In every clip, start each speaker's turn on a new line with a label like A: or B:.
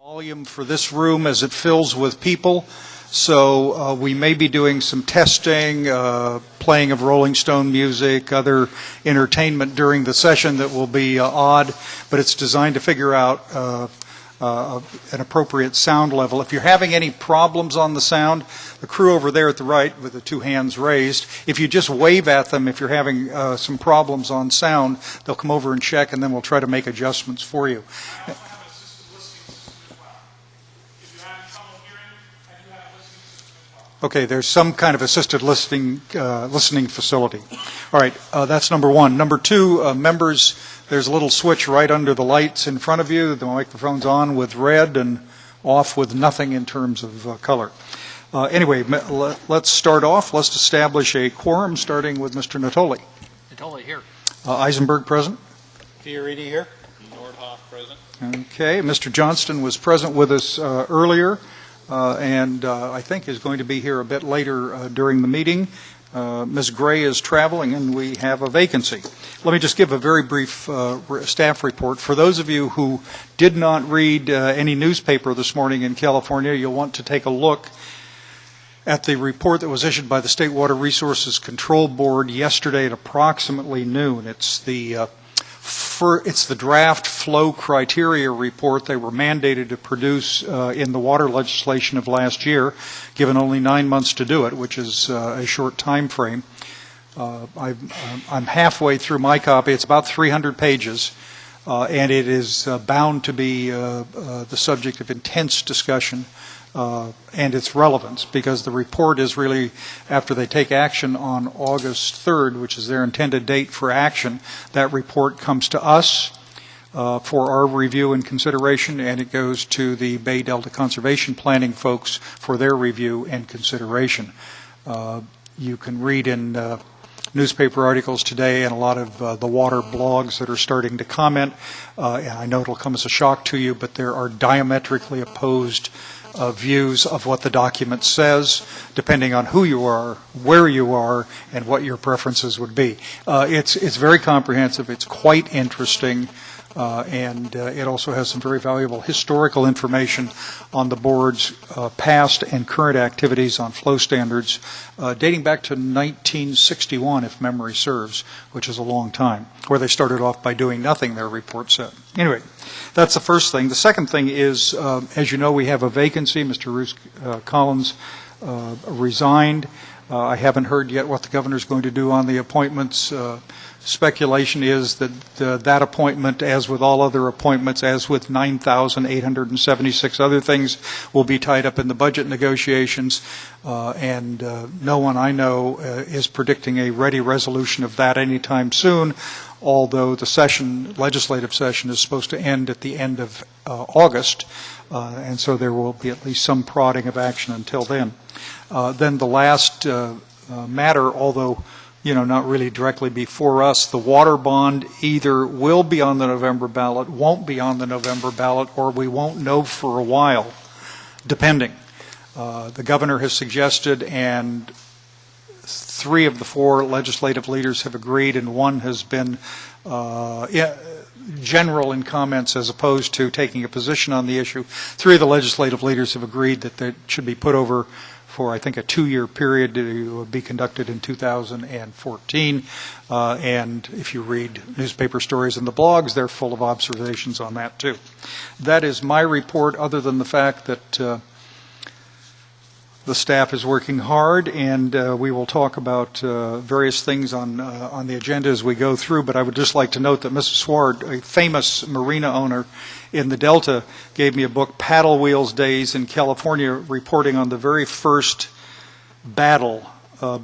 A: Volume for this room as it fills with people, so we may be doing some testing, playing of Rolling Stone music, other entertainment during the session that will be odd, but it's designed to figure out an appropriate sound level. If you're having any problems on the sound, the crew over there at the right with the two hands raised, if you just wave at them if you're having some problems on sound, they'll come over and check, and then we'll try to make adjustments for you. Okay, there's some kind of assisted listening facility. All right, that's number one. Number two, members, there's a little switch right under the lights in front of you. The microphone's on with red and off with nothing in terms of color. Anyway, let's start off. Let's establish a quorum, starting with Mr. Natoli.
B: Natoli here.
A: Eisenberg present.
C: Fioriti here. Nordhoff present.
A: Okay, Mr. Johnston was present with us earlier. And I think is going to be here a bit later during the meeting. Ms. Gray is traveling, and we have a vacancy. Let me just give a very brief staff report. For those of you who did not read any newspaper this morning in California, you'll want to take a look at the report that was issued by the State Water Resources Control Board yesterday at approximately noon. It's the draft flow criteria report they were mandated to produce in the water legislation of last year, given only 9 months to do it, which is a short time frame. I'm halfway through my copy. It's about 300 pages, and it is bound to be the subject of intense discussion and its relevance, because the report is really, after they take action on August 3rd, which is their intended date for action, that report comes to us for our review and consideration, and it goes to the Bay Delta Conservation Planning folks for their review and consideration. You can read in newspaper articles today and a lot of the water blogs that are starting to comment, and I know it'll come as a shock to you, but there are diametrically opposed views of what the document says, depending on who you are, where you are, and what your preferences would be. It's very comprehensive. It's quite interesting. And it also has some very valuable historical information on the board's past and current activities on flow standards dating back to 1961, if memory serves, which is a long time, where they started off by doing nothing, their report said. Anyway, that's the first thing. The second thing is, as you know, we have a vacancy. Mr. Roos Collins resigned. I haven't heard yet what the governor's going to do on the appointments. Speculation is that that appointment, as with all other appointments, as with 9,876 other things, will be tied up in the budget negotiations, and no one I know is predicting a ready resolution of that anytime soon, although the legislative session is supposed to end at the end of August, and so there will be at least some prodding of action until then. Then the last matter, although not really directly before us, the water bond either will be on the November ballot, won't be on the November ballot, or we won't know for a while, depending. The governor has suggested, and 3 of the 4 legislative leaders have agreed, and one has been general in comments as opposed to taking a position on the issue. 3 of the legislative leaders have agreed that it should be put over for, I think, a 2-year period to be conducted in 2014. And if you read newspaper stories and the blogs, they're full of observations on that, too. That is my report, other than the fact that the staff is working hard, and we will talk about various things on the agenda as we go through. But I would just like to note that Mrs. Sward, a famous marina owner in the Delta, gave me a book, Paddle Wheels Days in California, reporting on the very first battle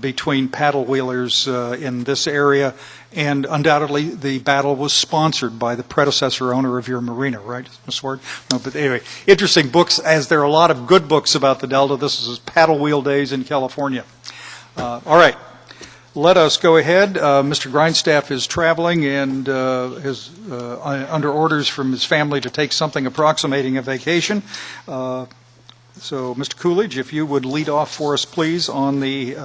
A: between paddle wheelers in this area, and undoubtedly the battle was sponsored by the predecessor owner of your marina, right, Ms. Sward? No, but anyway, interesting books, as there are a lot of good books about the Delta. This is Paddle Wheel Days in California. All right, let us go ahead. Mr. Grindstaff is traveling and is under orders from his family to take something approximating a vacation. So, Mr. Coolidge, if you would lead off for us, please, on the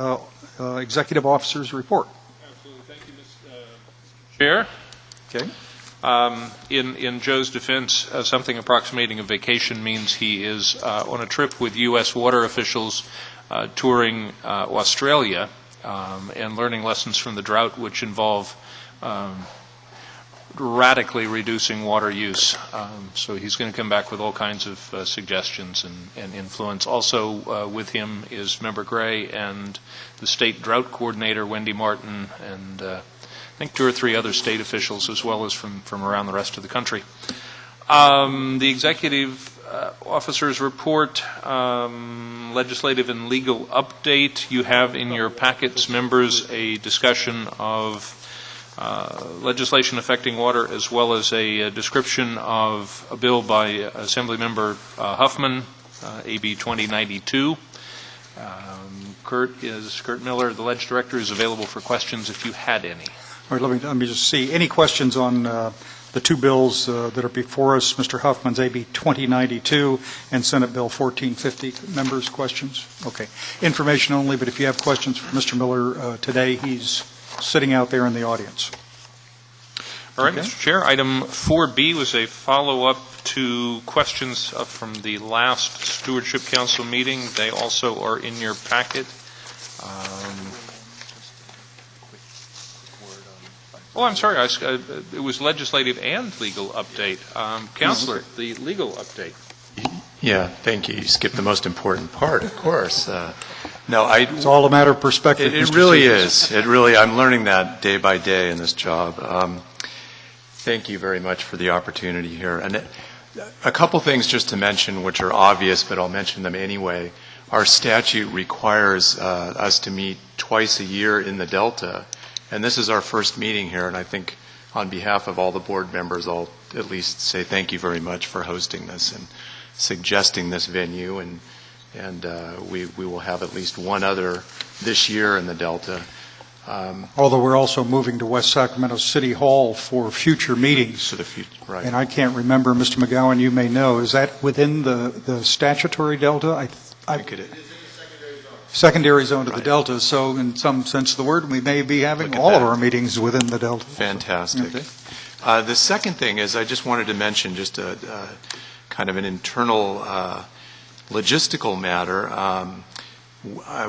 A: Executive Officer's report.
C: Absolutely. Thank you, Mr. Chair.
A: Okay.
C: In Joe's defense, something approximating a vacation means he is on a trip with U.S. water officials touring Australia and learning lessons from the drought, which involve radically reducing water use. So he's going to come back with all kinds of suggestions and influence. Also with him is Member Gray and the state drought coordinator, Wendy Martin, and I think 2 or 3 other state officials, as well as from around the rest of the country. The executive officers report, legislative and legal update. You have in your packets, members, a discussion of legislation affecting water, as well as a description of a bill by Assemblymember Huffman, AB 2092. Kurt Miller, the Ledge Director, is available for questions if you had any.
A: All right, let me just see. Any questions on the 2 bills that are before us, Mr. Huffman's AB 2092 and Senate Bill 1450? Members, questions? Okay. Information only, but if you have questions for Mr. Miller today, he's sitting out there in the audience.
C: All right,
A: Okay.
C: Mr. Chair. Item 4B was a follow-up to questions from the last Stewardship Council meeting. They also are in your packet. I'm sorry. It was legislative and legal update. Counselor, the legal update.
B: Yeah, thank you. You skipped the most important part, of course.
A: It's all a matter of perspective.
B: It
A: Mr.
B: really
A: Stevens.
B: is. I'm learning that day by day in this job. Thank you very much for the opportunity here. And a couple things just to mention, which are obvious, but I'll mention them anyway. Our statute requires us to meet twice a year in the Delta, and this is our first meeting here, and I think on behalf of all the board members, I'll at least say thank you very much for hosting this and suggesting this venue, and we will have at least one other this year in the Delta.
A: Although we're also moving to West Sacramento City Hall for future meetings.
B: For the future, right.
A: And I can't remember, Mr. McGowan, you may know, is that within the statutory Delta? I
B: think it is.
A: Secondary zone to the
B: Right.
A: Delta, so in some sense of the word, we may be having
B: Look at
A: all of
B: that.
A: our meetings within the Delta.
B: Fantastic.
A: Okay.
B: The second thing is I just wanted to mention just a kind of an internal logistical matter.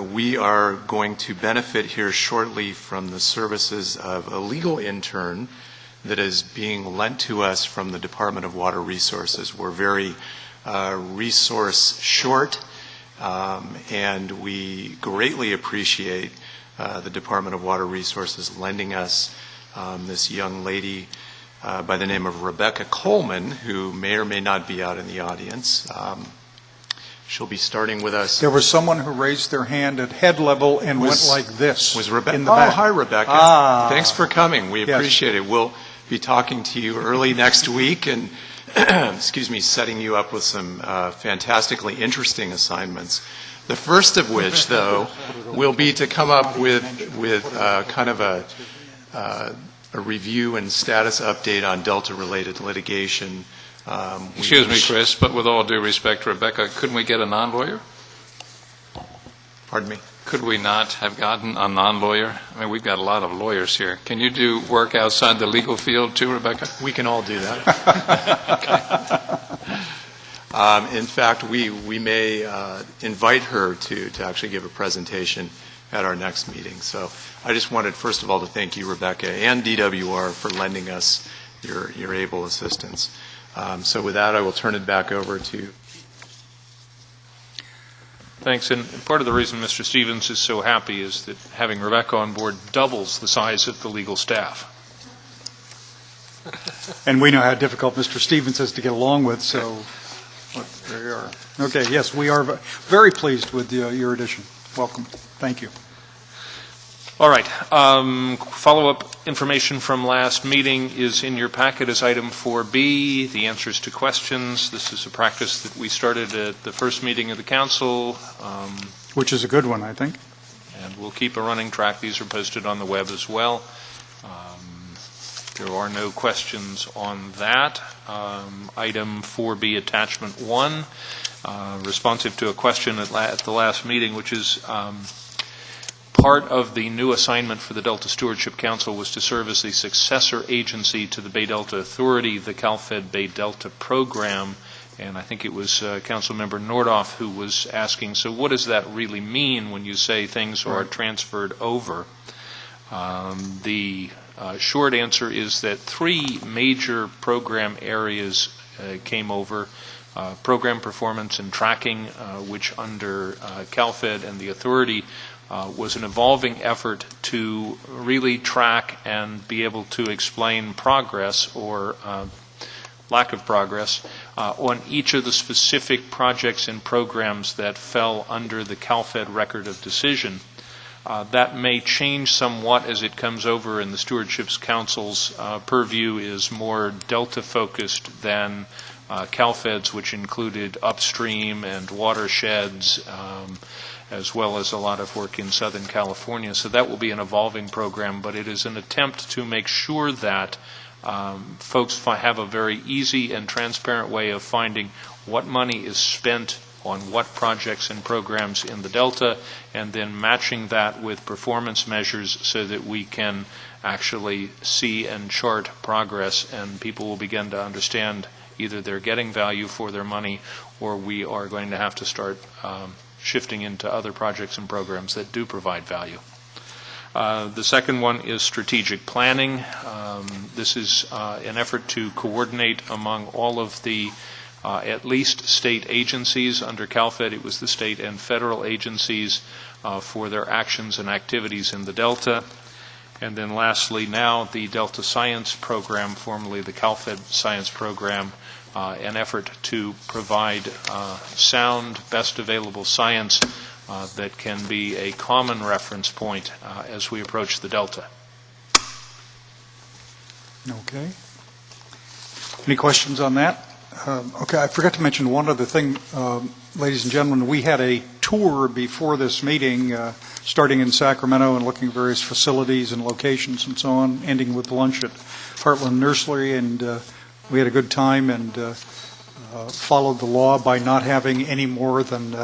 B: We are going to benefit here shortly from the services of a legal intern that is being lent to us from the Department of Water Resources. We're very resource short, and we greatly appreciate the Department of Water Resources lending us this young lady by the name of Rebecca Coleman, who may or may not be out in the audience. She'll be starting with us.
A: There was someone who raised their hand at head level and went like this.
B: Was Rebecca?
A: In the back.
B: Hi, Rebecca.
A: Ah.
B: Thanks for coming. We
A: Yes.
B: appreciate it. We'll be talking to you early next week and, setting you up with some fantastically interesting assignments. The first of which, though, will be to come up with kind of a review and status update on Delta-related litigation.
D: Excuse me, Chris, but with all due respect, Rebecca, couldn't we get a non-lawyer?
B: Pardon me?
D: Could we not have gotten a non-lawyer? I mean, we've got a lot of lawyers here. Can you do work outside the legal field too, Rebecca?
B: We can all do that. In fact, we may invite her to actually give a presentation at our next meeting. So I just wanted, first of all, to thank you, Rebecca, and DWR for lending us your able assistance. So with that, I will turn it back over to.
C: Thanks. And part of the reason Mr. Stevens is so happy is that having Rebecca on board doubles the size of the legal staff.
A: And we know how difficult Mr. Stevens is to get along with, so there you are. Okay, yes, we are very pleased with your addition. Welcome. Thank you.
C: All right. Follow-up information from last meeting is in your packet as item 4B, the answers to questions. This is a practice that we started at the first meeting of the council.
A: Which is a good one, I think.
C: And we'll keep a running track. These are posted on the web as well. There are no questions on that. Item 4B, attachment 1, responsive to a question at the last meeting, which is Part of the new assignment for the Delta Stewardship Council was to serve as the successor agency to the Bay Delta Authority, the CalFed Bay Delta program. And I think it was Councilmember Nordhoff who was asking, so what does that really mean when you say things are transferred over? The short answer is that 3 major program areas came over. Program performance and tracking, which under CalFed and the authority was an evolving effort to really track and be able to explain progress or lack of progress on each of the specific projects and programs that fell under the CalFed record of decision. That may change somewhat as it comes over, and the Stewardship Council's purview is more Delta-focused than CalFed's, which included upstream and watersheds, as well as a lot of work in Southern California. So that will be an evolving program, but it is an attempt to make sure that folks have a very easy and transparent way of finding what money is spent on what projects and programs in the Delta, and then matching that with performance measures so that we can actually see and chart progress, and people will begin to understand either they're getting value for their money or we are going to have to start shifting into other projects and programs that do provide value. The second one is strategic planning. This is an effort to coordinate among all of the at least state agencies. Under CalFed, it was the state and federal agencies for their actions and activities in the Delta. And then lastly, now the Delta Science Program, formerly the CalFed Science Program, an effort to provide sound, best available science that can be a common reference point as we approach the Delta.
A: Okay. Any questions on that? Okay, I forgot to mention one other thing, ladies and gentlemen. We had a tour before this meeting, starting in Sacramento and looking at various facilities and locations and so on, ending with lunch at Heartland Nursery, and we had a good time and followed the law by not having any more than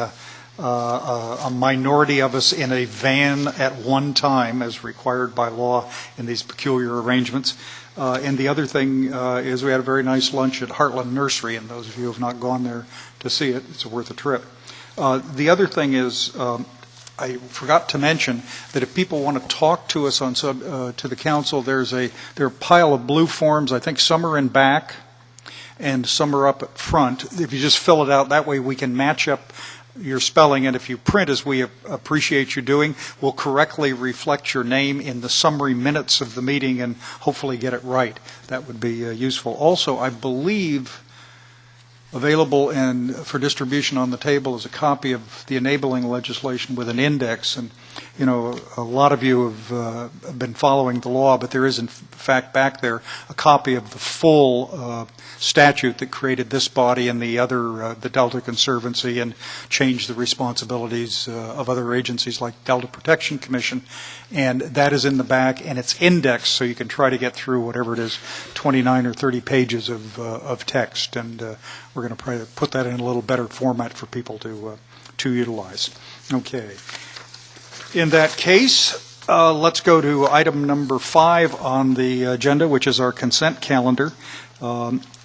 A: a minority of us in a van at one time, as required by law in these peculiar arrangements. And the other thing is we had a very nice lunch at Heartland Nursery, and those of you who have not gone there to see it, it's worth a trip. The other thing is, I forgot to mention that if people want to talk to us on to the council, there are a pile of blue forms. I think some are in back and some are up at front. If you just fill it out, that way we can match up your spelling, and if you print, as we appreciate you doing, we'll correctly reflect your name in the summary minutes of the meeting and hopefully get it right. That would be useful. Also, I believe available and for distribution on the table is a copy of the enabling legislation with an index. And, you know, a lot of you have been following the law, but there is, in fact, back there a copy of the full statute that created this body and the other, the Delta Conservancy, and changed the responsibilities of other agencies like Delta Protection Commission. And that is in the back, and it's indexed, so you can try to get through whatever it is, 29 or 30 pages of text. And we're going to try to put that in a little better format for people to utilize. Okay. In that case, let's go to item number 5 on the agenda, which is our consent calendar.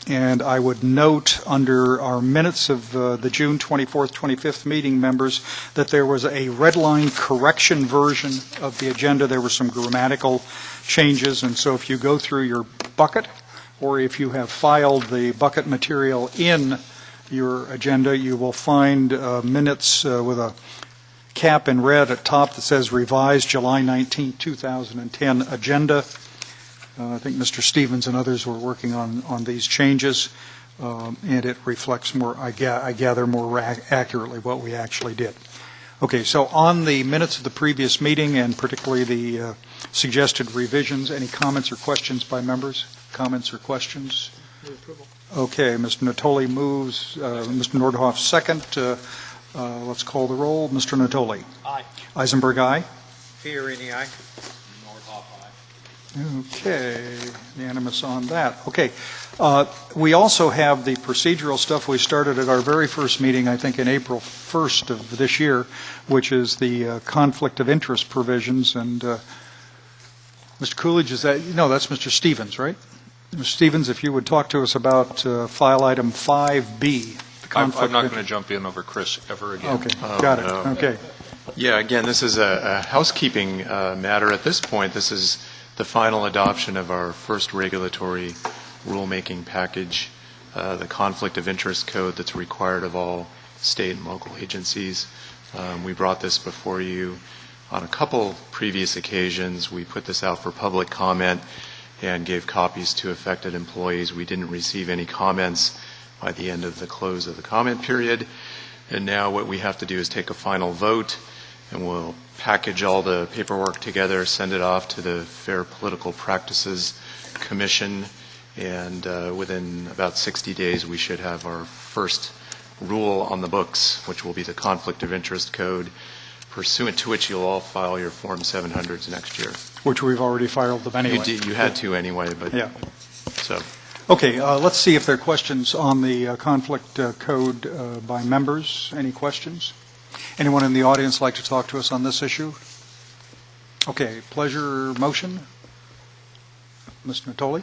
A: And I would note under our minutes of the June 24th, 25th meeting, members, that there was a red line correction version of the agenda. There were some grammatical changes, and so if you go through your bucket, or if you have filed the bucket material in your agenda, you will find minutes with a cap in red at top that says revised July 19, 2010 agenda. I think Mr. Stevens and others were working on these changes, and it reflects more, I gather, more accurately what we actually did. Okay, so on the minutes of the previous meeting, and particularly the suggested revisions, any comments or questions by members? Comments or questions? Okay, Mr. Natoli moves, Mr. Nordhoff second. Let's call the roll. Mr. Natoli.
E: Aye.
A: Eisenberg, aye.
E: Fiorini, aye.
A: Okay, unanimous on that. Okay. We also have the procedural stuff we started at our very first meeting, I think in April 1st of this year, which is the conflict of interest provisions. And Mr. Coolidge, is that, no, that's Mr. Stevens, right? Mr. Stevens, if you would talk to us about file item 5B. The
C: I'm
A: conflict
C: not
A: of
C: going to jump in over Chris ever again.
A: Okay, got it.
B: no.
A: Okay.
B: Yeah, again, this is a housekeeping matter at this point. This is the final adoption of our first regulatory rulemaking package, the conflict of interest code that's required of all state and local agencies. We brought this before you on a couple previous occasions. We put this out for public comment and gave copies to affected employees. We didn't receive any comments by the end of the close of the comment period. And now what we have to do is take a final vote, and we'll package all the paperwork together, send it off to the Fair Political Practices Commission, and within about 60 days we should have our first rule on the books, which will be the Conflict of Interest Code, pursuant to which you'll all file your Form 700s next year.
A: Which we've already filed them anyway.
B: You had to anyway, but
A: Yeah.
B: so.
A: Okay, let's see if there are questions on the conflict code by members. Any questions? Anyone in the audience like to talk to us on this issue? Okay, pleasure motion? Mr. Natoli?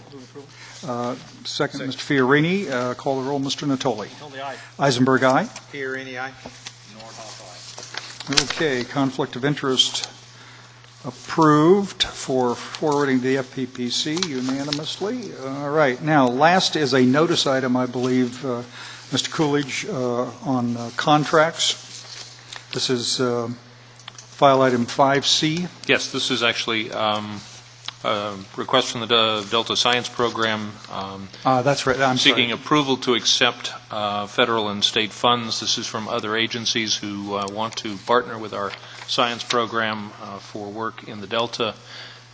A: Second, Mr. Fiorini. Call the roll, Mr. Natoli.
E: Natoli, aye.
A: Eisenberg, aye.
E: Fiorini, aye. Nordhoff, aye.
A: Okay, conflict of interest approved for forwarding to the FPPC unanimously. All right, now last is a notice item, I believe, Mr. Coolidge, on contracts. This is file item 5C.
C: Yes, this is actually a request from the Delta Science Program
A: That's right, I'm
C: seeking
A: sorry.
C: approval to accept federal and state funds. This is from other agencies who want to partner with our science program for work in the Delta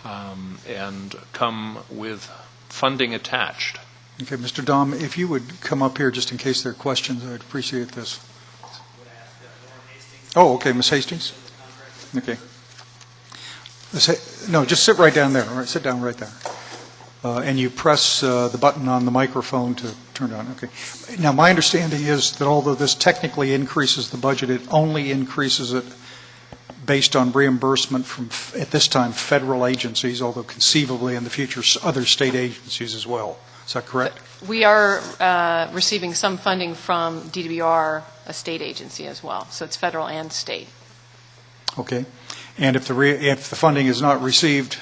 C: and come with funding attached.
A: Okay, Mr. Dom, if you would come up here just in case there are questions, I'd appreciate this. Oh, okay, Ms. Hastings? Okay. No, just sit right down there. All right, sit down right there. And you press the button on the microphone to turn it on. Okay. Now, my understanding is that although this technically increases the budget, it only increases it based on reimbursement from, at this time, federal agencies, although conceivably in the future, other state agencies as well. Is that correct?
F: We are receiving some funding from DWR, a state agency as well, so it's federal and state.
A: Okay. And if the funding is not received,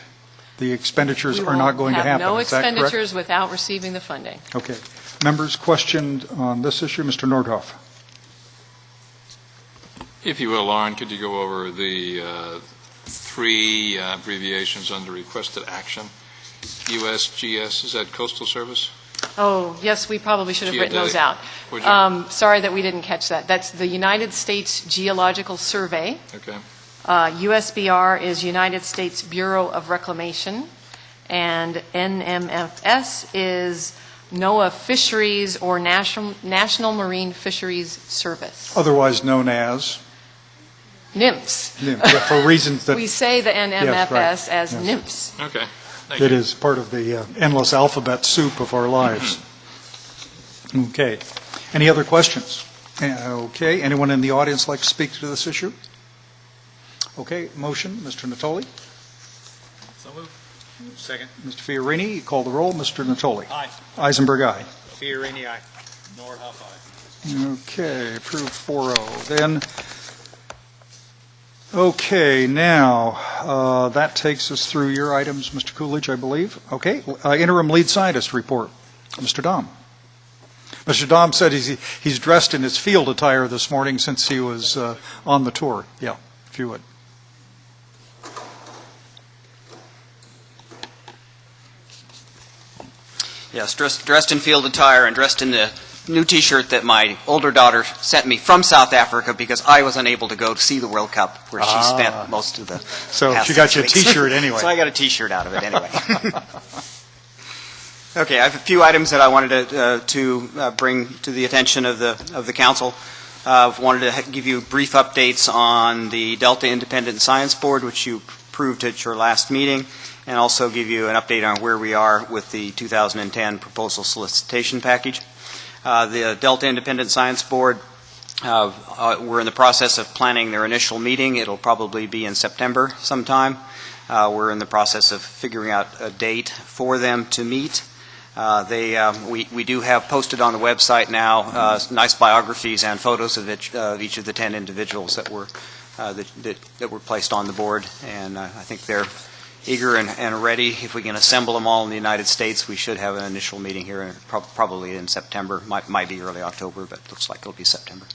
A: the expenditures are not going to happen.
F: We will have no
A: Is that correct?
F: expenditures without receiving the funding.
A: Okay. Members questioned on this issue? Mr. Nordhoff.
D: If you will, Lauren, could you go over the three abbreviations under requested action? USGS, is that Coastal Service?
F: Oh, yes, we probably should have written those out.
D: Would you?
F: Sorry that we didn't catch that. That's the United States Geological Survey.
D: Okay.
F: USBR is United States Bureau of Reclamation, and NMFS is NOAA Fisheries or National Marine Fisheries Service.
A: Otherwise known as?
F: NIMS.
A: For reasons that
F: We say the NMFS
A: Yes, right.
F: as
A: Yes.
F: NIMS.
D: Okay. Thank
A: it
D: you.
A: is part of the endless alphabet soup of our lives. Okay. Any other questions? Okay. Anyone in the audience like to speak to this issue? Okay. Motion, Mr. Natoli.
E: So moved. Second.
A: Mr. Fiorini, call the roll. Mr. Natoli.
E: Aye.
A: Eisenberg, aye.
E: Fiorini, aye. Nordhoff, aye.
A: Okay, approved 4-0. Then, okay, now, that takes us through your items, Mr. Coolidge, I believe. Okay, interim lead scientist report. Mr. Dom. Mr. Dom said he's dressed in his field attire this morning since he was on the tour. Yeah, if you would.
G: Yes, dressed in field attire and dressed in the new T-shirt that my older daughter sent me from South Africa because I was unable to go to see the World Cup where she spent most of the
A: So
G: past
A: she got
G: 6
A: you a
G: weeks.
A: T-shirt anyway.
G: So I got a T-shirt out of it anyway. Okay, I have a few items that I wanted to bring to the attention of the council. Wanted to give you brief updates on the Delta Independent Science Board, which you approved at your last meeting, and also give you an update on where we are with the 2010 proposal solicitation package. The Delta Independent Science Board, we're in the process of planning their initial meeting. It'll probably be in September sometime. We're in the process of figuring out a date for them to meet. We do have posted on the website now nice biographies and photos of each of the 10 individuals that were placed on the board, and I think they're eager and ready. If we can assemble them all in the United States, we should have an initial meeting here probably in September. Might be early October, but looks like it'll be September.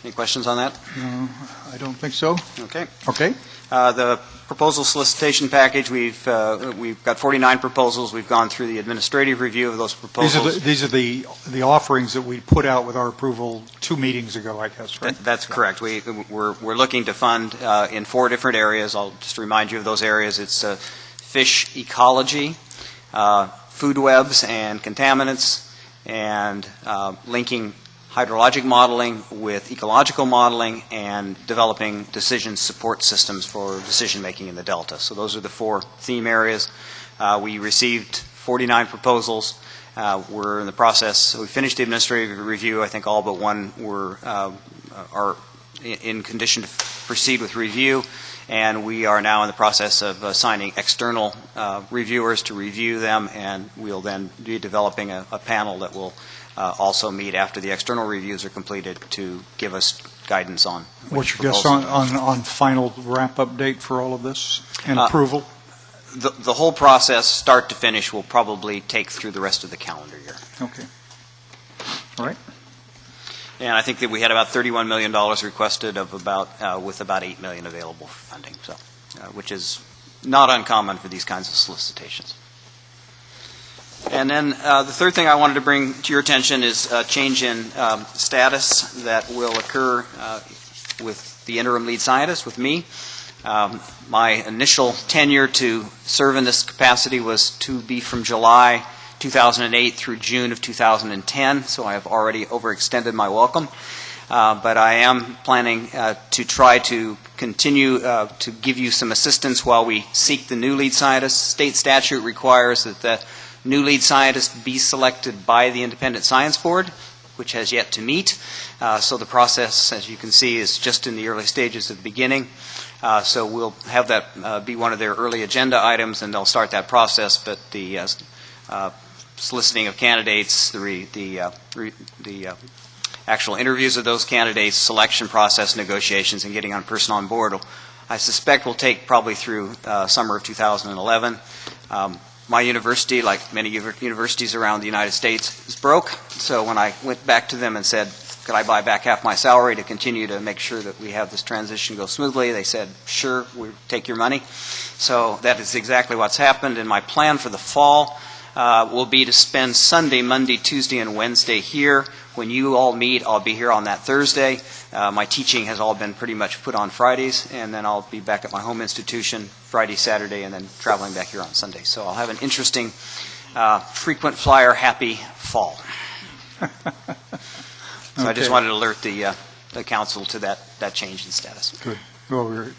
G: Any questions on that?
A: No, I don't think so.
G: Okay.
A: Okay.
G: The proposal solicitation package, we've got 49 proposals. We've gone through the administrative review of those proposals.
A: These are the offerings that we put out with our approval 2 meetings ago, I guess, right?
G: That's correct. We're looking to fund in 4 different areas. I'll just remind you of those areas. It's fish ecology, food webs and contaminants, and linking hydrologic modeling with ecological modeling, and developing decision support systems for decision-making in the Delta. So those are the 4 theme areas. We received 49 proposals. We're in the process, we finished the administrative review. I think all but one are in condition to proceed with review, and we are now in the process of assigning external reviewers to review them, and we'll then be developing a panel that will also meet after the external reviews are completed to give us guidance on.
A: What's your guess on final wrap-up date for all of this and approval?
G: The whole process, start to finish, will probably take through the rest of the calendar year.
A: Okay. All right.
G: And I think that we had about $31 million requested of with about $8 million available for funding, so which is not uncommon for these kinds of solicitations. And then the third thing I wanted to bring to your attention is a change in status that will occur with the interim lead scientist, with me. My initial tenure to serve in this capacity was to be from July 2008 through June of 2010, so I have already overextended my welcome. But I am planning to try to continue to give you some assistance while we seek the new lead scientist. State statute requires that the new lead scientist be selected by the Independent Science Board, which has yet to meet. So the process, as you can see, is just in the early stages of the beginning. So we'll have that be one of their early agenda items, and they'll start that process. But the soliciting of candidates, the actual interviews of those candidates, selection process, negotiations, and getting on person on board, I suspect will take probably through summer of 2011. My university, like many universities around the United States, is broke. So when I went back to them and said, could I buy back half my salary to continue to make sure that we have this transition go smoothly, they said, sure, we'll take your money. So that is exactly what's happened. And my plan for the fall will be to spend Sunday, Monday, Tuesday, and Wednesday here. When you all meet, I'll be here on that Thursday. My teaching has all been pretty much put on Fridays, and then I'll be back at my home institution Friday, Saturday, and then traveling back here on Sunday. So I'll have an interesting, frequent flyer, happy fall. So I just wanted to alert the council to that change in status.
A: Good. Well, we're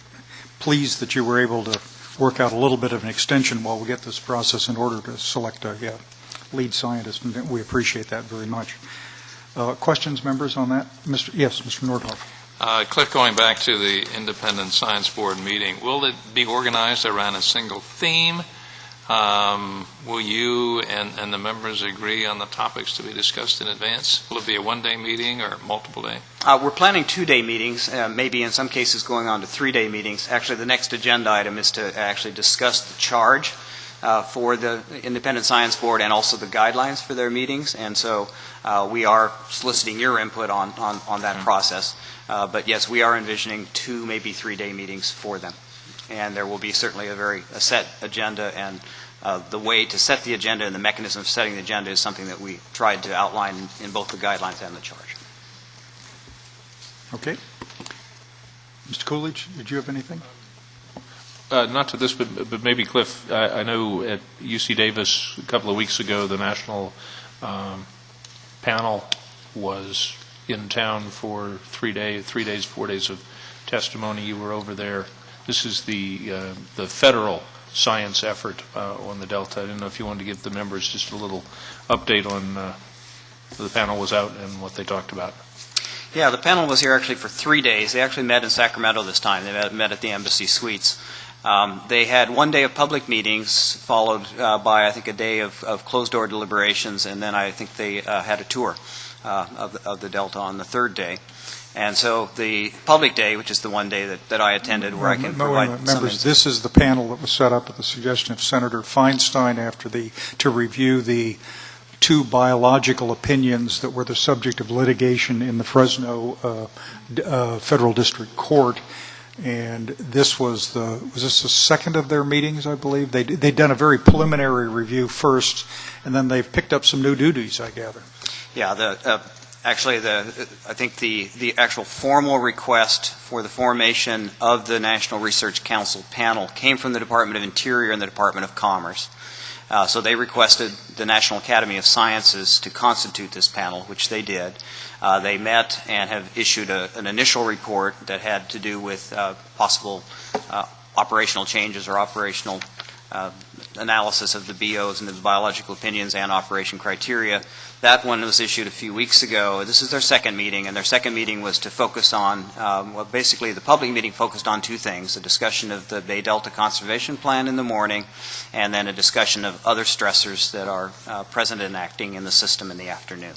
A: pleased that you were able to work out a little bit of an extension while we get this process in order to select a lead scientist, and we appreciate that very much. Questions, members, on that? Yes, Mr. Nordhoff.
D: Cliff, going back to the Independent Science Board meeting, will it be organized around a single theme? Will you and the members agree on the topics to be discussed in advance? Will it be a one-day meeting or multiple day?
G: We're planning 2-day meetings, maybe in some cases going on to 3-day meetings. Actually, the next agenda item is to actually discuss the charge for the Independent Science Board and also the guidelines for their meetings. And so we are soliciting your input on that process. But yes, we are envisioning 2, maybe 3-day meetings for them. And there will be certainly a set agenda, and the way to set the agenda and the mechanism of setting the agenda is something that we tried to outline in both the guidelines and the charge.
A: Okay. Mr. Coolidge, did you have anything?
C: Not to this, but maybe Cliff, I know at UC Davis a couple of weeks ago, the national panel was in town for 3 days, 4 days of testimony. You were over there. This is the federal science effort on the Delta. I didn't know if you wanted to give the members just a little update on the panel was out and what they talked about.
G: Yeah, the panel was here actually for 3 days. They actually met in Sacramento this time. They met at the Embassy Suites. They had 1 day of public meetings, followed by, I think, a day of closed-door deliberations, and then I think they had a tour of the Delta on the 3rd day. And so the public day, which is the 1 day that I attended, where I can provide some
A: Members, this is the panel that was set up at the suggestion of Senator Feinstein to review the 2 biological opinions that were the subject of litigation in the Fresno Federal District Court. And this was this the second of their meetings, I believe? They'd done a very preliminary review first, and then they've picked up some new duties, I gather.
G: Yeah, actually, I think the actual formal request for the formation of the National Research Council panel came from the Department of Interior and the Department of Commerce. So they requested the National Academy of Sciences to constitute this panel, which they did. They met and have issued an initial report that had to do with possible operational changes or operational analysis of the BOs and the biological opinions and operation criteria. That one was issued a few weeks ago. This is their second meeting, and their second meeting was to focus on, basically the public meeting focused on 2 things, a discussion of the Bay Delta Conservation Plan in the morning, and then a discussion of other stressors that are present and acting in the system in the afternoon.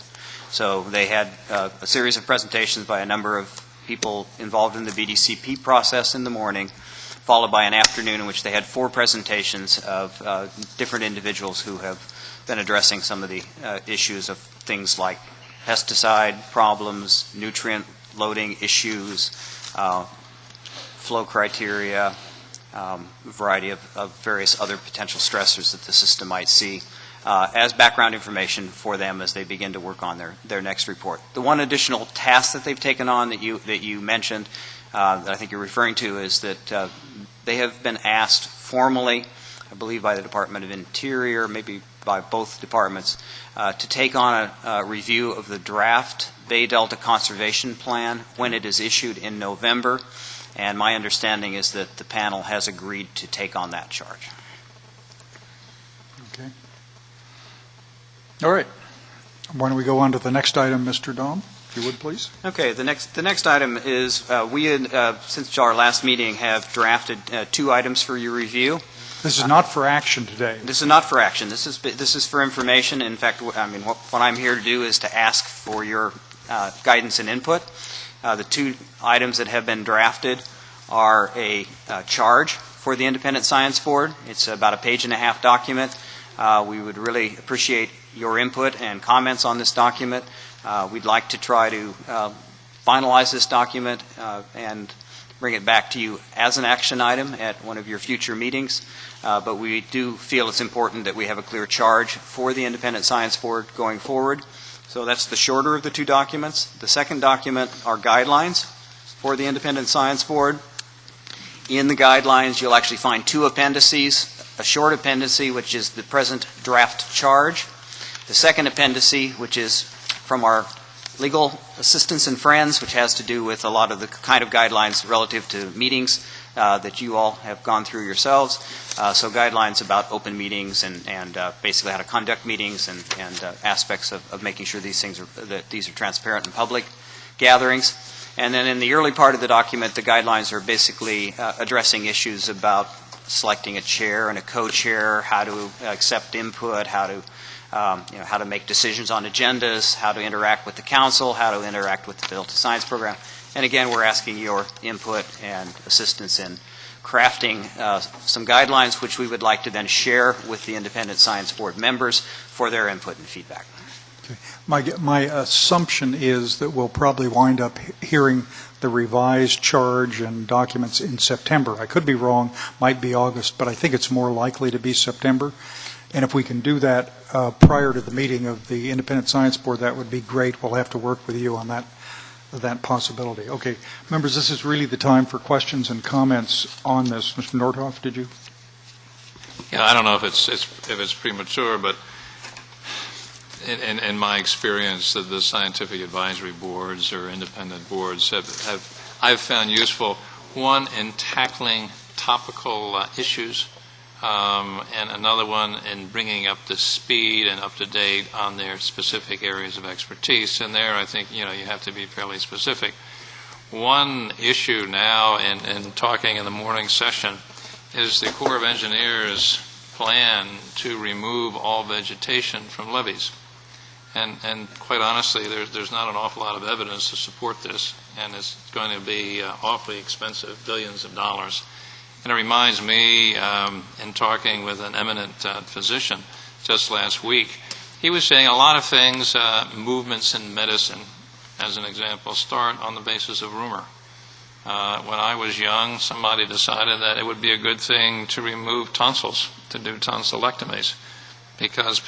G: So they had a series of presentations by a number of people involved in the BDCP process in the morning, followed by an afternoon in which they had 4 presentations of different individuals who have been addressing some of the issues of things like pesticide problems, nutrient loading issues, flow criteria, a variety of various other potential stressors that the system might see as background information for them as they begin to work on their next report. The one additional task that they've taken on that you mentioned, that I think you're referring to, is that they have been asked formally, I believe by the Department of Interior, maybe by both departments, to take on a review of the draft Bay Delta Conservation Plan when it is issued in November. And my understanding is that the panel has agreed to take on that charge.
A: Okay. All right. Why don't we go on to the next item, Mr. Dahm, if you would, please.
G: Okay. The next item is we had, since our last meeting, have drafted 2 items for your review.
A: This is not for action today.
G: This is not for action. This is for information. In fact, I mean, what I'm here to do is to ask for your guidance and input. The 2 items that have been drafted are a charge for the Independent Science Board. It's about a 1.5-page document. We would really appreciate your input and comments on this document. We'd like to try to finalize this document and bring it back to you as an action item at one of your future meetings. But we do feel it's important that we have a clear charge for the Independent Science Board going forward. So that's the shorter of the 2 documents. The second document are guidelines for the Independent Science Board. In the guidelines, you'll actually find 2 appendices, a short appendix, which is the present draft charge, the second appendix, which is from our legal assistants and friends, which has to do with a lot of the kind of guidelines relative to meetings that you all have gone through yourselves. So guidelines about open meetings and basically how to conduct meetings and aspects of making sure these are transparent and public gatherings. And then in the early part of the document, the guidelines are basically addressing issues about selecting a chair and a co-chair, how to accept input, how to make decisions on agendas, how to interact with the council, how to interact with the Delta Science Program. And again, we're asking your input and assistance in crafting some guidelines which we would like to then share with the Independent Science Board members for their input and feedback.
A: Okay. My assumption is that we'll probably wind up hearing the revised charge and documents in September. I could be wrong, might be August, but I think it's more likely to be September. And if we can do that prior to the meeting of the Independent Science Board, that would be great. We'll have to work with you on that possibility. Okay, members, this is really the time for questions and comments on this. Mr. Nordhoff, did you?
D: Yeah, I don't know if it's premature, but in my experience, the scientific advisory boards or independent boards I've found useful, one, in tackling topical issues, and another one in bringing up the speed and up to date on their specific areas of expertise. And there, I think, you have to be fairly specific. One issue now in talking in the morning session is the Corps of Engineers plan to remove all vegetation from levees. And quite honestly, there's not an awful lot of evidence to support this, and it's going to be awfully expensive, billions of dollars. And it reminds me, in talking with an eminent physician just last week, he was saying a lot of things, movements in medicine, as an example, start on the basis of rumor. When I was young, somebody decided that it would be a good thing to remove tonsils, to do tonsillectomies, because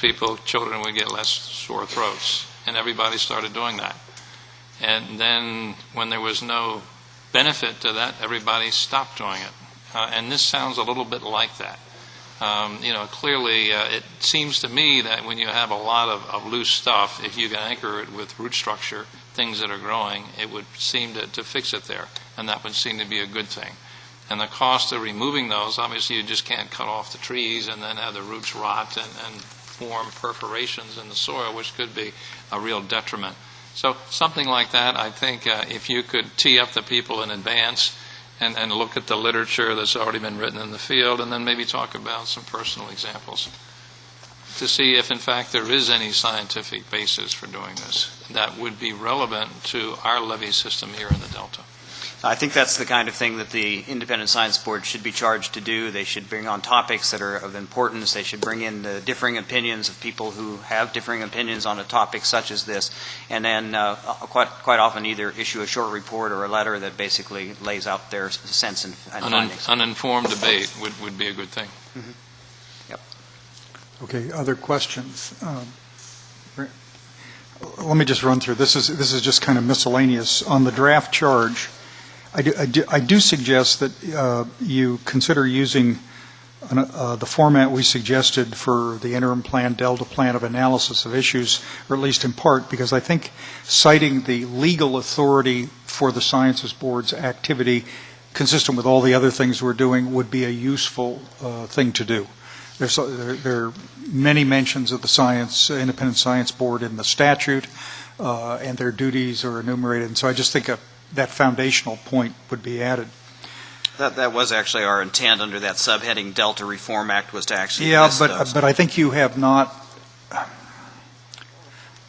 D: children would get less sore throats, and everybody started doing that. And then when there was no benefit to that, everybody stopped doing it. And this sounds a little bit like that. Clearly, it seems to me that when you have a lot of loose stuff, if you can anchor it with root structure, things that are growing, it would seem to fix it there, and that would seem to be a good thing. And the cost of removing those, obviously you just can't cut off the trees and then have the roots rot and form perforations in the soil, which could be a real detriment. So something like that, I think if you could tee up the people in advance and look at the literature that's already been written in the field, and then maybe talk about some personal examples to see if in fact there is any scientific basis for doing this that would be relevant to our levee system here in the Delta.
G: I think that's the kind of thing that the Independent Science Board should be charged to do. They should bring on topics that are of importance. They should bring in the differing opinions of people who have differing opinions on a topic such as this, and then quite often either issue a short report or a letter that basically lays out their sense and findings.
D: Uninformed debate would be a good thing.
G: Mm-hmm. Yep.
A: Okay, other questions? Let me just run through. This is just kind of miscellaneous. On the draft charge, I do suggest that you consider using the format we suggested for the interim plan, Delta plan of analysis of issues, or at least in part, because I think citing the legal authority for the Sciences Board's activity, consistent with all the other things we're doing, would be a useful thing to do. There are many mentions of the Independent Science Board in the statute, and their duties are enumerated, and so I just think that foundational point would be added.
G: That was actually our intent under that subheading. Delta Reform Act was to actually
A: list those. But I think you have not.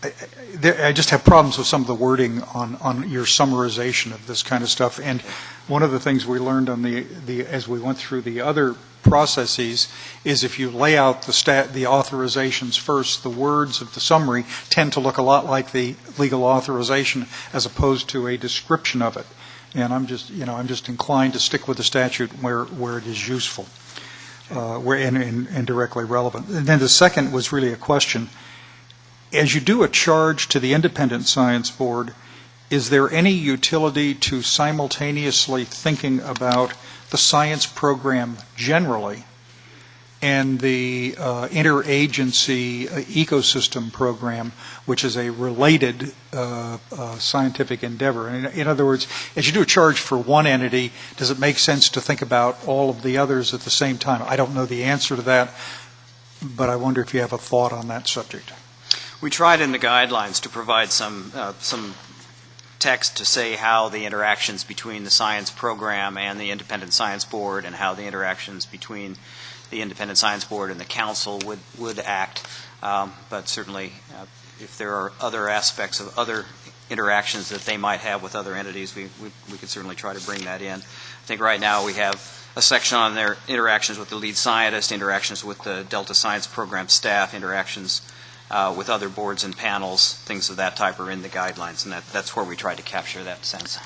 A: I just have problems with some of the wording on your summarization of this kind of stuff. And one of the things we learned on as we went through the other processes is if you lay out the authorizations first, the words of the summary tend to look a lot like the legal authorization as opposed to a description of it. And I'm just inclined to stick with the statute where it is useful, and directly relevant. And then the second was really a question. As you do a charge to the Independent Science Board, is there any utility to simultaneously thinking about the science program generally and the interagency ecosystem program, which is a related scientific endeavor? In other words, as you do a charge for one entity, does it make sense to think about all of the others at the same time? I don't know the answer to that, but I wonder if you have a thought on that subject.
G: We tried in the guidelines to provide some text to say how the interactions between the science program and the Independent Science Board, and how the interactions between the Independent Science Board and the Council would act. But certainly, if there are other aspects of other interactions that they might have with other entities, we could certainly try to bring that in. I think right now we have a section on their interactions with the lead scientist, interactions with the Delta Science Program staff, interactions with other boards and panels, things of that type are in the guidelines, and that's where we try to capture that sense.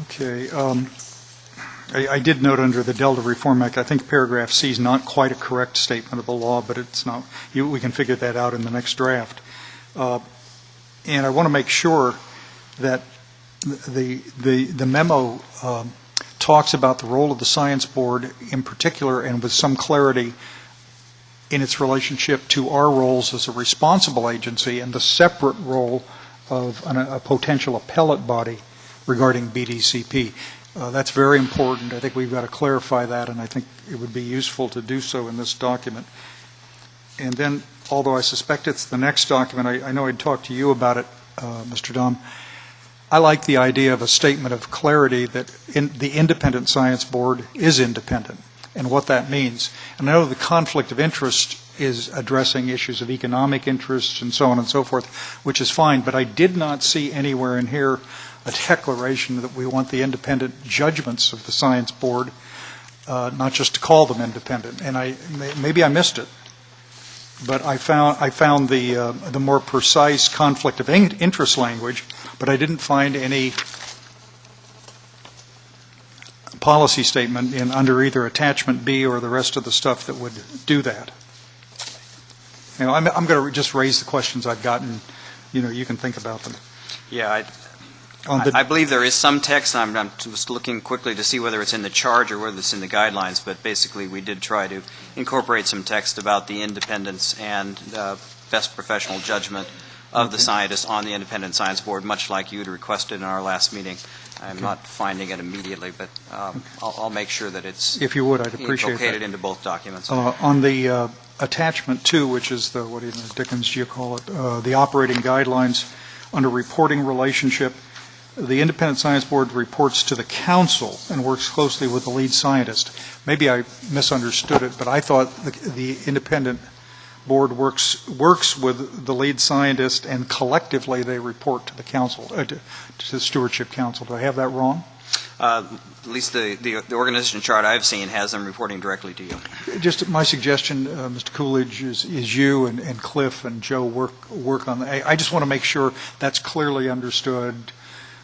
A: Okay. I did note under the Delta Reform Act, I think paragraph C is not quite a correct statement of the law, but it's not. We can figure that out in the next draft. And I want to make sure that the memo talks about the role of the Science Board in particular, and with some clarity in its relationship to our roles as a responsible agency and the separate role of a potential appellate body regarding BDCP. That's very important. I think we've got to clarify that, and I think it would be useful to do so in this document. And then, although I suspect it's the next document, I know I'd talked to you about it, Mr. Dom. I like the idea of a statement of clarity that the Independent Science Board is independent and what that means. And I know the conflict of interest is addressing issues of economic interest and so on and so forth, which is fine, but I did not see anywhere in here a declaration that we want the independent judgments of the Science Board, not just to call them independent. And maybe I missed it, but I found the more precise conflict of interest language, but I didn't find any policy statement under either attachment B or the rest of the stuff that would do that. You know, I'm going to just raise the questions I've gotten. You know, you can think about them.
G: Yeah, I believe there is some text. I'm just looking quickly to see whether it's in the charge or whether it's in the guidelines, but basically we did try to incorporate some text about the independence and best professional judgment of the scientists on the Independent Science Board, much like you had requested in our last meeting. I'm not finding it immediately, but I'll make sure that it's
A: If you would, I'd appreciate
G: located
A: that.
G: into both documents.
A: On the attachment 2, which is the, what in the Dickens do you call it, the operating guidelines under reporting relationship, the Independent Science Board reports to the council and works closely with the lead scientist. Maybe I misunderstood it, but I thought the Independent Board works with the lead scientist and collectively they report to the council, to the Stewardship Council. Do I have that wrong?
G: At least the organization chart I've seen has them reporting directly to you.
A: Just my suggestion, Mr. Coolidge, is you and Cliff and Joe work on that. I just want to make sure that's clearly understood.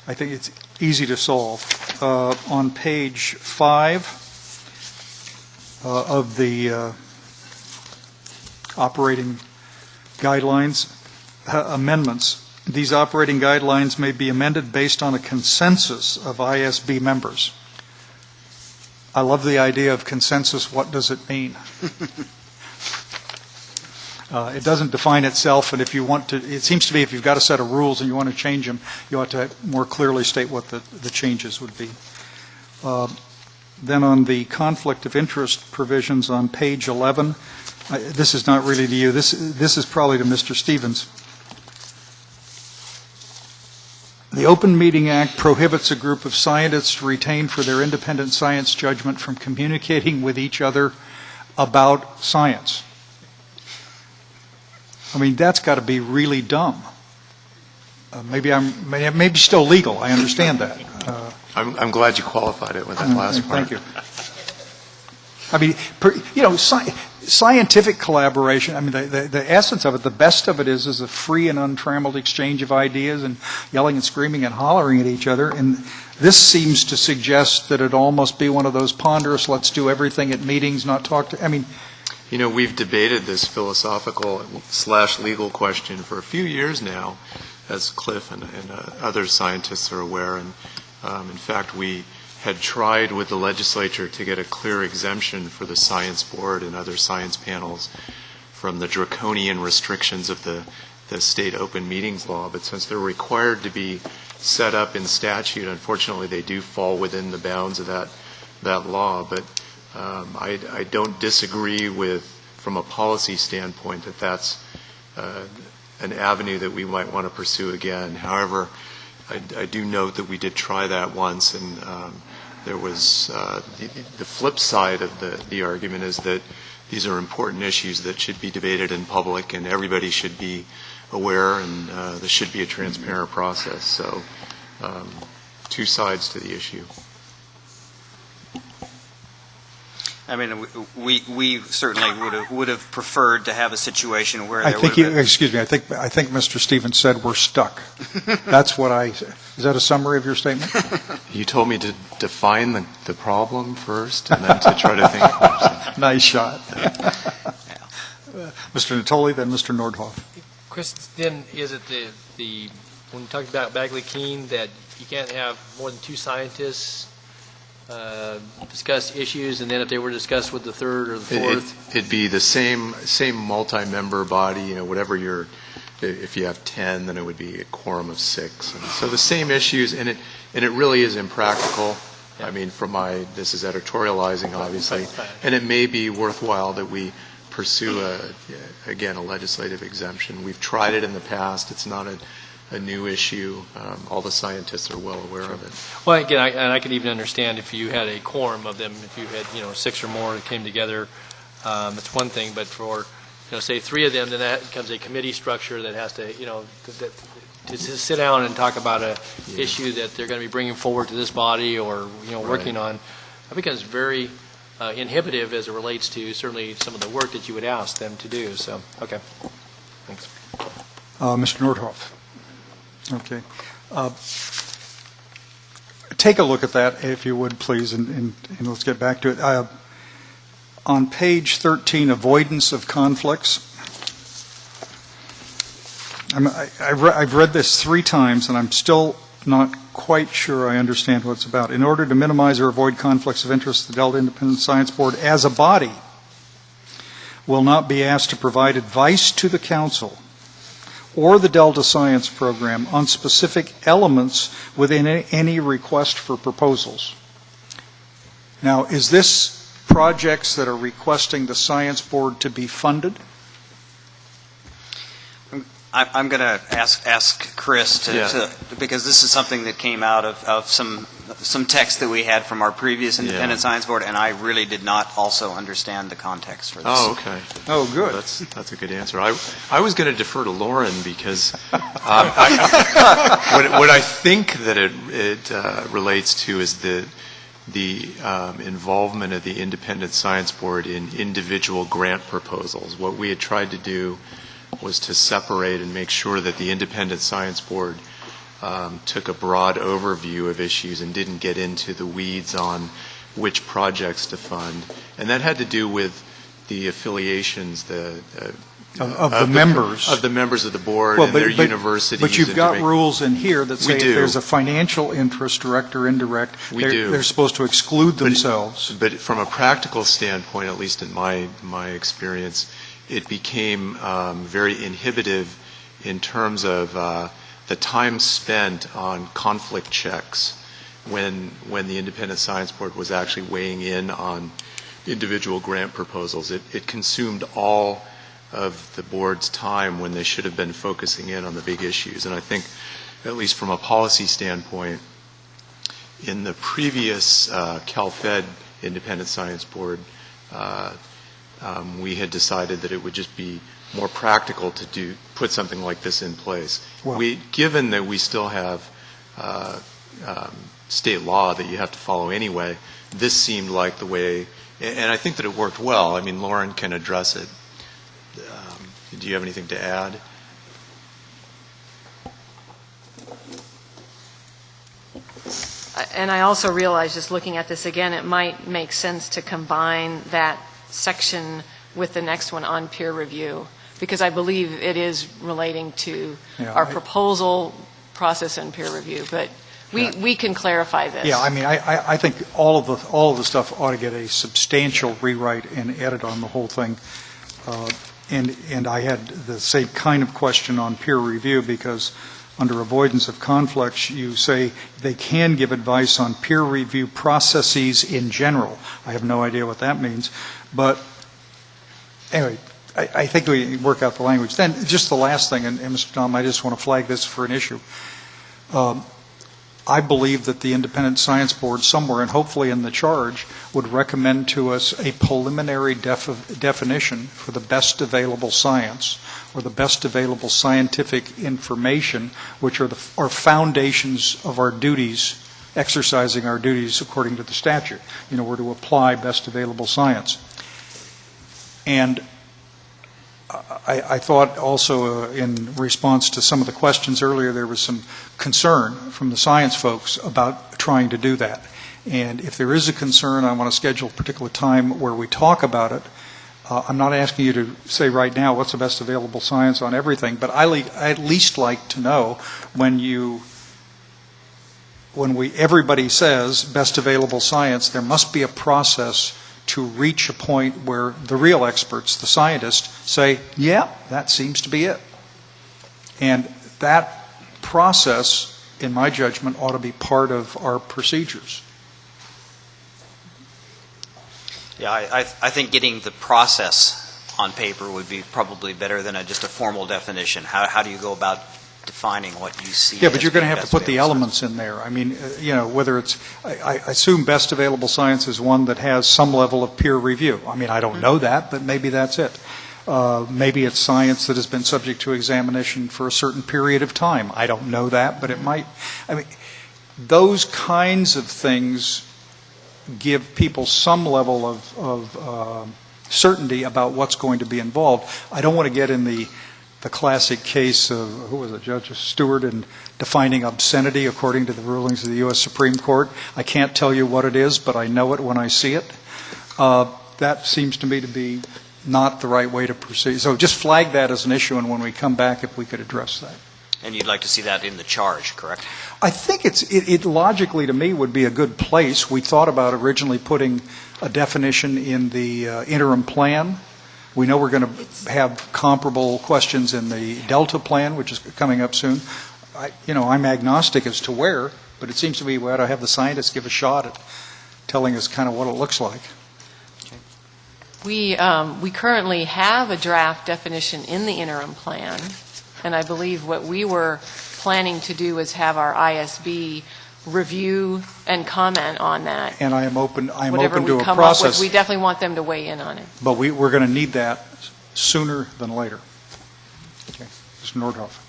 A: I think it's easy to solve. On page 5 of the operating guidelines, amendments. These operating guidelines may be amended based on a consensus of ISB members. I love the idea of consensus. What does it mean? It doesn't define itself, and if you want to, it seems to me if you've got a set of rules and you want to change them, you ought to more clearly state what the changes would be. Then on the conflict of interest provisions on page 11, this is not really to you. This is probably to Mr. Stevens. The Open Meeting Act prohibits a group of scientists retained for their independent science judgment from communicating with each other about science. I mean, that's got to be really dumb. Maybe still legal. I understand that.
B: I'm glad you qualified it with that last part.
A: Thank you. I mean, scientific collaboration, I mean, the essence of it, the best of it is a free and untrammeled exchange of ideas and yelling and screaming and hollering at each other. And this seems to suggest that it all must be one of those ponderous, let's do everything at meetings, not talk to, I mean.
B: You know, we've debated this philosophical/legal question for a few years now, as Cliff and other scientists are aware. And in fact, we had tried with the legislature to get a clear exemption for the Science Board and other science panels from the draconian restrictions of the state open meetings law. But since they're required to be set up in statute, unfortunately they do fall within the bounds of that law. But I don't disagree with, from a policy standpoint, that that's an avenue that we might want to pursue again. However, I do note that we did try that once, and there was the flip side of the argument is that these are important issues that should be debated in public, and everybody should be aware, and there should be a transparent process. So, two sides to the issue.
G: I mean, we certainly would have preferred to have a situation where there would have been...
A: Excuse me, I think Mr. Stevens said we're stuck. That's what is that a summary of your statement?
B: You told me to define the problem first, and then to try to think.
A: Nice shot. Mr. Natoli, then Mr. Nordhoff.
H: Chris, then is it the when you talk about Bagley-Keene that you can't have more than two scientists discuss issues, and then if they were discussed with the third or the fourth?
B: It'd be the same multi-member body, you know, whatever if you have 10, then it would be a quorum of 6. And so the same issues, and it really is impractical.
H: Yeah.
B: I mean, this is editorializing, obviously,
H: Right.
B: and it may be worthwhile that we pursue again, a legislative exemption. We've tried it in the past. It's not a new issue. All the scientists are well aware of it.
H: Well, again, I could even understand if you had a quorum of them, if you had, 6 or more that came together, that's one thing, but for, say 3 of them, then that becomes a committee structure that has to, to sit down and talk about a issue that they're going to be bringing forward to this body or, working on. That becomes very inhibitive as it relates to certainly some of the work that you would ask them to do. So, okay. Thanks.
A: Mr. Nordhoff. Okay. Take a look at that, if you would, please, and let's get back to it. On page 13, avoidance of conflicts. I've read this 3 times, and I'm still not quite sure I understand what it's about. In order to minimize or avoid conflicts of interest, the Delta Independent Science Board, as a body, will not be asked to provide advice to the Council or the Delta Science Program on specific elements within any request for proposals. Now, is this projects that are requesting the Science Board to be funded?
G: I'm going to ask Chris to, because this is something that came out of some text that we had from our previous Independent Science Board, and I really did not also understand the context for this.
B: Oh, okay.
A: Oh, good.
B: That's a good answer. I was going to defer to Lauren because what I think that it relates to is the involvement of the Independent Science Board in individual grant proposals. What we had tried to do was to separate and make sure that the Independent Science Board took a broad overview of issues and didn't get into the weeds on which projects to fund. And that had to do with the affiliations
A: of the members
B: of the board and their universities.
A: But you've got rules in here that say if
B: do.
A: there's a financial interest, direct or indirect, they're supposed to exclude themselves.
B: But from a practical standpoint, at least in my experience, it became very inhibitive in terms of the time spent on conflict checks when the Independent Science Board was actually weighing in on individual grant proposals. It consumed all of the board's time when they should have been focusing in on the big issues. And I think, at least from a policy standpoint, in the previous Cal-Fed Independent Science Board, we had decided that it would just be more practical to put something like this in place.
A: Well,
B: given that we still have state law that you have to follow anyway, this seemed like the way, and I think that it worked well. I mean, Lauren can address it. Do you have anything to add?
F: And I also realize, just looking at this again, it might make sense to combine that section with the next one on peer review, because I believe it is relating to our proposal process and peer review. But we can clarify this.
A: Yeah, I mean, I think all of the stuff ought to get a substantial rewrite and edit on the whole thing. And I had the same kind of question on peer review, because under avoidance of conflicts, you say they can give advice on peer review processes in general. I have no idea what that means. But anyway, I think we work out the language. Then just the last thing, and Mr. Tom, I just want to flag this for an issue. I believe that the Independent Science Board, somewhere, and hopefully in the charge, would recommend to us a preliminary definition for the best available science, or the best available scientific information, which are foundations of our duties, exercising our duties according to the statute. We're to apply best available science. And I thought also in response to some of the questions earlier, there was some concern from the science folks about trying to do that. And if there is a concern, I want to schedule a particular time where we talk about it. I'm not asking you to say right now what's the best available science on everything, but I'd at least like to know when everybody says best available science, there must be a process to reach a point where the real experts, the scientists, say, yeah, that seems to be it. And that process, in my judgment, ought to be part of our procedures.
G: Yeah, I think getting the process on paper would be probably better than just a formal definition. How do you go about defining what you see?
A: Yeah, but
G: as
A: you're going to
G: being
A: have to
G: best
A: put the
G: available
A: elements in there. I mean, whether it's, I assume best available science is one that has some level of peer review. I mean, I don't know that, but maybe that's it. Maybe it's science that has been subject to examination for a certain period of time. I don't know that, but it might. I mean, those kinds of things give people some level of certainty about what's going to be involved. I don't want to get in the classic case of, who was it, Judge Stewart, in defining obscenity according to the rulings of the U.S. Supreme Court. I can't tell you what it is, but I know it when I see it. That seems to me to be not the right way to proceed. So just flag that as an issue, and when we come back, if we could address that.
G: And you'd like to see that in the charge, correct?
A: I think it logically to me would be a good place. We thought about originally putting a definition in the interim plan. We know we're going to have comparable questions in the Delta plan, which is coming up soon. I'm agnostic as to where, but it seems to me we ought to have the scientists give a shot at telling us kind of what it looks like.
F: We currently have a draft definition in the interim plan, and I believe what we were planning to do is have our ISB review and comment on that.
A: And I'm open to a
F: Whatever we come up with, we definitely want them to weigh in on it.
A: But we're going to need that sooner than later. Okay, Mr. Nordhoff.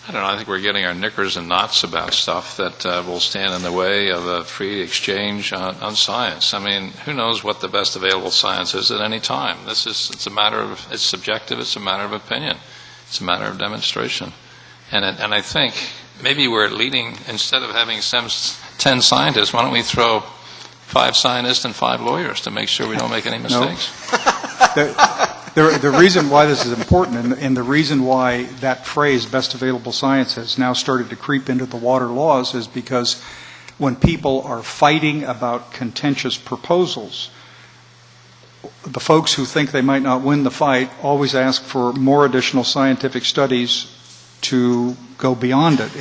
D: I don't know, I think we're getting our knickers in knots about stuff that will stand in the way of a free exchange on science. I mean, who knows what the best available science is at any time? It's a matter of, it's subjective, it's a matter of opinion. It's a matter of demonstration. And I think maybe we're leading, instead of having 10 scientists, why don't we throw 5 scientists and 5 lawyers to make sure we don't make any mistakes?
A: The reason why this is important, and the reason why that phrase, best available science, has now started to creep into the water laws is because when people are fighting about contentious proposals, the folks who think they might not win the fight always ask for more additional scientific studies to go beyond it.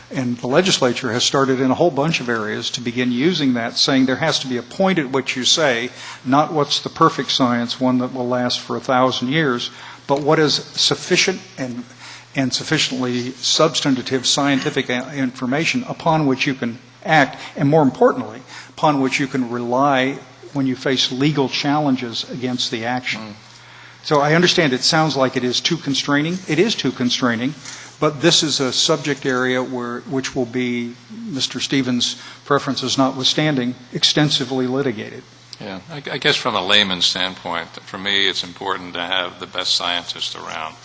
A: And the legislature has started in a whole bunch of areas to begin using that, saying there has to be a point at which you say, not what's the perfect science, one that will last for 1,000 years, but what is sufficient and sufficiently substantive scientific information upon which you can act, and more importantly, upon which you can rely when you face legal challenges against the action. So I understand it sounds like it is too constraining. It is too constraining. But this is a subject area which will be, Mr. Stevens' preferences notwithstanding, extensively litigated.
D: Yeah, I guess from a layman's standpoint, for me, it's important to have the best scientists around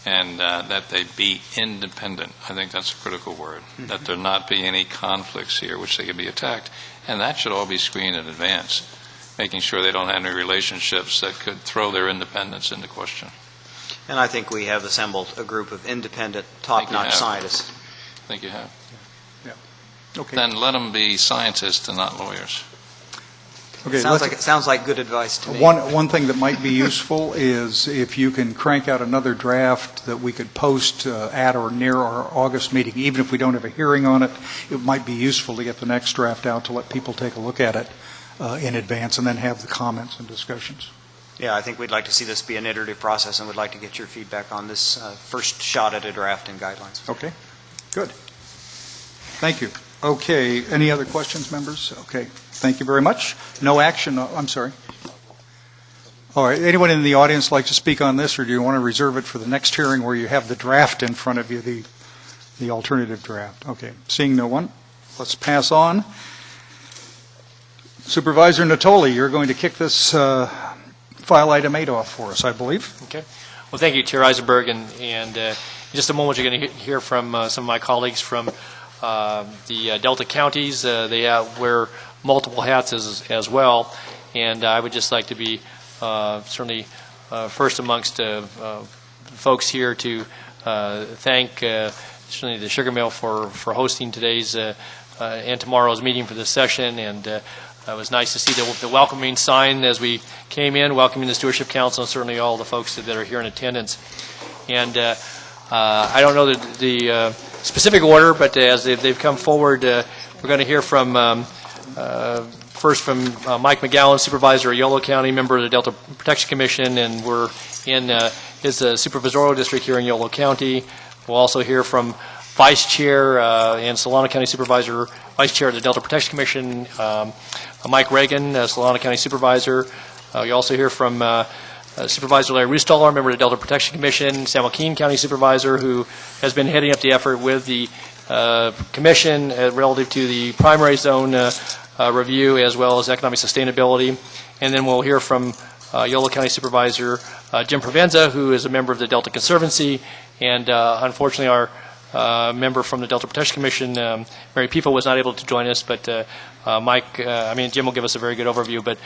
D: and that they be independent. I think that's a critical word, that there not be any conflicts here which they can be attacked. And that should all be screened in advance, making sure they don't have any relationships that could throw their independence into question.
G: And I think we have assembled a group of independent, top-notch scientists.
D: I think you have.
A: Yeah. Okay.
D: Then let them be scientists and not lawyers.
A: Okay.
G: Sounds like good advice to me.
A: One thing that might be useful is if you can crank out another draft that we could post at or near our August meeting, even if we don't have a hearing on it, it might be useful to get the next draft out to let people take a look at it in advance and then have the comments and discussions.
G: Yeah, I think we'd like to see this be an iterative process and would like to get your feedback on this first shot at a draft and guidelines.
A: Okay, good. Thank you. Okay, any other questions, members? Okay, thank you very much. No action, I'm sorry. All right, anyone in the audience like to speak on this, or do you want to reserve it for the next hearing where you have the draft in front of you, the alternative draft? Okay, seeing no one, let's pass on. Supervisor Natoli, you're going to kick this file item 8 off for us, I believe.
H: Okay. Well, thank you, Chair Eisenberg, and in just a moment you're going to hear from some of my colleagues from the Delta counties. They wear multiple hats as well, and I would just like to be certainly first amongst folks here to thank certainly the Sugar Mill for hosting today's and tomorrow's meeting for this session, and it was nice to see the welcoming sign as we came in, welcoming the Stewardship Council and certainly all the folks that are here in attendance. And I don't know the specific order, but as they've come forward, we're going to hear from First from Mike McGowan, Supervisor of Yolo County, member of the Delta Protection Commission, and we're in his supervisorial district here in Yolo County. We'll also hear from Vice Chair and Solano County Supervisor, Vice Chair of the Delta Protection Commission, Mike Reagan, Solano County Supervisor. You also hear from Supervisor Larry Rustaller, member of the Delta Protection Commission, San Joaquin County Supervisor, who has been heading up the effort with the Commission relative to the primary zone review as well as economic sustainability. And then we'll hear from Yolo County Supervisor Jim Provenza, who is a member of the Delta Conservancy, and unfortunately our member from the Delta Protection Commission, Mary Pifo, was not able to join us, but Jim will give us a very good overview. But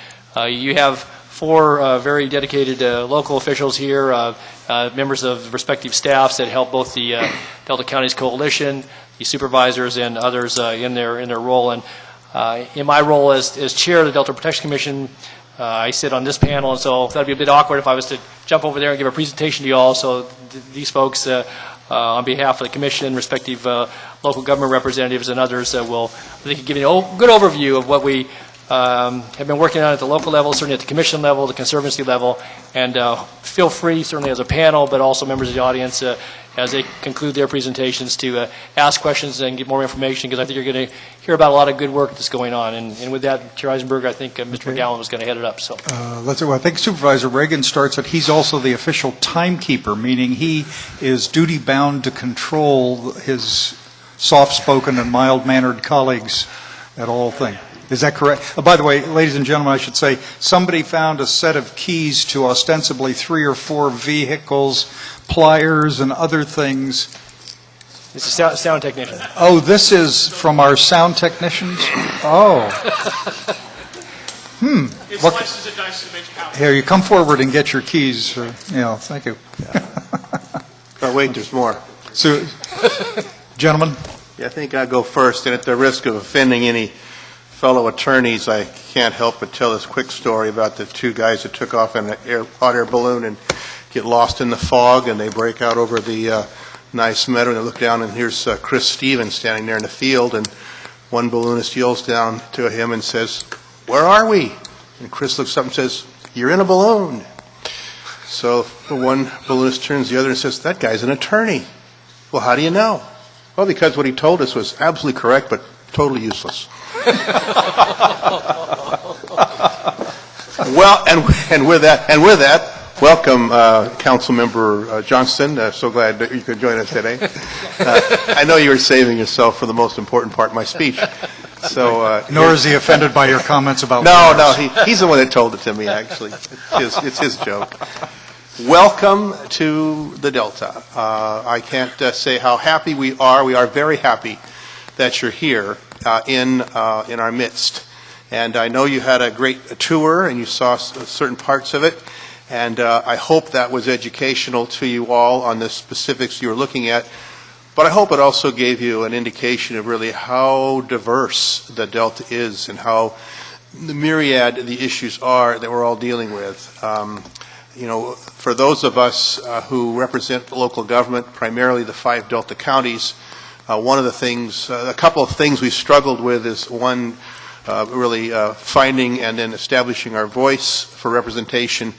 H: you have four very dedicated local officials here, members of respective staffs that help both the Delta Counties Coalition, the supervisors, and others in their role. And in my role as chair of the Delta Protection Commission, I sit on this panel, and so that'd be a bit awkward if I was to jump over there and give a presentation to you all. So these folks, on behalf of the Commission, respective local government representatives and others, will, I think, give you a good overview of what we have been working on at the local level, certainly at the Commission level, the Conservancy level, and feel free, certainly as a panel, but also members of the audience, as they conclude their presentations, to ask questions and get more information, because I think you're going to hear about a lot of good work that's going on. And with that, Chair Eisenberg, I think Mr. McGowan was going to head it up. So
A: I think Supervisor Reagan starts that he's also the official timekeeper, meaning he is duty-bound to control his soft-spoken and mild-mannered colleagues at all things. Is that correct? By the way, ladies and gentlemen, I should say, somebody found a set of keys to ostensibly 3 or 4 vehicles, pliers, and other things.
H: it's a sound technician.
A: Oh, this is from our sound technicians? Oh.
E: It slices and dices and makes pounds.
A: Here, you come forward and get your keys. Thank you.
I: Oh, wait, there's more.
A: So, gentlemen?
I: Yeah, I think I'll go first, and at the risk of offending any fellow attorneys, I can't help but tell this quick story about the 2 guys that took off in an hot air balloon and get lost in the fog, and they break out over the nice meadow, and they look down, and here's Chris Stevens standing there in the field, and one balloonist yells down to him and says, "Where are we?" And Chris looks up and says, "You're in a balloon." So the one balloonist turns to the other and says, "That guy's an attorney." "Well, how do you know?" "Well, because what he told us was absolutely correct, but totally useless." Well, and with that, welcome, Councilmember Johnston. So glad that you could join us today. I know you were saving yourself for the most important part of my speech. So,
A: Nor is he offended by your comments about
I: No, he's the one that told it to me, actually. It's his joke. Welcome to the Delta. I can't say how happy we are. We are very happy that you're here in our midst. And I know you had a great tour and you saw certain parts of it. And I hope that was educational to you all on the specifics you were looking at. But I hope it also gave you an indication of really how diverse the Delta is and how the myriad the issues are that we're all dealing with. For those of us who represent local government, primarily the 5 Delta counties, one of the things, a couple of things we've struggled with is one, really finding and then establishing our voice for representation.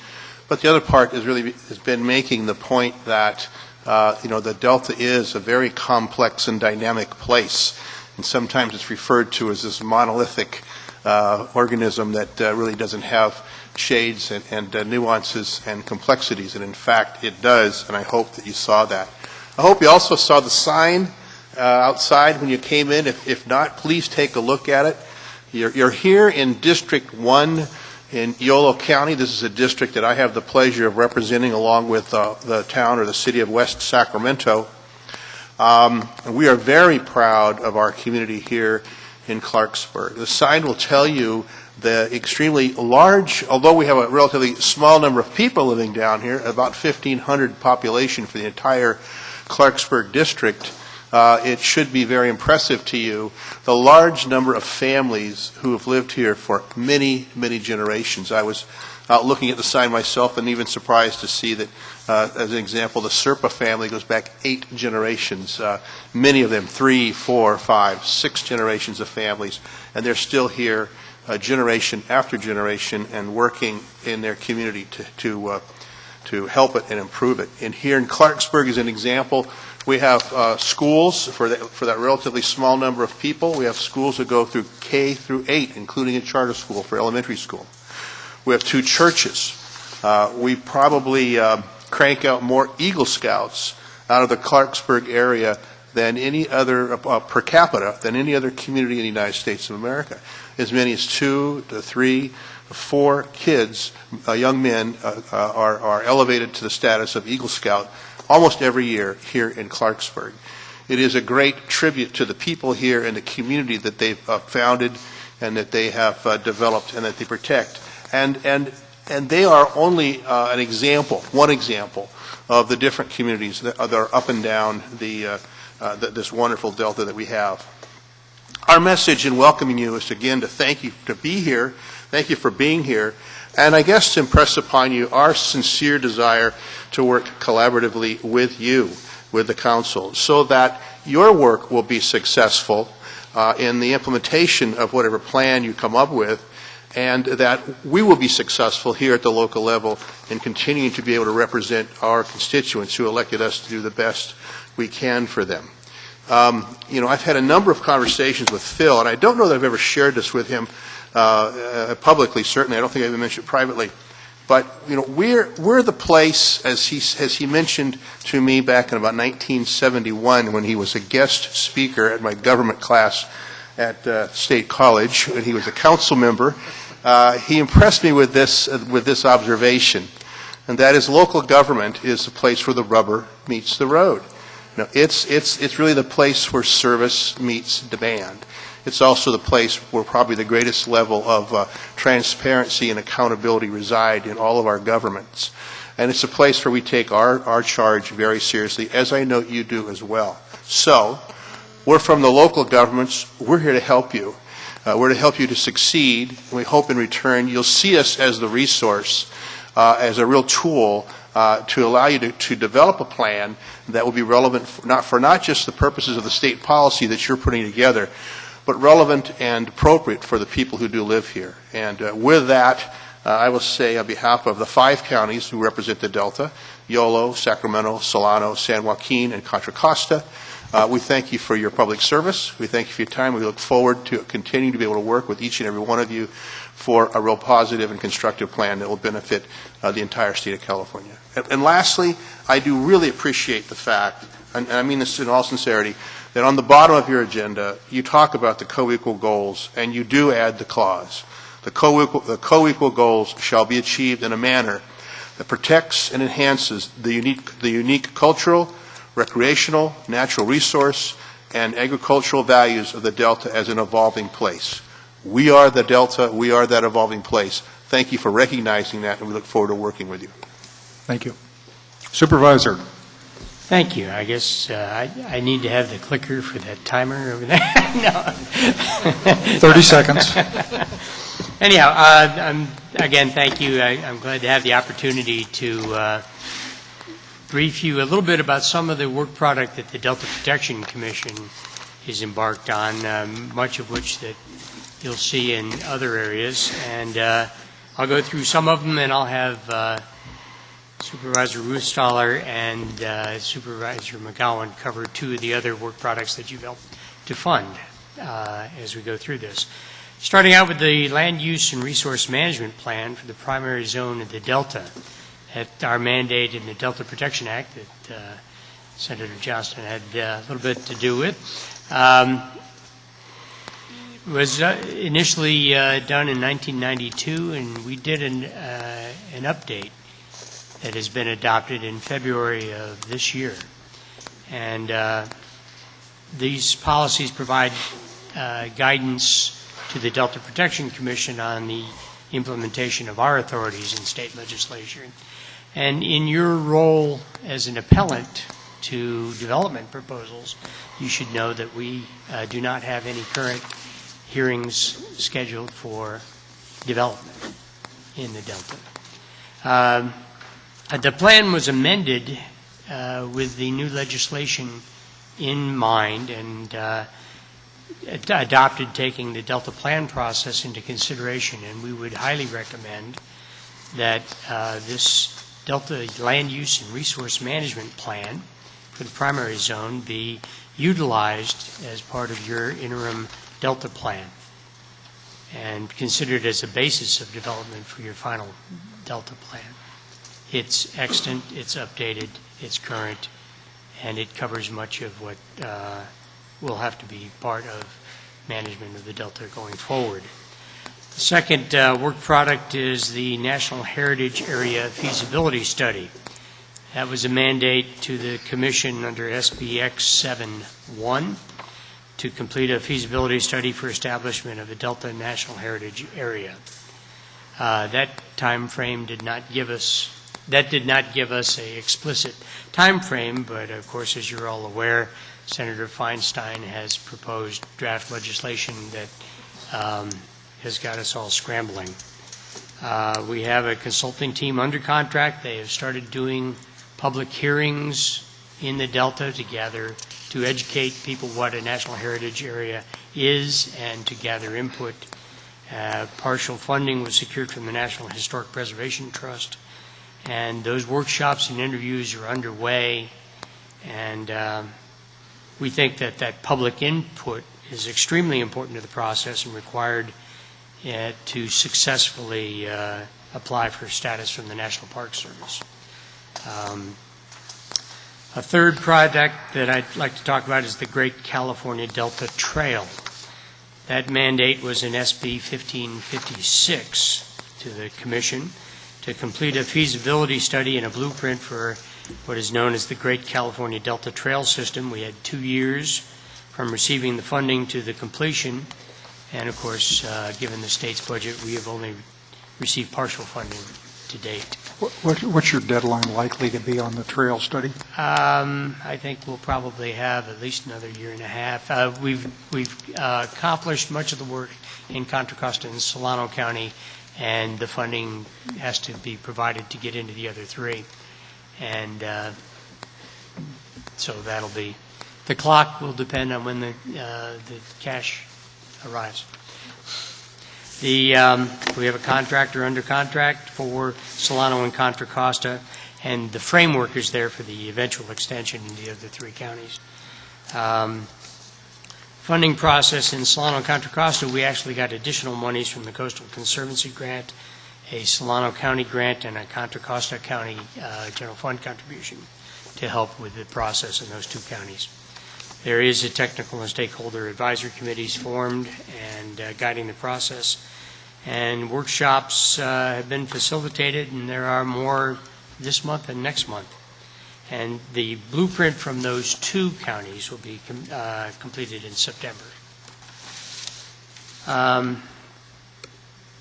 I: But the other part is really has been making the point that the Delta is a very complex and dynamic place, and sometimes it's referred to as this monolithic organism that really doesn't have shades and nuances and complexities, and in fact it does, and I hope that you saw that. I hope you also saw the sign outside when you came in. If not, please take a look at it. You're here in District 1 in Yolo County. This is a district that I have the pleasure of representing along with the town or the city of West Sacramento. We are very proud of our community here in Clarksburg. The sign will tell you the extremely large, although we have a relatively small number of people living down here, about 1,500 population for the entire Clarksburg district, it should be very impressive to you the large number of families who have lived here for many, many generations. I was out looking at the sign myself and even surprised to see that, as an example, the Serpa family goes back 8 generations, many of them 3, 4, 5, 6 generations of families, and they're still here generation after generation and working in their community to help it and improve it. And here in Clarksburg, as an example, we have schools for that relatively small number of people. We have schools that go through K through 8, including a charter school for elementary school. We have 2 churches. We probably crank out more Eagle Scouts out of the Clarksburg area than any other, per capita, than any other community in the United States of America. As many as 2 to 3, 4 kids, young men, are elevated to the status of Eagle Scout almost every year here in Clarksburg. It is a great tribute to the people here and the community that they've founded and that they have developed and that they protect. And they are only an example, one example, of the different communities that are up and down this wonderful delta that we have. Our message in welcoming you is, again, to thank you to be here. Thank you for being here. And I guess to impress upon you our sincere desire to work collaboratively with you, with the council, so that your work will be successful in the implementation of whatever plan you come up with, and that we will be successful here at the local level in continuing to be able to represent our constituents who elected us to do the best we can for them. I've had a number of conversations with Phil, and I don't know that I've ever shared this with him publicly. Certainly, I don't think I've even mentioned it privately. But we're the place, as he mentioned to me back in about 1971 when he was a guest speaker at my government class at State College, when he was a council member. He impressed me with this observation, and that is local government is the place where the rubber meets the road. It's really the place where service meets demand. It's also the place where probably the greatest level of transparency and accountability reside in all of our governments. And it's a place where we take our charge very seriously, as I know you do as well. So, we're from the local governments. We're here to help you. We're to help you to succeed. And we hope in return you'll see us as the resource, as a real tool to allow you to develop a plan that will be relevant for not just the purposes of the state policy that you're putting together, but relevant and appropriate for the people who do live here. And with that, I will say on behalf of the 5 counties who represent the Delta, Yolo, Sacramento, Solano, San Joaquin, and Contra Costa, we thank you for your public service. We thank you for your time. We look forward to continuing to be able to work with each and every one of you for a real positive and constructive plan that will benefit the entire state of California. And lastly, I do really appreciate the fact, and I mean this in all sincerity, that on the bottom of your agenda, you talk about the co-equal goals, and you do add the clause. The co-equal goals shall be achieved in a manner that protects and enhances the unique cultural, recreational, natural resource, and agricultural values of the Delta as an evolving place. We are the Delta. We are that evolving place. Thank you for recognizing that, and we look forward to working with you.
A: Thank you. Supervisor.
J: Thank you. I guess I need to have the clicker for that timer over there. No.
A: 30 seconds.
J: Anyhow, again, thank you. I'm glad to have the opportunity to brief you a little bit about some of the work product that the Delta Protection Commission is embarked on, much of which that you'll see in other areas. And I'll go through some of them, and I'll have Supervisor Ruthstaller and Supervisor McGowan cover 2 of the other work products that you've helped to fund as we go through this. Starting out with the Land Use and Resource Management Plan for the primary zone of the Delta. At our mandate in the Delta Protection Act that Senator Johnston had a little bit to do with. Was initially done in 1992, and we did an update that has been adopted in February of this year. And these policies provide guidance to the Delta Protection Commission on the implementation of our authorities in state legislation. And in your role as an appellant to development proposals, you should know that we do not have any current hearings scheduled for development in the Delta. The plan was amended with the new legislation in mind, and adopted taking the Delta Plan process into consideration, and we would highly recommend that this Delta Land Use and Resource Management Plan for the primary zone be utilized as part of your interim Delta Plan and considered as a basis of development for your final Delta Plan. It's extant, it's updated, it's current, and it covers much of what will have to be part of management of the Delta going forward. The second work product is the National Heritage Area Feasibility Study. That was a mandate to the Commission under SBX 7-1 to complete a feasibility study for establishment of a Delta National Heritage Area. That time frame did not give us a explicit time frame, but of course, as you're all aware, Senator Feinstein has proposed draft legislation that has got us all scrambling. We have a consulting team under contract. They have started doing public hearings in the Delta to educate people what a National Heritage Area is and to gather input. Partial funding was secured from the National Historic Preservation Trust, and those workshops and interviews are underway, and we think that that public input is extremely important to the process and required to successfully apply for status from the National Park Service. A third project that I'd like to talk about is the Great California Delta Trail. That mandate was in SB 1556 to the Commission to complete a feasibility study and a blueprint for what is known as the Great California Delta Trail System. We had 2 years from receiving the funding to the completion, and of course, given the state's budget, we have only received partial funding to date.
A: What's your deadline likely to be on the trail study?
J: I think we'll probably have at least another year and a half. We've accomplished much of the work in Contra Costa and Solano County, and the funding has to be provided to get into the other three. And so that'll be, the clock will depend on when the cash arrives. We have a contractor under contract for Solano and Contra Costa, and the framework is there for the eventual extension in the other three counties. Funding process in Solano and Contra Costa, we actually got additional monies from the Coastal Conservancy Grant, a Solano County grant, and a Contra Costa County General Fund contribution to help with the process in those two counties. There is a technical and stakeholder advisory committees formed and guiding the process. And workshops have been facilitated, and there are more this month and next month. And the blueprint from those two counties will be completed in September.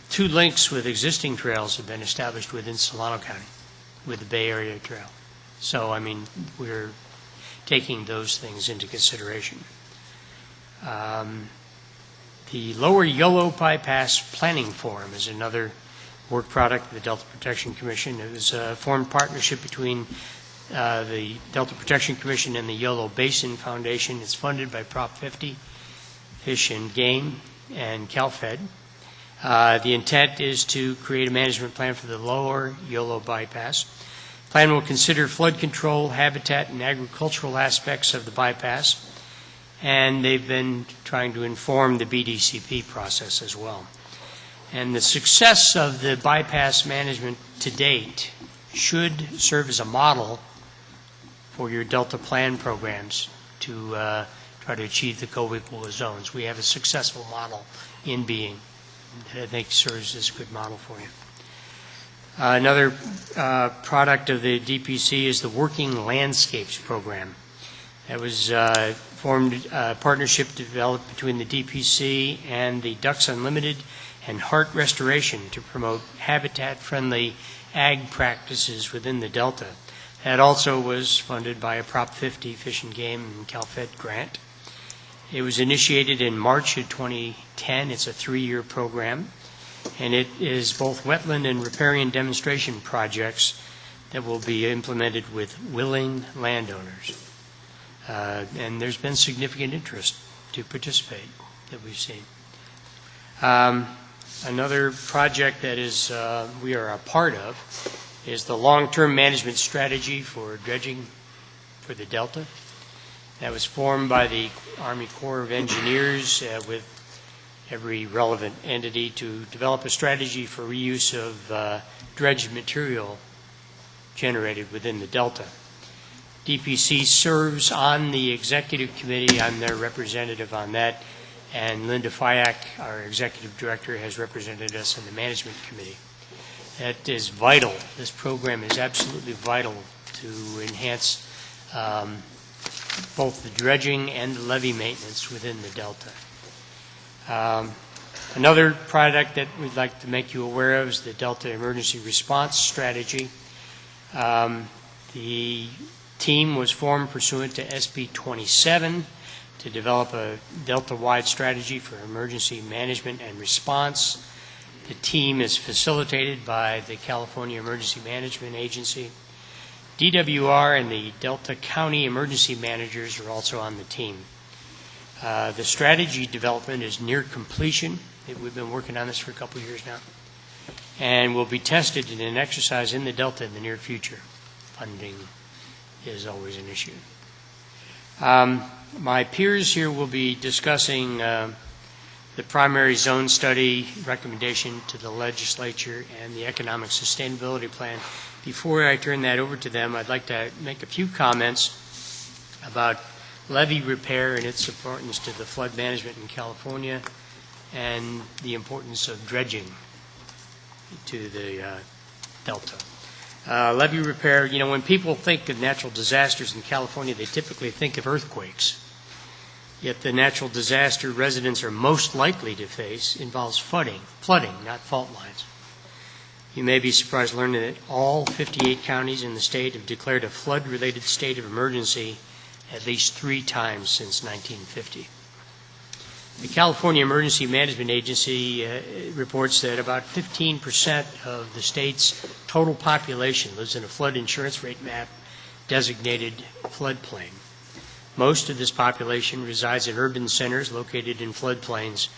J: 2 links with existing trails have been established within Solano County with the Bay Area Trail. So, I mean, we're taking those things into consideration. The Lower Yolo Bypass Planning Forum is another work product of the Delta Protection Commission. It was a formed partnership between the Delta Protection Commission and the Yolo Basin Foundation. It's funded by Prop 50, Fish and Game, and CalFed. The intent is to create a management plan for the Lower Yolo Bypass. The plan will consider flood control, habitat, and agricultural aspects of the bypass, and they've been trying to inform the BDCP process as well. And the success of the bypass management to date should serve as a model for your Delta Plan programs to try to achieve the co-equal zones. We have a successful model in being that I think serves as a good model for you. Another product of the DPC is the Working Landscapes Program. That was formed partnership developed between the DPC and the Ducks Unlimited and Heart Restoration to promote habitat-friendly ag practices within the Delta. That also was funded by a Prop 50 Fish and Game and CalFed grant. It was initiated in March of 2010. It's a 3-year program, and it is both wetland and riparian demonstration projects that will be implemented with willing landowners. And there's been significant interest to participate. that we've seen. Another project that is we are a part of is the long-term management strategy for dredging for the Delta. That was formed by the Army Corps of Engineers with every relevant entity to develop a strategy for reuse of dredged material generated within the Delta. DPC serves on the executive committee. I'm their representative on that, and Linda Fyack, our executive director, has represented us on the management committee. That is vital. This program is absolutely vital to enhance both the dredging and the levee maintenance within the Delta. Another product that we'd like to make you aware of is the Delta Emergency Response Strategy. The team was formed pursuant to SB 27 to develop a Delta-wide strategy for emergency management and response. The team is facilitated by the California Emergency Management Agency. DWR and the Delta County Emergency Managers are also on the team. The strategy development is near completion. We've been working on this for a couple of years now, and will be tested in an exercise in the Delta in the near future. Funding is always an issue. My peers here will be discussing the primary zone study recommendation to the legislature and the economic sustainability plan. Before I turn that over to them, I'd like to make a few comments about levee repair and its importance to the flood management in California and the importance of dredging to the Delta. Levee repair, when people think of natural disasters in California, they typically think of earthquakes. Yet the natural disaster residents are most likely to face involves flooding, not fault lines. You may be surprised to learn that all 58 counties in the state have declared a flood-related state of emergency at least 3 times since 1950. The California Emergency Management Agency reports that about 15% of the state's total population lives in a flood insurance rate map designated floodplain. Most of this population resides in urban centers located in floodplains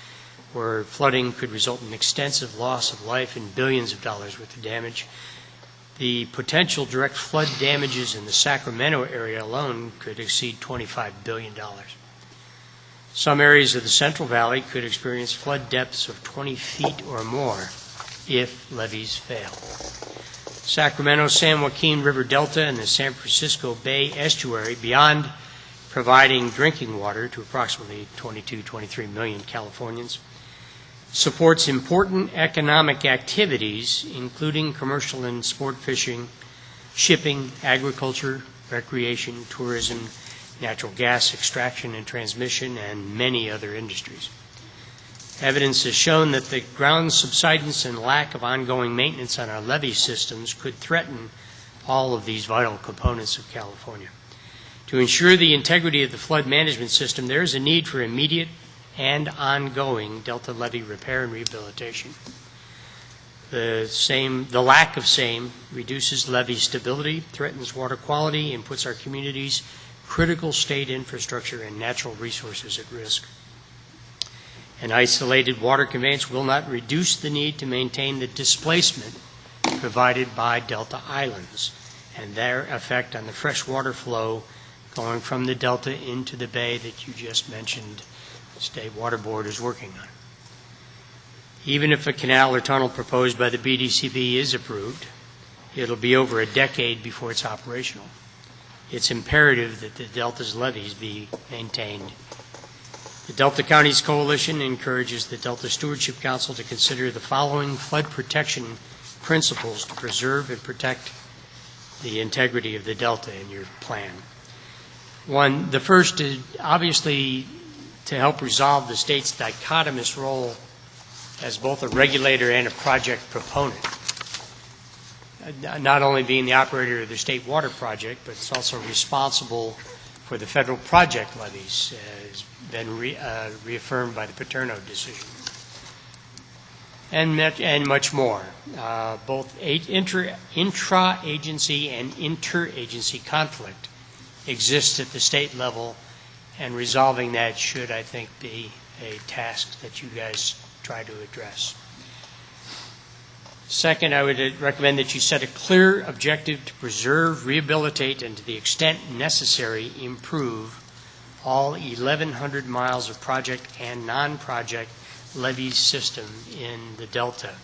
J: where flooding could result in extensive loss of life and billions of dollars worth of damage. The potential direct flood damages in the Sacramento area alone could exceed $25 billion. Some areas of the Central Valley could experience flood depths of 20 feet or more if levees fail. Sacramento, San Joaquin River Delta, and the San Francisco Bay Estuary, beyond providing drinking water to approximately 23 million Californians, supports important economic activities, including commercial and sport fishing, shipping, agriculture, recreation, tourism, natural gas extraction and transmission, and many other industries. Evidence has shown that the ground subsidence and lack of ongoing maintenance on our levee systems could threaten all of these vital components of California. To ensure the integrity of the flood management system, there is a need for immediate and ongoing Delta levee repair and rehabilitation. The lack of same reduces levee stability, threatens water quality, and puts our communities' critical state infrastructure and natural resources at risk. An isolated water conveyance will not reduce the need to maintain the displacement provided by Delta islands and their effect on the freshwater flow going from the Delta into the bay that you just mentioned the State Water Board is working on. Even if a canal or tunnel proposed by the BDCP is approved, it'll be over a decade before it's operational. It's imperative that the Delta's levees be maintained. The Delta Counties Coalition encourages the Delta Stewardship Council to consider the following flood protection principles to preserve and protect the integrity of the Delta in your plan. One, the first is obviously to help resolve the state's dichotomous role as both a regulator and a project proponent. Not only being the operator of the state water project, but it's also responsible for the federal project levies, has been reaffirmed by the Paterno decision. And much more. Both intra-agency and interagency conflict exists at the state level, and resolving that should, I think, be a task that you guys try to address. Second, I would recommend that you set a clear objective to preserve, rehabilitate, and to the extent necessary, improve all 1,100 miles of project and non-project levee system in the Delta.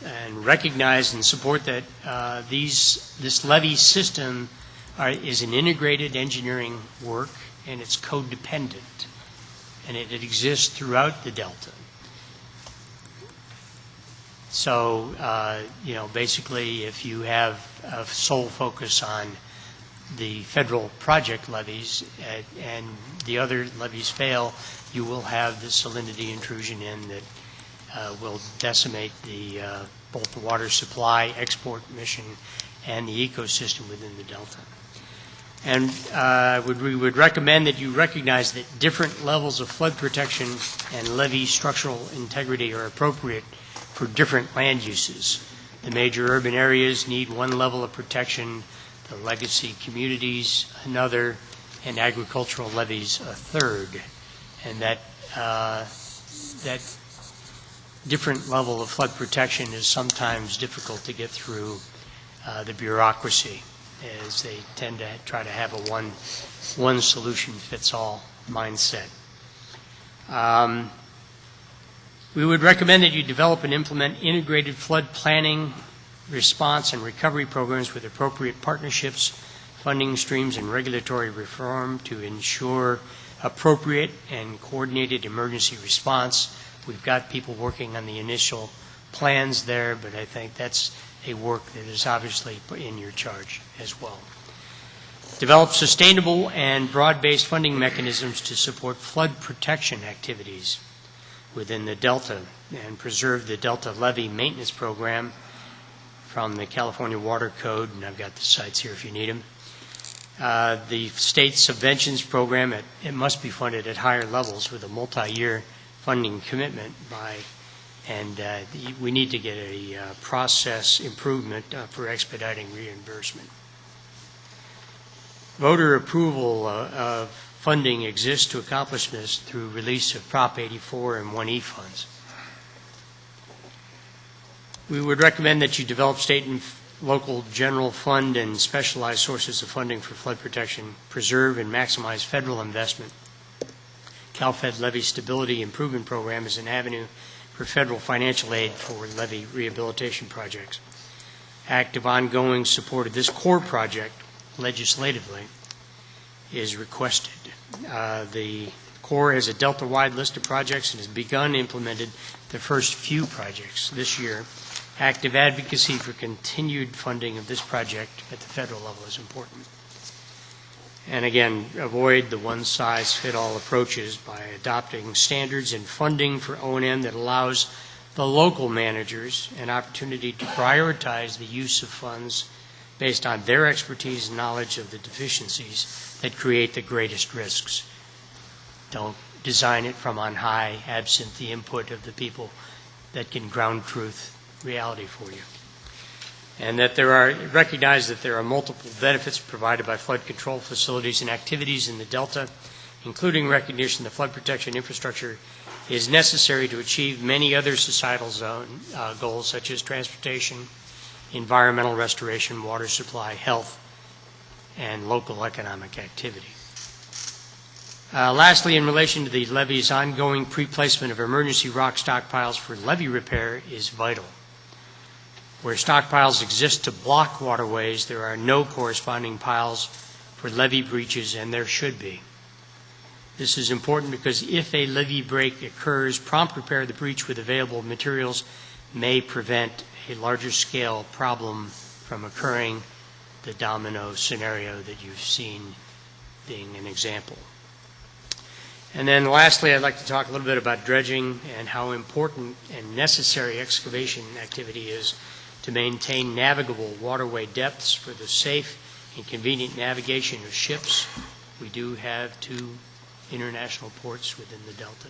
J: And recognize and support that this levee system is an integrated engineering work, and it's code-dependent, and it exists throughout the Delta. So, basically, if you have a sole focus on the federal project levies and the other levies fail, you will have the salinity intrusion in that will decimate both the water supply, export mission, and the ecosystem within the Delta. And we would recommend that you recognize that different levels of flood protection and levee structural integrity are appropriate for different land uses. The major urban areas need one level of protection, the legacy communities another, and agricultural levees a third. And that different level of flood protection is sometimes difficult to get through the bureaucracy, as they tend to try to have a one solution fits all mindset. We would recommend that you develop and implement integrated flood planning, response, and recovery programs with appropriate partnerships, funding streams, and regulatory reform to ensure appropriate and coordinated emergency response. We've got people working on the initial plans there, but I think that's a work that is obviously in your charge as well. Develop sustainable and broad-based funding mechanisms to support flood protection activities within the Delta, and preserve the Delta Levee Maintenance Program from the California Water Code, and I've got the sites here if you need them. The state subventions program, it must be funded at higher levels with a multi-year funding commitment and we need to get a process improvement for expediting reimbursement. Voter approval of funding exists to accomplish this through release of Prop 84 and 1E funds. We would recommend that you develop state and local general fund and specialized sources of funding for flood protection, preserve and maximize federal investment. CalFed Levee Stability Improvement Program is an avenue for federal financial aid for levee rehabilitation projects. Active ongoing support of this core project legislatively is requested. The Corps has a Delta-wide list of projects and has begun implemented the first few projects this year. Active advocacy for continued funding of this project at the federal level is important. And again, avoid the one-size-fit-all approaches by adopting standards and funding for O&M that allows the local managers an opportunity to prioritize the use of funds based on their expertise and knowledge of the deficiencies that create the greatest risks. Don't design it from on high, absent the input of the people that can ground truth reality for you. And that recognize that there are multiple benefits provided by flood control facilities and activities in the Delta, including recognition that flood protection infrastructure is necessary to achieve many other societal goals such as transportation, environmental restoration, water supply, health, and local economic activity. Lastly, in relation to the levee's ongoing pre-placement of emergency rock stockpiles for levee repair is vital. Where stockpiles exist to block waterways, there are no corresponding piles for levee breaches, and there should be. This is important because if a levee break occurs, prompt repair of the breach with available materials may prevent a larger scale problem from occurring, the domino scenario that you've seen being an example. And then lastly, I'd like to talk a little bit about dredging and how important and necessary excavation activity is to maintain navigable waterway depths for the safe and convenient navigation of ships. We do have 2 international ports within the Delta.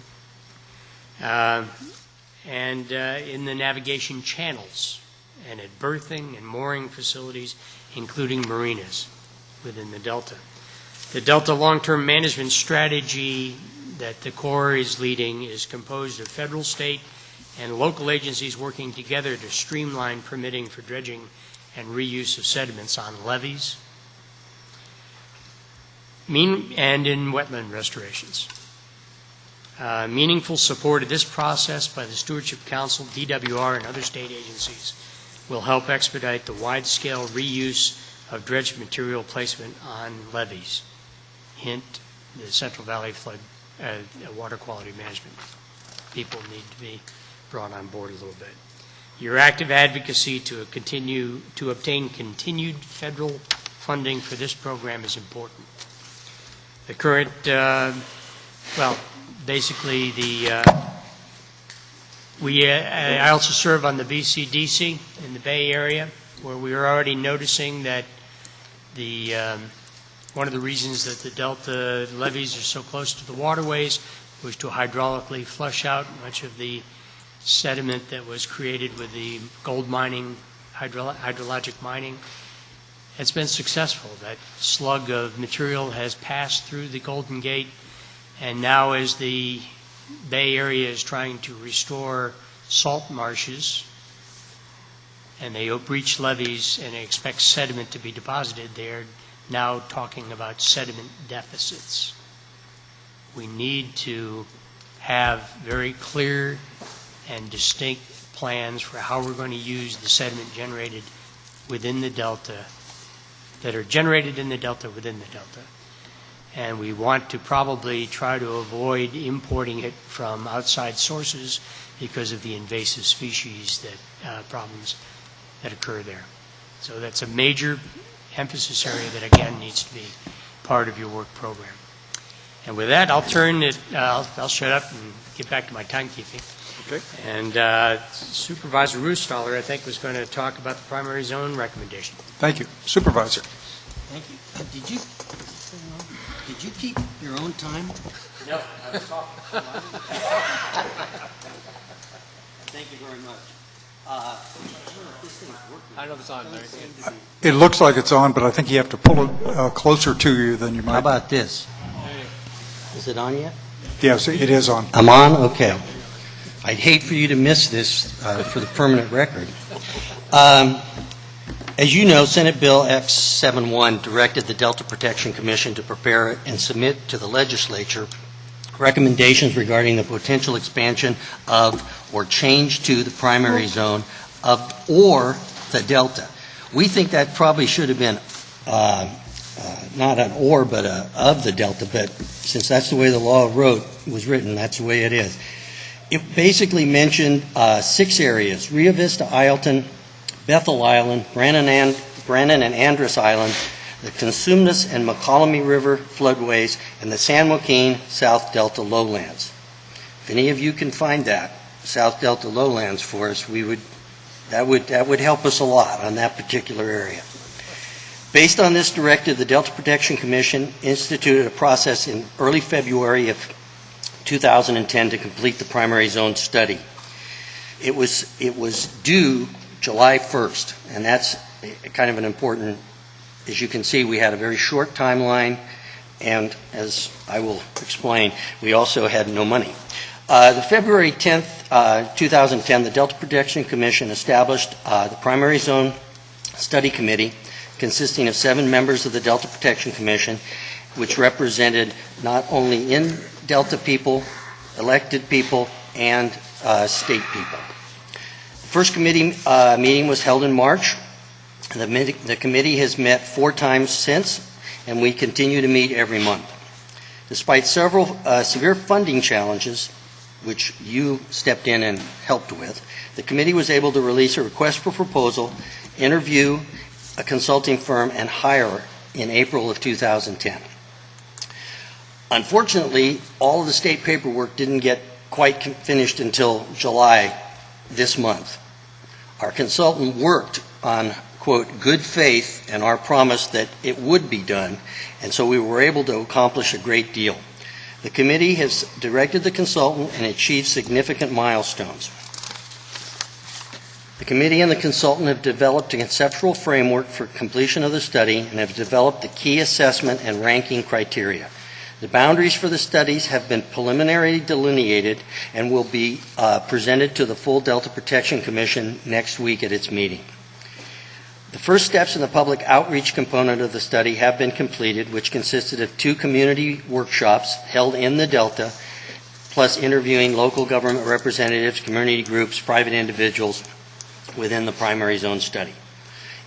J: And in the navigation channels and at berthing and mooring facilities, including marinas within the Delta. The Delta long-term management strategy that the Corps is leading is composed of federal, state, and local agencies working together to streamline permitting for dredging and reuse of sediments on levees and in wetland restorations. Meaningful support of this process by the Stewardship Council, DWR, and other state agencies will help expedite the wide-scale reuse of dredged material placement on levees. Hint, the Central Valley Flood Water Quality Management people need to be brought on board a little bit. Your active advocacy to obtain continued federal funding for this program is important. The current, basically I also serve on the BCDC in the Bay Area, where we are already noticing that one of the reasons that the Delta levees are so close to the waterways was to hydraulically flush out much of the sediment that was created with the gold mining, hydrologic mining. It's been successful. That slug of material has passed through the Golden Gate, and now as the Bay Area is trying to restore salt marshes, and they breach levees and they expect sediment to be deposited, they're now talking about sediment deficits. We need to have very clear and distinct plans for how we're going to use the sediment generated within the Delta, that are generated in the Delta within the Delta. And we want to probably try to avoid importing it from outside sources because of the invasive species problems that occur there. So that's a major emphasis area that, again, needs to be part of your work program. And with that, I'll shut up and get back to my timekeeping.
A: Okay.
J: And Supervisor Rustaller, I think, was going to talk about the primary zone recommendation.
A: Thank you. Supervisor.
K: Thank you. Did you keep your own time?
J: No, I was talking.
K: Thank you very much.
H: I don't know if it's on there.
A: It looks like it's on, but I think you have to pull it closer to you than you might.
K: How about this? Is it on yet?
A: Yes, it is on.
K: I'm on? Okay. I'd hate for you to miss this for the permanent record. As you know, Senate Bill X71 directed the Delta Protection Commission to prepare and submit to the legislature recommendations regarding the potential expansion of or change to the primary zone of or the Delta. We think that probably should have been not an or, but of the Delta, but since that's the way the law was written, that's the way it is. It basically mentioned 6 areas: Rio Vista, Isleton, Bethel Island, Brannan and Andress Island, the Consumnes and McCollum River floodways, and the San Joaquin South Delta lowlands. If any of you can find that South Delta lowlands for us, that would help us a lot on that particular area. Based on this directive, the Delta Protection Commission instituted a process in early February of 2010 to complete the primary zone study. It was due July 1st, and that's kind of an important, as you can see, we had a very short timeline, and as I will explain, we also had no money. The February 10th, 2010, the Delta Protection Commission established the Primary Zone Study Committee, consisting of 7 members of the Delta Protection Commission, which represented not only in-Delta people, elected people, and state people. The first committee meeting was held in March. The committee has met 4 times since, and we continue to meet every month. Despite several severe funding challenges, which you stepped in and helped with, the committee was able to release a request for proposal, interview a consulting firm, and hire in April of 2010. Unfortunately, all of the state paperwork didn't get quite finished until July this month. Our consultant worked on, quote, good faith and our promise that it would be done, and so we were able to accomplish a great deal. The committee has directed the consultant and achieved significant milestones. The committee and the consultant have developed a conceptual framework for completion of the study and have developed the key assessment and ranking criteria. The boundaries for the studies have been preliminarily delineated and will be presented to the full Delta Protection Commission next week at its meeting. The first steps in the public outreach component of the study have been completed, which consisted of 2 community workshops held in the Delta, plus interviewing local government representatives, community groups, private individuals within the primary zone study.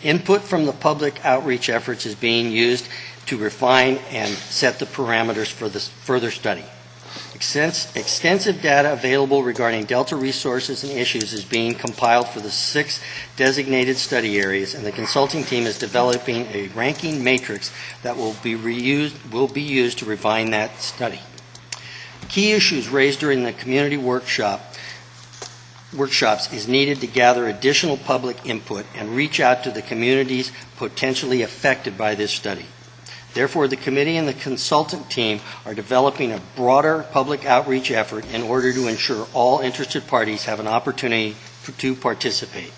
K: Input from the public outreach efforts is being used to refine and set the parameters for the further study. Extensive data available regarding Delta resources and issues is being compiled for the 6 designated study areas, and the consulting team is developing a ranking matrix that will be used to refine that study. Key issues raised during the community workshops is needed to gather additional public input and reach out to the communities potentially affected by this study. Therefore, the committee and the consultant team are developing a broader public outreach effort in order to ensure all interested parties have an opportunity to participate.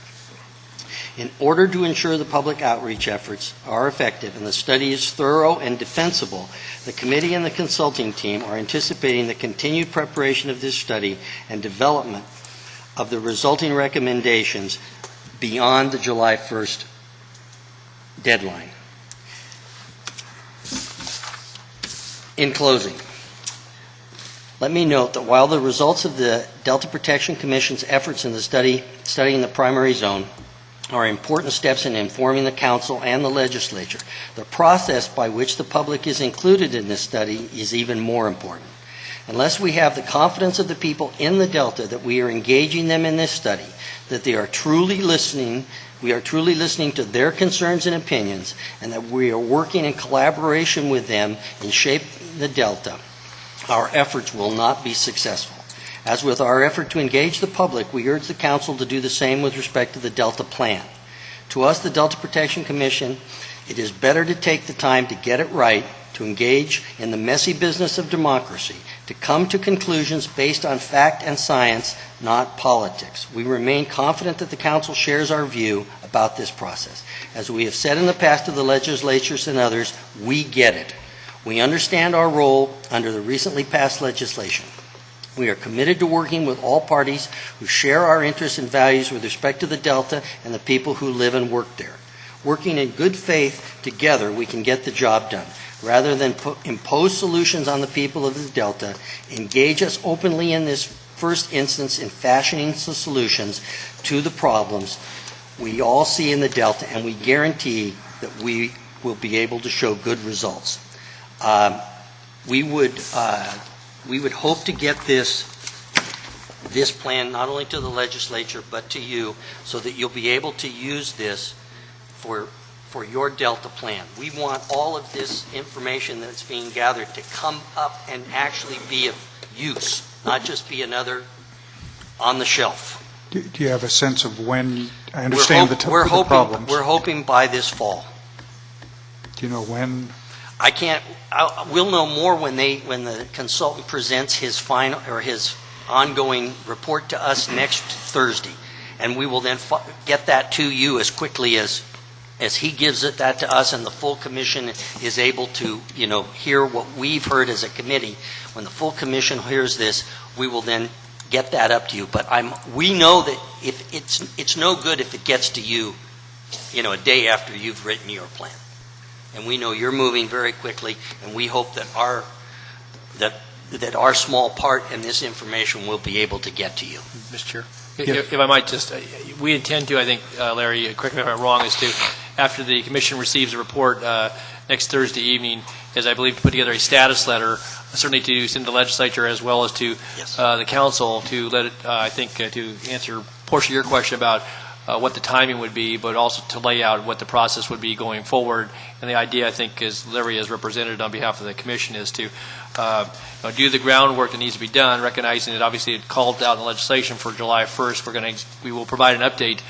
K: In order to ensure the public outreach efforts are effective and the study is thorough and defensible, the committee and the consulting team are anticipating the continued preparation of this study and development of the resulting recommendations beyond the July 1st deadline. In closing, let me note that while the results of the Delta Protection Commission's efforts in the studying the primary zone are important steps in informing the Council and the Legislature, the process by which the public is included in this study is even more important. Unless we have the confidence of the people in the Delta that we are engaging them in this study, that they are truly listening, we are truly listening to their concerns and opinions, and that we are working in collaboration with them in shaping the Delta, our efforts will not be successful. As with our effort to engage the public, we urge the Council to do the same with respect to the Delta Plan. To us, the Delta Protection Commission, it is better to take the time to get it right, to engage in the messy business of democracy, to come to conclusions based on fact and science, not politics. We remain confident that the Council shares our view about this process. As we have said in the past to the legislatures and others, we get it. We understand our role under the recently passed legislation. We are committed to working with all parties who share our interests and values with respect to the Delta and the people who live and work there. Working in good faith together, we can get the job done. Rather than impose solutions on the people of the Delta, engage us openly in this first instance in fashioning the solutions to the problems we all see in the Delta, and we guarantee that we will be able to show good results. We would hope to get this plan not only to the legislature but to you, so that you'll be able to use this for your Delta plan. We want all of this information that's being gathered to come up and actually be of use, not just be another on the shelf.
A: Do you have a sense of when? I understand the problems.
K: We're hoping by this fall.
A: Do you know when?
K: We'll know more when the consultant presents his final or his ongoing report to us next Thursday, and we will then get that to you as quickly as he gives that to us, and the full commission is able to hear what we've heard as a committee. When the full commission hears this, we will then get that up to you. But we know that if it's no good if it gets to you, a day after you've written your plan. And we know you're moving very quickly, and we hope that our small part in this information will be able to get to you.
H: Mr. Chair?
A: Yes.
H: If I might just, we intend to, I think, Larry, correct me if I'm wrong, is to, after the commission receives a report next Thursday evening, is I believe to put together a status letter, certainly to send to the legislature as well as to the council to let it, I think, to answer a portion of your question about what the timing would be, but also to lay out what the process would be going forward. And the idea, I think, as Larry has represented on behalf of the commission, is to do the groundwork that needs to be done, recognizing that obviously it called out in the legislation for July 1st. We will provide an update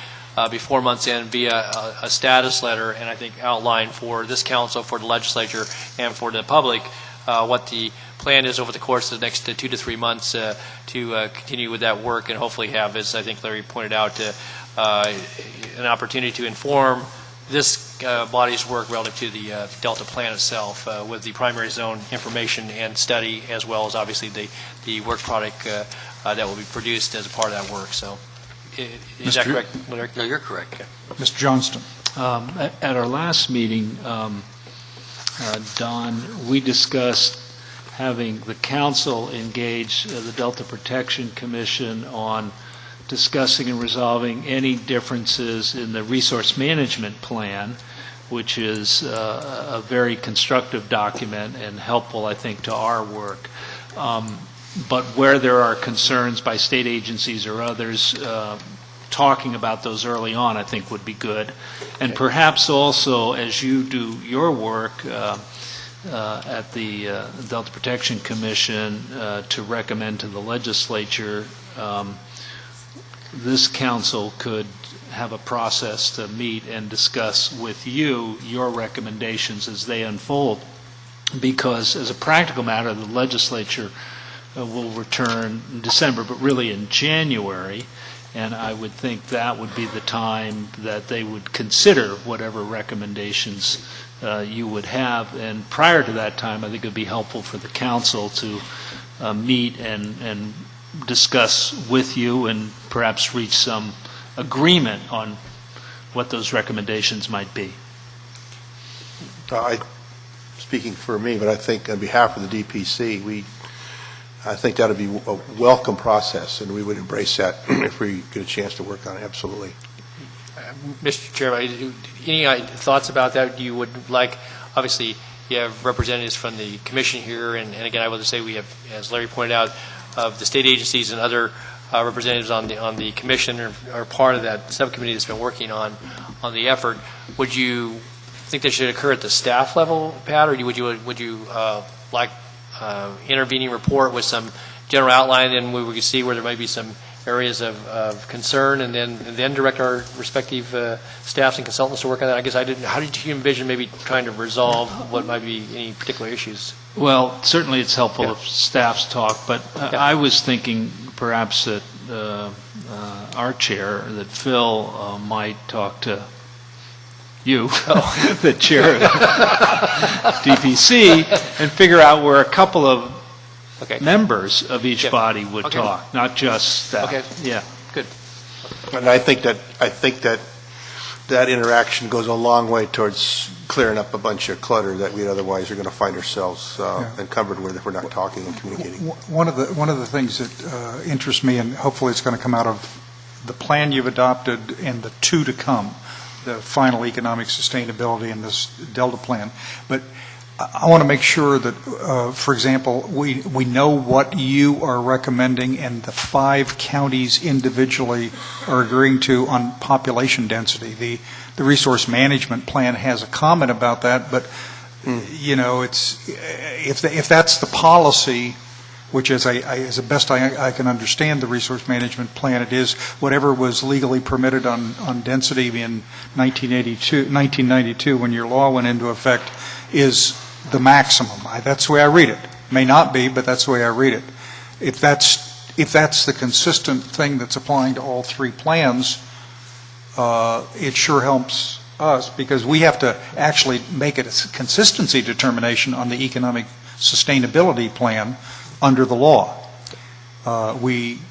H: before month's end via a status letter, and I think outline for this council, for the legislature, and for the public what the plan is over the course of the next 2 to 3 months to continue with that work, and hopefully have, as I think Larry pointed out, an opportunity to inform this body's work relative to the Delta plan itself with the primary zone information and study, as well as obviously the work product that will be produced as a part of that work. So is that correct, Larry?
K: No, you're correct.
H: Okay.
A: Mr. Johnston.
L: At our last meeting, Don, we discussed having the council engage the Delta Protection Commission on discussing and resolving any differences in the resource management plan, which is a very constructive document and helpful, I think, to our work. But where there are concerns by state agencies or others, talking about those early on, I think, would be good. And perhaps also, as you do your work at the Delta Protection Commission to recommend to the legislature, this council could have a process to meet and discuss with you your recommendations as they unfold. Because as a practical matter, the legislature will return in December, but really in January. And I would think that would be the time that they would consider whatever recommendations you would have. And prior to that time, I think it would be helpful for the council to meet and discuss with you and perhaps reach some agreement on what those recommendations might be.
I: Speaking for me, but I think on behalf of the DPC, I think that would be a welcome process, and we would embrace that if we get a chance to work on it, absolutely.
H: Mr. Chairman, any thoughts about that you would like? Obviously, you have representatives from the commission here, and again, I will just say we have, as Larry pointed out, of the state agencies and other representatives on the commission are part of that subcommittee that's been working on the effort. Would you think that should occur at the staff level, Pat, or would you like intervening report with some general outline, and we could see where there might be some areas of concern, and then direct our respective staffs and consultants to work on that? I guess how did you envision maybe trying to resolve what might be any particular issues?
L: Well, certainly it's helpful if staffs talk, but I was thinking perhaps that our chair, that Phil might talk to you, the chair of DPC, and figure out where a couple of members of each body would talk, not just staff.
H: Okay.
L: Yeah.
H: Good.
I: And I think that interaction goes a long way towards clearing up a bunch of clutter that we otherwise are going to find ourselves encumbered with if we're not talking and communicating.
A: One of the things that interests me, and hopefully it's going to come out of the plan you've adopted and the two to come, the final economic sustainability in this Delta plan. But I want to make sure that, for example, we know what you are recommending and the 5 counties individually are agreeing to on population density. The resource management plan has a comment about that, but you know, it's if that's the policy, which is the best I can understand the resource management plan, it is whatever was legally permitted on density in 1992 when your law went into effect is the maximum. That's the way I read it. May not be, but that's the way I read it. If that's the consistent thing that's applying to all 3 plans, it sure helps us, because we have to actually make it a consistency determination on the economic sustainability plan under the law. We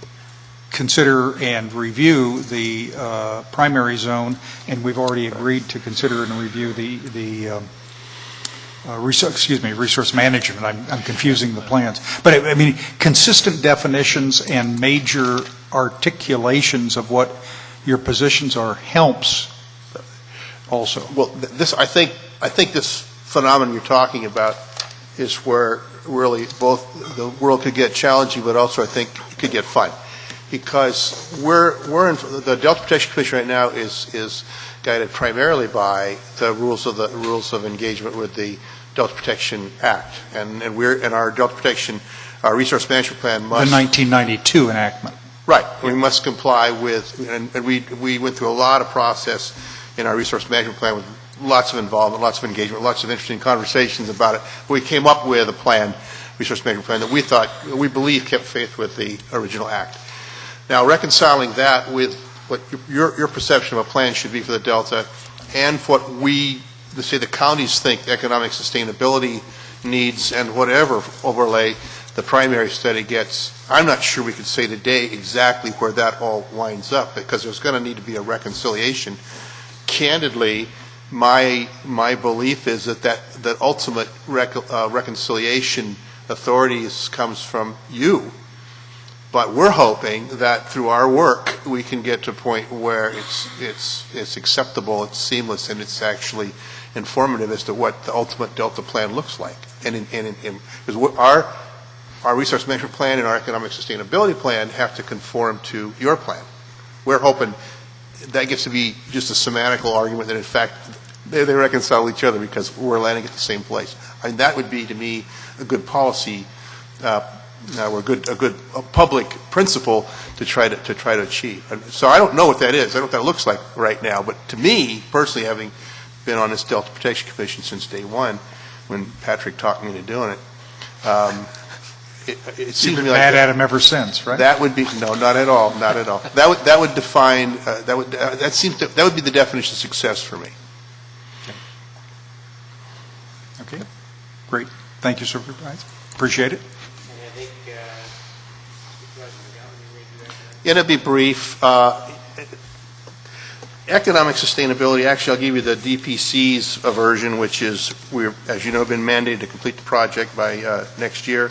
A: consider and review the primary zone, and we've already agreed to consider and review the resource management. I'm confusing the plans. But I mean, consistent definitions and major articulations of what your positions are helps also.
I: Well, I think this phenomenon you're talking about is where really both the world could get challenging, but also I think it could get fun, because we're in the Delta Protection Commission right now is guided primarily by the rules of engagement with the Delta Protection Act, and our Delta Protection Resource Management Plan must,
A: the 1992 enactment.
I: Right. We must comply with, and we went through a lot of process in our resource management plan with lots of involvement, lots of engagement, lots of interesting conversations about it. But we came up with a plan, resource management plan, that we believe kept faith with the original act. Now, reconciling that with what your perception of a plan should be for the Delta and what we, say the counties think economic sustainability needs and whatever overlay the primary study gets, I'm not sure we could say today exactly where that all winds up, because there's going to need to be a reconciliation. Candidly, my belief is that ultimate reconciliation authorities comes from you. But we're hoping that through our work, we can get to a point where it's acceptable, it's seamless, and it's actually informative as to what the ultimate Delta plan looks like. And because our resource management plan and our economic sustainability plan have to conform to your plan. We're hoping that gets to be just a semantical argument that in fact they reconcile each other because we're landing at the same place. I mean, that would be to me a good policy, a good public principle to try to achieve. And so I don't know what that is. I don't know what that looks like right now. But to me personally, having been on this Delta Protection Commission since day one, when Patrick talked me into doing it, it seems to me like
A: mad at him ever since, right?
I: That would be no, not at all, not at all. That would define that would be the definition of success for me.
A: Okay, great. Thank you, Supervisor. Appreciate it.
I: It'll be brief. Economic sustainability, actually I'll give you the DPC's version, which is, we're, as you know, been mandated to complete the project by next year.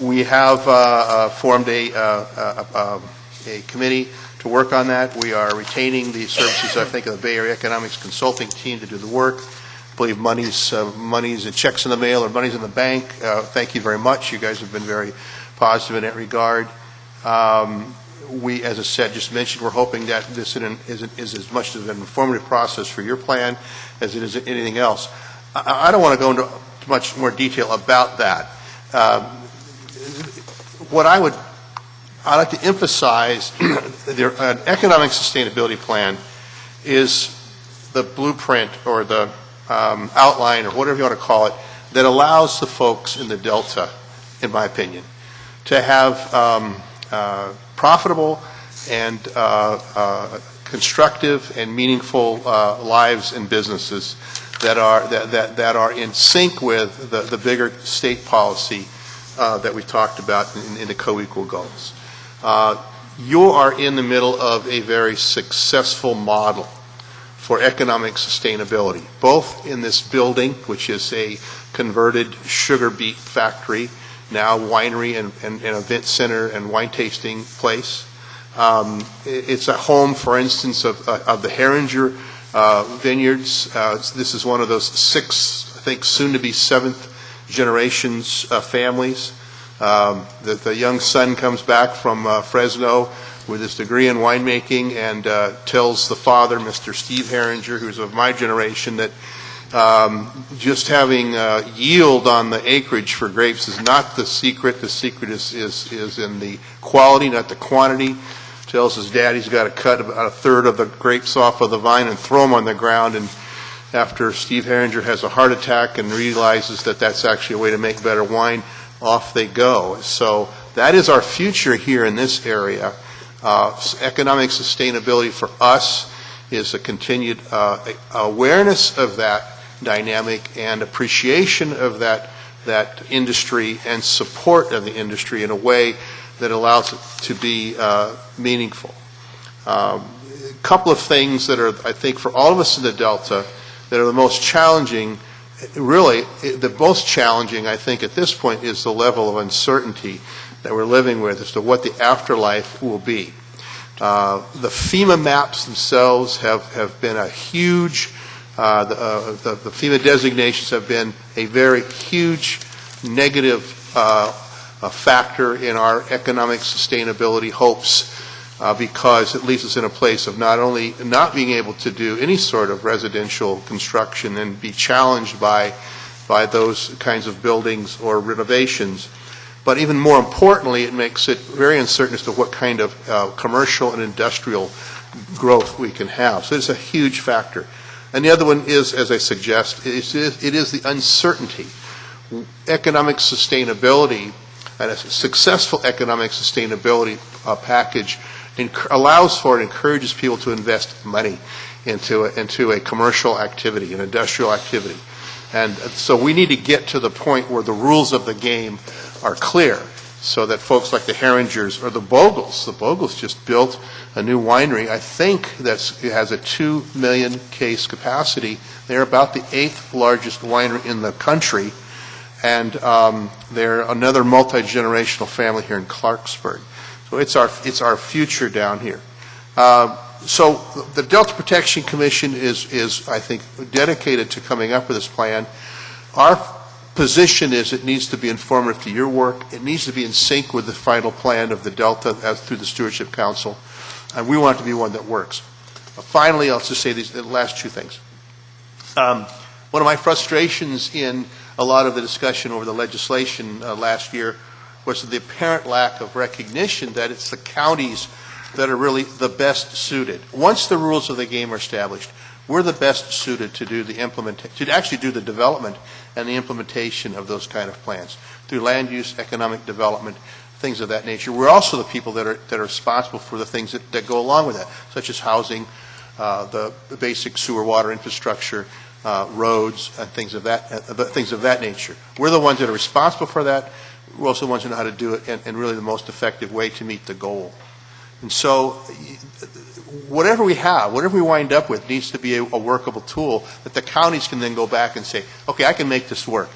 I: We have formed a committee to work on that. We are retaining the services, I think, of the Bay Area Economics Consulting Team to do the work. I believe money's and checks in the mail or money's in the bank. Thank you very much. You guys have been very positive in that regard. We, as I said, just mentioned, we're hoping that this is as much of an informative process for your plan as it is anything else. I don't want to go into much more detail about that. What I'd like to emphasize, an economic sustainability plan is the blueprint or the outline or whatever you want to call it that allows the folks in the Delta, in my opinion, to have profitable and constructive and meaningful lives and businesses that are in sync with the bigger state policy that we talked about in the co-equal goals. You are in the middle of a very successful model for economic sustainability, both in this building, which is a converted sugar beet factory, now winery and event center and wine tasting place. It's a home, for instance, of the Herringer vineyards. This is one of those 6, I think, soon to be 7th generations families. The young son comes back from Fresno with his degree in winemaking and tells the father, Mr. Steve Herringer, who's of my generation, that just having yield on the acreage for grapes is not the secret. The secret is in the quality, not the quantity. Tells his dad he's got to cut about a third of the grapes off of the vine and throw them on the ground. And after Steve Herringer has a heart attack and realizes that that's actually a way to make better wine, off they go. So that is our future here in this area. Economic sustainability for us is a continued awareness of that dynamic and appreciation of that industry and support of the industry in a way that allows it to be meaningful. A couple of things that are, I think, for all of us in the Delta that are the most challenging, really, the most challenging, I think, at this point is the level of uncertainty that we're living with as to what the afterlife will be. The FEMA maps themselves have been a huge, the FEMA designations have been a very huge negative factor in our economic sustainability hopes because it leaves us in a place of not only not being able to do any sort of residential construction and be challenged by those kinds of buildings or renovations, but even more importantly, it makes it very uncertain as to what kind of commercial and industrial growth we can have. So it's a huge factor. And the other one is, as I suggest, it is the uncertainty. Economic sustainability and a successful economic sustainability package allows for and encourages people to invest money into a commercial activity, an industrial activity. And so we need to get to the point where the rules of the game are clear, so that folks like the Herringers or the Bogles just built a new winery, I think it has a 2 million case capacity. They're about the 8th largest winery in the country, and they're another multi-generational family here in Clarksburg. So it's our future down here. So the Delta Protection Commission is, I think, dedicated to coming up with this plan. Our position is it needs to be informative to your work. It needs to be in sync with the final plan of the Delta as through the Stewardship Council, and we want it to be one that works. Finally, I'll just say the last 2 things. One of my frustrations in a lot of the discussion over the legislation last year was the apparent lack of recognition that it's the counties that are really the best suited. Once the rules of the game are established, we're the best suited to do the to actually do the development and the implementation of those kind of plans through land use, economic development, things of that nature. We're also the people that are responsible for the things that go along with that, such as housing, the basic sewer water infrastructure, roads, and things of that nature. We're the ones that are responsible for that. We're also the ones who know how to do it in really the most effective way to meet the goal. And so whatever we wind up with needs to be a workable tool that the counties can then go back and say, okay, I can make this work.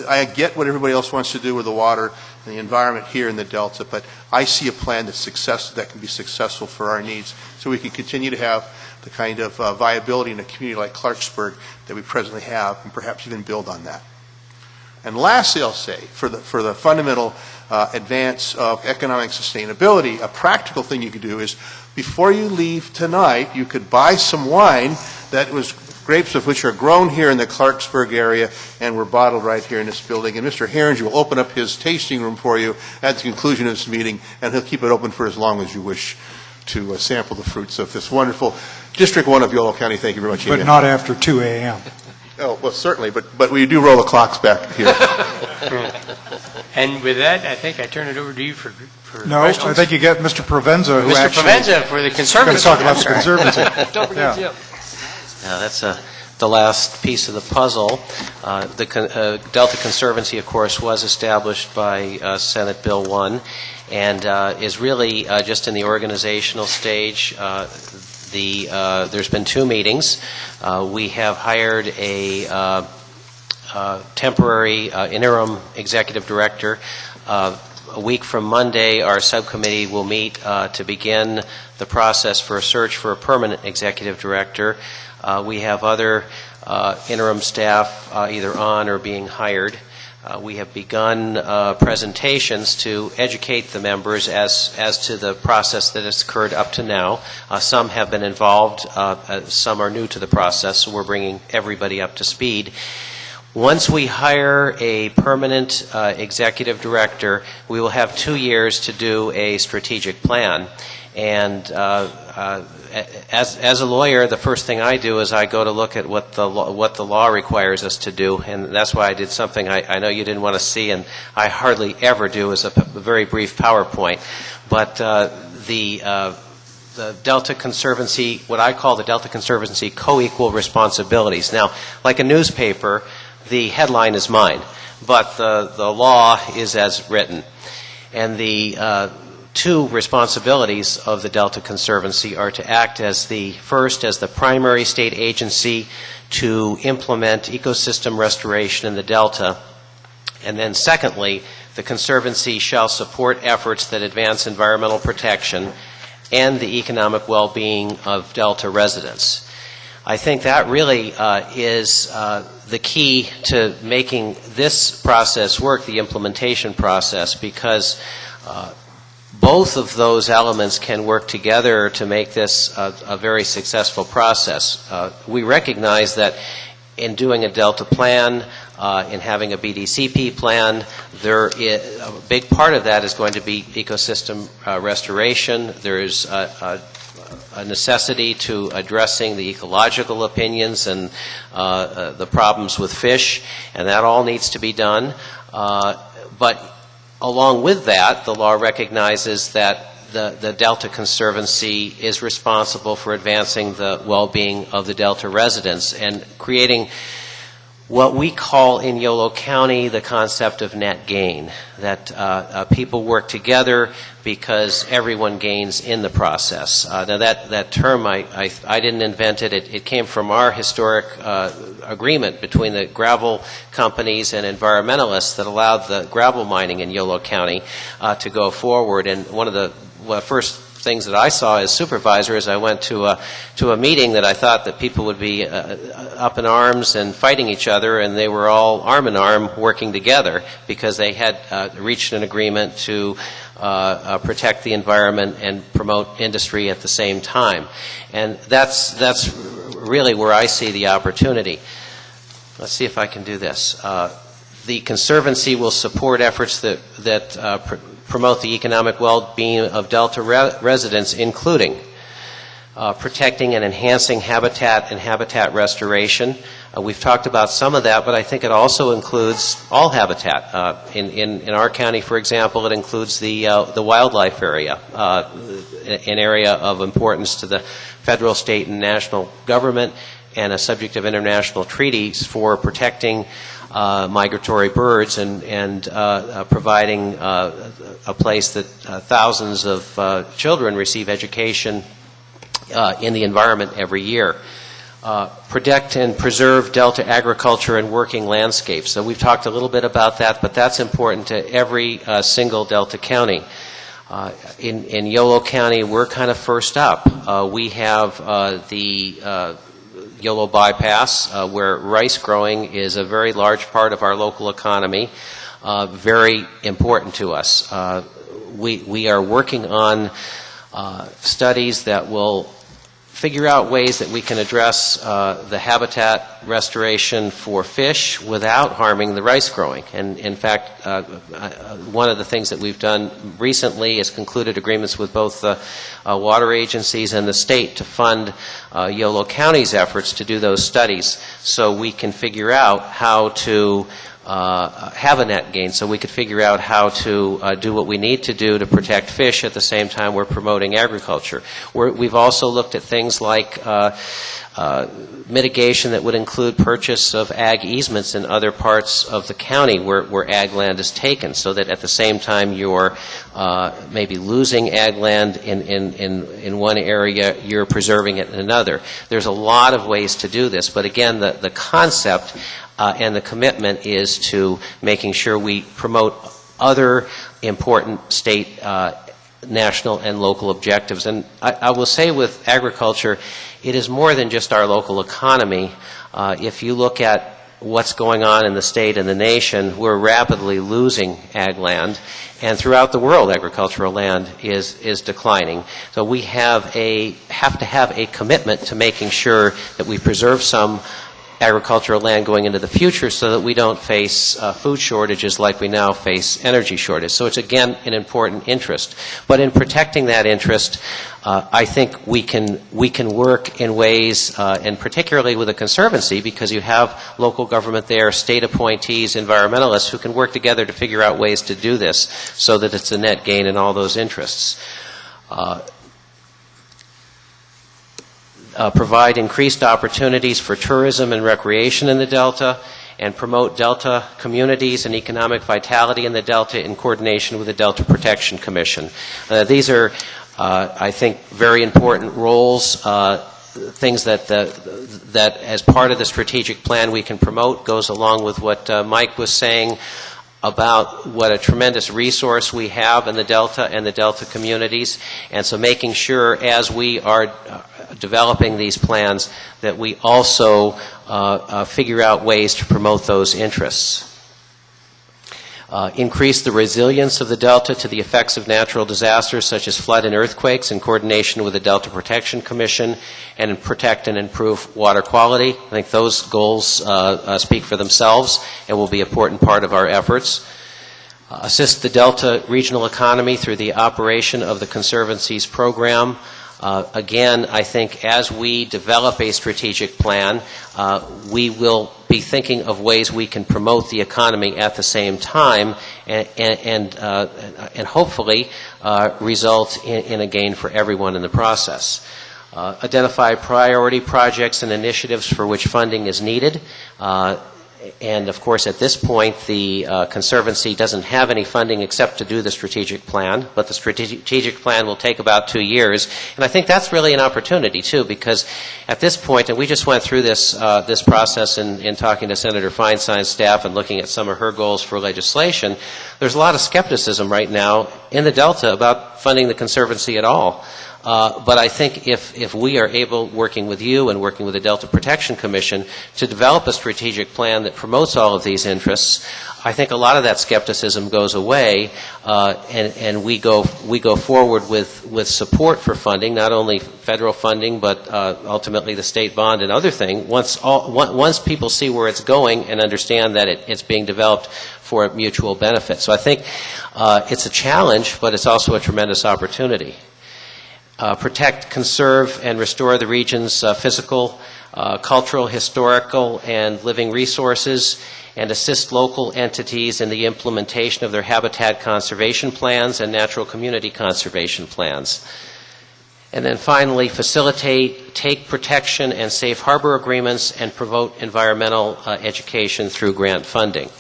I: I get what everybody else wants to do with the water and the environment here in the Delta, but I see a plan that can be successful for our needs, so we can continue to have the kind of viability in a community like Clarksburg that we presently have, and perhaps even build on that. And lastly, I'll say, for the fundamental advance of economic sustainability, a practical thing you could do is, before you leave tonight, you could buy some wine that was grapes of which are grown here in the Clarksburg area and were bottled right here in this building. And Mr. Herringer will open up his tasting room for you at the conclusion of this meeting, and he'll keep it open for as long as you wish to sample the fruits of this wonderful District 1 of Yolo County. Thank you very much.
A: But
I: again.
A: not after 2 a.m.
I: Oh, well, certainly, but we do roll the clocks back here.
J: And with that, I think I turn it over to you for
A: No,
J: questions.
A: I think you get Mr. Provenza, who
J: Mr.
A: actually
J: Provenza for the
A: going
J: Conservancy.
A: to talk about the Conservancy.
H: Don't forget Jim.
M: Now, that's the last piece of the puzzle. The Delta Conservancy, of course, was established by Senate Bill 1 and is really just in the organizational stage. There's been 2 meetings. We have hired a temporary interim executive director. A week from Monday, our subcommittee will meet to begin the process for a search for a permanent executive director. We have other interim staff either on or being hired. We have begun presentations to educate the members as to the process that has occurred up to now. Some have been involved, some are new to the process, so we're bringing everybody up to speed. Once we hire a permanent executive director, we will have 2 years to do a strategic plan. And as a lawyer, the first thing I do is I go to look at what the law requires us to do, and that's why I did something I know you didn't want to see, and I hardly ever do, is a very brief PowerPoint. But the Delta Conservancy, what I call the Delta Conservancy co-equal responsibilities. Now, like a newspaper, the headline is mine, but the law is as written. And the 2 responsibilities of the Delta Conservancy are to act as the primary state agency to implement ecosystem restoration in the Delta. And then secondly, the Conservancy shall support efforts that advance environmental protection and the economic well-being of Delta residents. I think that really is the key to making this process work, the implementation process, because both of those elements can work together to make this a very successful process. We recognize that in doing a Delta plan, in having a BDCP plan, a big part of that is going to be ecosystem restoration. There is a necessity to addressing the ecological opinions and the problems with fish, and that all needs to be done. But along with that, the law recognizes that the Delta Conservancy is responsible for advancing the well-being of the Delta residents and creating what we call in Yolo County the concept of net gain, that people work together because everyone gains in the process. Now that term, I didn't invent it. It came from our historic agreement between the gravel companies and environmentalists that allowed the gravel mining in Yolo County to go forward. And one of the first things that I saw as supervisor as I went to a meeting that I thought that people would be up in arms and fighting each other, and they were all arm in arm working together because they had reached an agreement to protect the environment and promote industry at the same time. And that's really where I see the opportunity. Let's see if I can do this. The Conservancy will support efforts that promote the economic well-being of Delta residents, including protecting and enhancing habitat and habitat restoration. We've talked about some of that, but I think it also includes all habitat. In our county, for example, it includes the wildlife area, an area of importance to the federal, state, and national government, and a subject of international treaties for protecting migratory birds and providing a place that thousands of children receive education in the environment every year. Protect and preserve Delta agriculture and working landscapes. So we've talked a little bit about that, but that's important to every single Delta county. In Yolo County, we're kind of first up. We have the Yolo bypass, where rice growing is a very large part of our local economy, very important to us. We are working on studies that will figure out ways that we can address the habitat restoration for fish without harming the rice growing. And in fact, one of the things that we've done recently is concluded agreements with both the water agencies and the state to fund Yolo County's efforts to do those studies so we can figure out how to have a net gain, so we could figure out how to do what we need to do to protect fish at the same time we're promoting agriculture. We've also looked at things like mitigation that would include purchase of ag easements in other parts of the county where ag land is taken, so that at the same time you're maybe losing ag land in one area, you're preserving it in another. There's a lot of ways to do this, but again, the concept and the commitment is to making sure we promote other important state, national, and local objectives. And I will say with agriculture, it is more than just our local economy. If you look at what's going on in the state and the nation, we're rapidly losing ag land, and throughout the world, agricultural land is declining. So we have to have a commitment to making sure that we preserve some agricultural land going into the future so that we don't face food shortages like we now face energy shortage. So it's, again, an important interest. But in protecting that interest, I think we can work in ways, and particularly with the Conservancy, because you have local government there, state appointees, environmentalists, who can work together to figure out ways to do this so that it's a net gain in all those interests. Provide increased opportunities for tourism and recreation in the Delta, and promote Delta communities and economic vitality in the Delta in coordination with the Delta Protection Commission. These are, I think, very important roles, things that as part of the strategic plan we can promote. Goes along with what Mike was saying about what a tremendous resource we have in the Delta and the Delta communities. And so making sure as we are developing these plans that we also figure out ways to promote those interests. Increase the resilience of the Delta to the effects of natural disasters such as flood and earthquakes in coordination with the Delta Protection Commission, and protect and improve water quality. I think those goals speak for themselves and will be an important part of our efforts. Assist the Delta regional economy through the operation of the Conservancy's program. Again, I think as we develop a strategic plan, we will be be thinking of ways we can promote the economy at the same time and hopefully result in a gain for everyone in the process. Identify priority projects and initiatives for which funding is needed. And of course, at this point, the Conservancy doesn't have any funding except to do the strategic plan, but the strategic plan will take about 2 years. And I think that's really an opportunity, too, because at this point, and we just went through this process in talking to Senator Feinstein's staff and looking at some of her goals for legislation, there's a lot of skepticism right now in the Delta about funding the Conservancy at all. But I think if we are able, working with you and working with the Delta Protection Commission, to develop a strategic plan that promotes all of these interests, I think a lot of that skepticism goes away, and we go forward with support for funding, not only federal funding, but ultimately the state bond and other things. Once people see where it's going and understand that it's being developed for mutual benefit. So I think it's a challenge, but it's also a tremendous opportunity. Protect, conserve, and restore the region's physical, cultural, historical, and living resources, and assist local entities in the implementation of their habitat conservation plans and natural community conservation plans. And then finally, facilitate, take protection and safe harbor agreements, and promote environmental education through grant funding.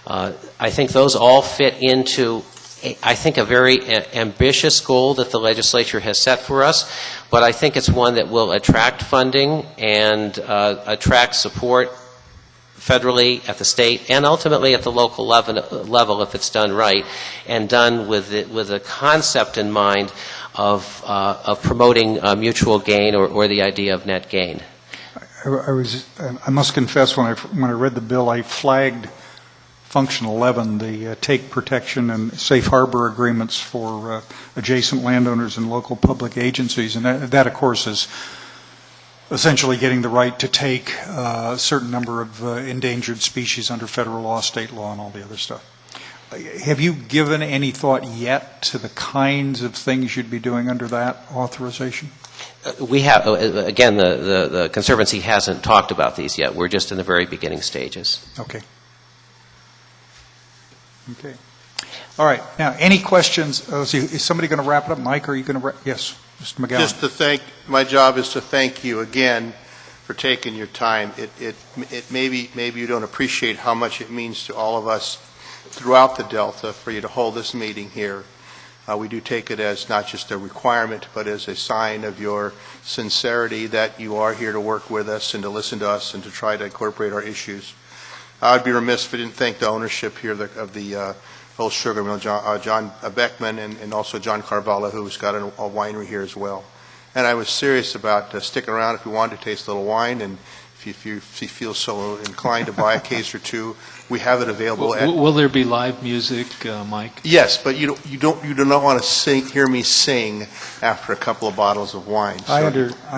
M: I think those all fit into a very ambitious goal that the legislature has set for us, but I think it's one that will attract funding and attract support federally, at the state, and ultimately at the local level if it's done right, and done with a concept in mind of promoting mutual gain or the idea of net gain.
A: I must confess, when I read the bill, I flagged Function 11, the take protection and safe harbor agreements for adjacent landowners and local public agencies. And that, of course, is essentially getting the right to take a certain number of endangered species under federal law, state law, and all the other stuff. Have you given any thought yet to the kinds of things you'd be doing under that authorization?
M: We have, again, the Conservancy hasn't talked about these yet. We're just in the very beginning stages.
A: Okay. Okay. All right. Now, any questions? Is somebody going to wrap it up? Mike, are you going to yes, Mr. McGowan.
I: Just to thank, my job is to thank you again for taking your time. It maybe you don't appreciate how much it means to all of us throughout the Delta for you to hold this meeting here. We do take it as not just a requirement, but as a sign of your sincerity that you are here to work with us and to listen to us and to try to incorporate our issues. I'd be remiss if I didn't thank the ownership here of the Old Sugar Mill, John Beckman, and also John Carvalho, who's got a winery here as well. And I was serious about sticking around if you wanted to taste a little wine, and if you feel so inclined to buy a case or two, we have it available.
L: Will there be live music, Mike?
I: Yes, but you do not want to hear me sing after a couple of bottles of wine. So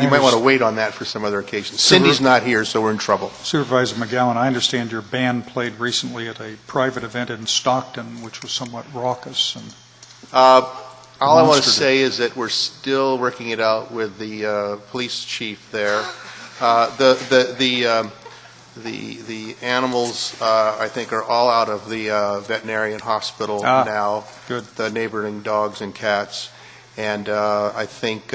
I: you might want to wait on that for some other occasion. Cindy's not here, so we're in trouble.
A: Supervisor McGowan, I understand your band played recently at a private event in Stockton, which was somewhat raucous. And
I: all I want to say is that we're still working it out with the police chief there. The animals, I think, are all out of the veterinarian hospital now.
A: Good.
I: The neighboring dogs and cats, and I think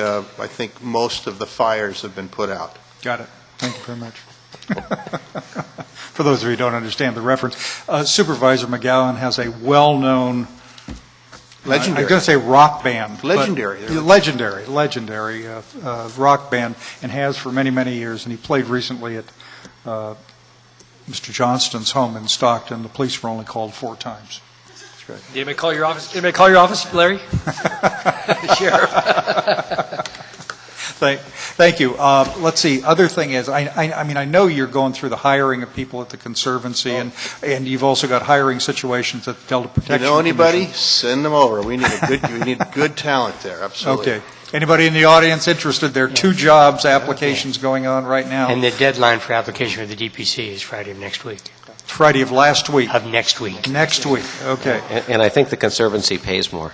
I: most of the fires have been put out.
A: Got it. Thank you very much. For those of you who don't understand the reference, Supervisor McGowan has a well-known.
I: Legendary.
A: I'm going to say rock band.
I: Legendary.
A: Legendary rock band, and has for many, many years. And he played recently at Mr. Johnston's home in Stockton. The police were only called 4 times. That's right.
H: Did anybody call your office? Did anybody call your office, Larry? Sheriff.
A: Thank you. Let's see. Other thing is, I mean, I know you're going through the hiring of people at the Conservancy, and you've also got hiring situations at the Delta Protection
I: You know anybody?
A: Commission.
I: Send them over. We need good talent there. Absolutely.
A: Okay. Anybody in the audience interested? There are 2 jobs applications going on right now.
J: And the deadline for application for the DPC is Friday of next week.
A: Friday of last week.
J: Of next week.
A: Next week. Okay.
M: And I think the Conservancy pays more.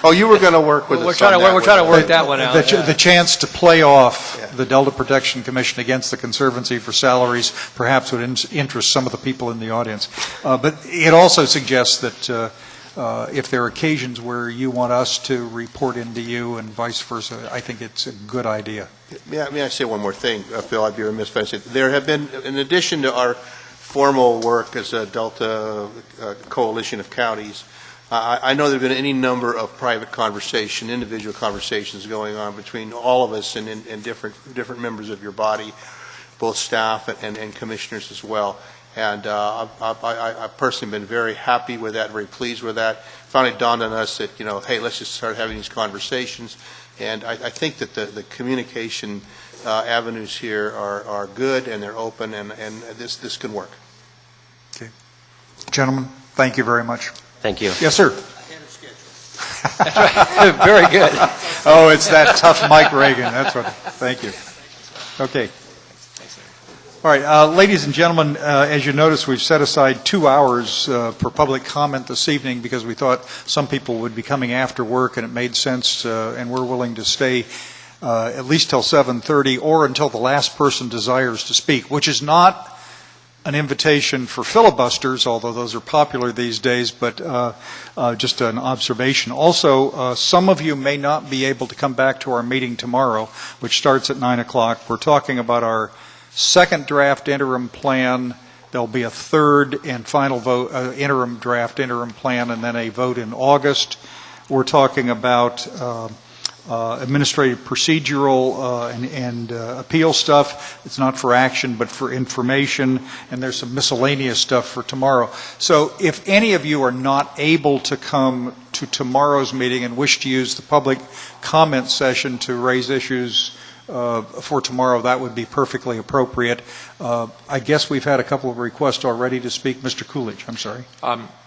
I: Oh, you were going to work with us
H: We're trying to work that one out.
A: The chance to play off the Delta Protection Commission against the Conservancy for salaries perhaps would interest some of the people in the audience. But it also suggests that if there are occasions where you want us to report into you and vice versa, I think it's a good idea.
I: May I say one more thing, Phil? I'd be remiss if I said, there have been, in addition to our formal work as a Delta coalition of counties, I know there have been any number of private conversation, individual conversations going on between all of us and different members of your body, both staff and commissioners as well. And I've personally been very happy with that, very pleased with that. Finally dawned on us that, hey, let's just start having these conversations. And I think that the communication avenues here are good and they're open, and this can work.
A: Okay. Gentlemen, thank you very much.
M: Thank you.
A: Yes, sir.
H: Very good.
A: Oh, it's that tough Mike Reagan. That's what. Thank you. Okay. All right, ladies and gentlemen, as you notice, we've set aside 2 hours for public comment this evening because we thought some people would be coming after work, and it made sense, and we're willing to stay at least till 7:30 or until the last person desires to speak, which is not an invitation for filibusters, although those are popular these days, but just an observation. Also, some of you may not be able to come back to our meeting tomorrow, which starts at 9 o'clock. We're talking about our second draft interim plan. There'll be a third and final vote, interim plan, and then a vote in August. We're talking about administrative procedural and appeal stuff. It's not for action, but for information, and there's some miscellaneous stuff for tomorrow. So if any of you are not able to come to tomorrow's meeting and wish to use the public comment session to raise issues for tomorrow, that would be perfectly appropriate. I guess we've had a couple of requests already to speak. Mr. Coolidge, I'm sorry.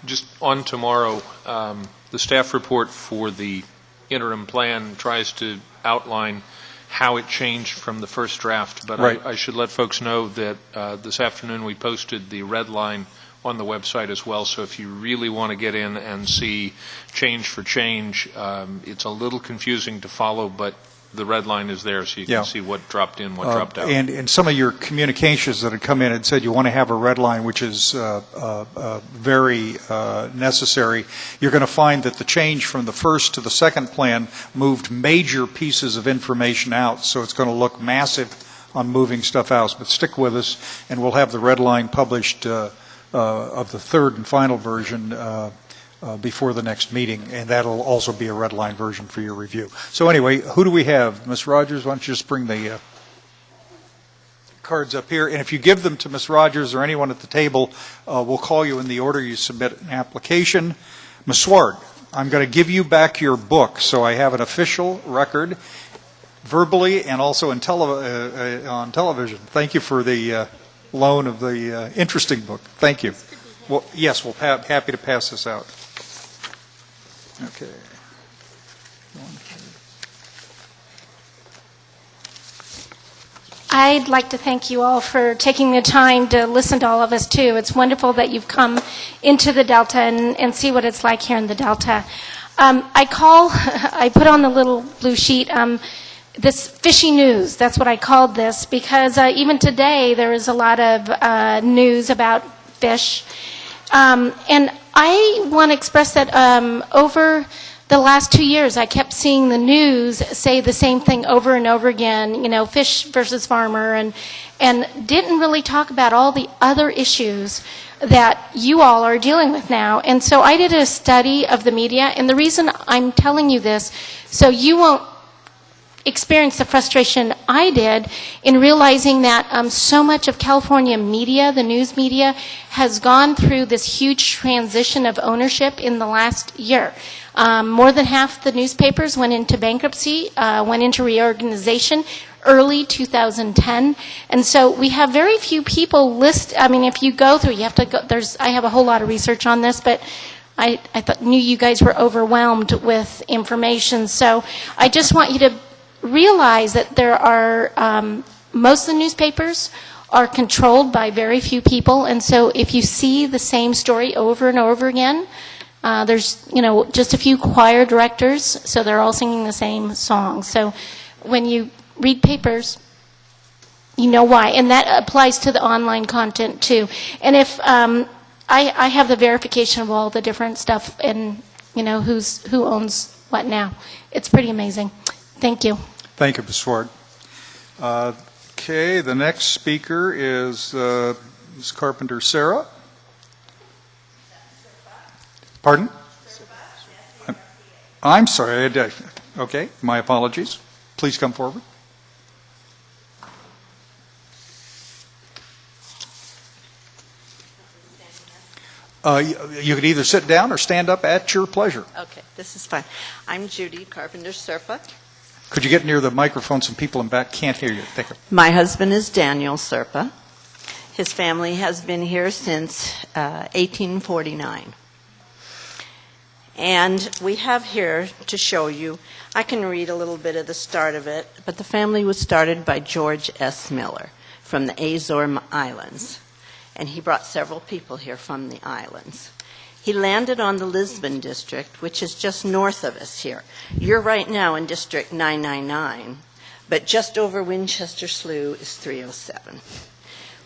C: Just on tomorrow, the staff report for the interim plan tries to outline how it changed from the first draft, but
A: right.
C: I should let folks know that this afternoon we posted the red line on the website as well, so if you really want to get in and see change for change, it's a little confusing to follow, but the red line is there, so you can see what dropped in, what dropped out.
A: And some of your communications that had come in had said you want to have a red line, which is very necessary. You're going to find that the change from the first to the second plan moved major pieces of information out, so it's going to look massive on moving stuff out. But stick with us, and we'll have the red line published of the third and final version before the next meeting, and that'll also be a red line version for your review. So anyway, who do we have? Ms. Rogers, why don't you just bring the cards up here, and if you give them to Ms. Rogers or anyone at the table, we'll call you in the order you submit an application. Ms. Sward, I'm going to give you back your book, so I have an official record, verbally and also on television. Thank you for the loan of the interesting book. Thank you. Well, yes, we'll happy to pass this out. Okay.
N: I'd like to thank you all for taking the time to listen to all of us, too. It's wonderful that you've come into the Delta and see what it's like here in the Delta. I put on the little blue sheet this fishy news. That's what I called this, because even today there is a lot of news about fish. And I want to express that over the last 2 years, I kept seeing the news say the same thing over and over again, fish versus farmer, and didn't really talk about all the other issues that you all are dealing with now. And so I did a study of the media, and the reason I'm telling you this, so you won't experience the frustration I did in realizing that so much of California media, the news media, has gone through this huge transition of ownership in the last year. More than half the newspapers went into bankruptcy, went into reorganization early 2010. And so we have very few people if you go through, you have to go, I have a whole lot of research on this, but I knew you guys were overwhelmed with information. So I just want you to realize that there are, most of the newspapers are controlled by very few people, and so if you see the same story over and over again, There's, just a few choir directors, so they're all singing the same song. So when you read papers, you know why. And that applies to the online content, too. And if I have the verification of all the different stuff and, who owns what now. It's pretty amazing. Thank you.
A: Thank you, Ms. Swart. Okay, the next speaker is Ms. Carpenter Sarah. Pardon? I'm sorry. Okay, my apologies. Please come forward. You could either sit down or stand up at your pleasure.
O: Okay, this is fine. I'm Judy Carpenter Serpa.
A: Could you get near the microphone? Some people in back can't hear you. Thank you.
O: My husband is Daniel Serpa. His family has been here since 1849. And we have here to show you, I can read a little bit of the start of it, but the family was started by George S. Miller from the Azores Islands. And he brought several people here from the islands. He landed on the Lisbon district, which is just north of us here. You're right now in District 999, but just over Winchester Slough is 307.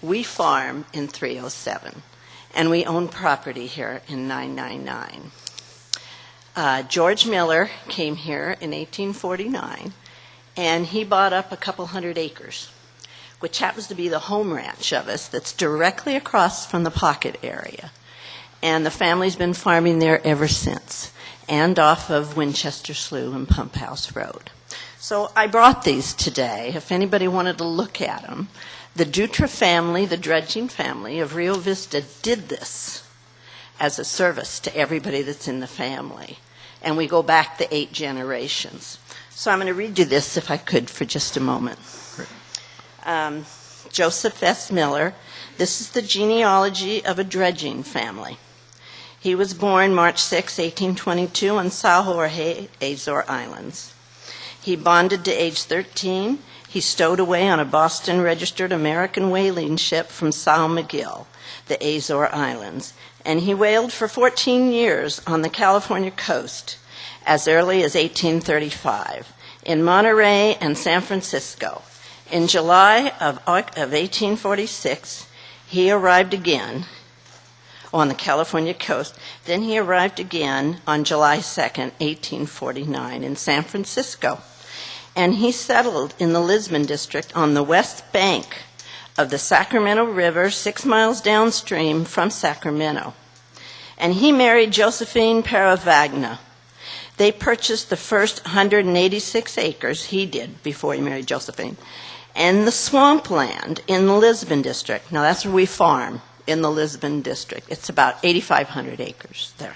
O: We farm in 307, and we own property here in 999. George Miller came here in 1849, and he bought up a couple hundred acres, which happens to be the home ranch of us that's directly across from the pocket area. And the family's been farming there ever since, and off of Winchester Slough and Pump House Road. So I brought these today, if anybody wanted to look at them. The Dutra family, the dredging family of Rio Vista, did this as a service to everybody that's in the family. And we go back the 8 generations. So I'm going to read you this, if I could, for just a moment. Joseph S. Miller. This is the genealogy of a dredging family. He was born March 6, 1822 on Sao Jorge, Azores Islands. He bonded to age 13. He stowed away on a Boston-registered American whaling ship from Sao Miguel, the Azores Islands, and he whaled for 14 years on the California coast as early as 1835 in Monterey and San Francisco. In July of 1846, he arrived again on the California coast. Then he arrived again on July 2nd, 1849 in San Francisco. And he settled in the Lisbon district on the west bank of the Sacramento River, 6 miles downstream from Sacramento. And he married Josephine Paravagna. They purchased the first 186 acres, he did, before he married Josephine, and the swampland in the Lisbon district. Now that's where we farm, in the Lisbon district. It's about 8,500 acres there.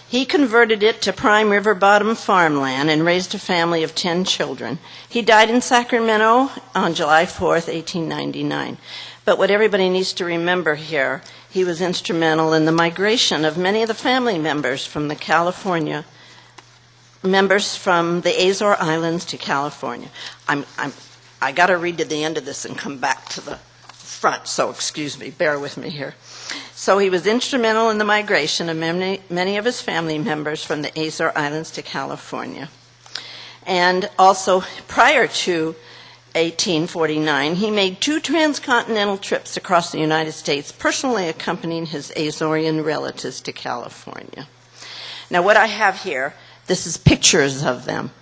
O: He converted it to prime river bottom farmland and raised a family of 10 children. He died in Sacramento on July 4th, 1899. But what everybody needs to remember here, he was instrumental in the migration of many of the family members from the California, members from the Azores Islands to California. I got to read to the end of this and come back to the front, so excuse me, bear with me here. So he was instrumental in the migration of many of his family members from the Azores Islands to California. And also, prior to 1849, he made 2 transcontinental trips across the United States, personally accompanying his Azorean relatives to California. Now, what I have here, this is pictures of them,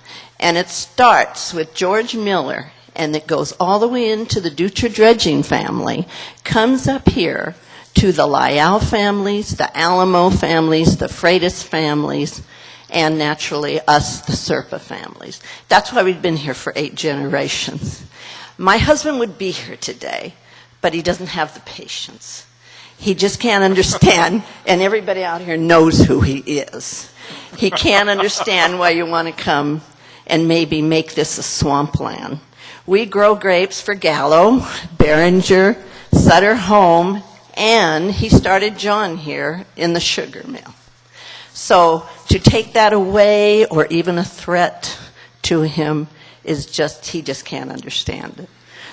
O: and it starts with George Miller, and it goes all the way into the Dutra dredging family, comes up here to the Lyell families, the Alamo families, the Freitas families, and naturally us, the Serpa families. That's why we've been here for 8 generations. My husband would be here today, but he doesn't have the patience. He just can't understand, and everybody out here knows who he is. He can't understand why you want to come and maybe make this a swampland. We grow grapes for Gallo, Behringer, Sutter Home, and he started John here in the sugar mill. So to take that away or even a threat to him is just, he just can't understand it.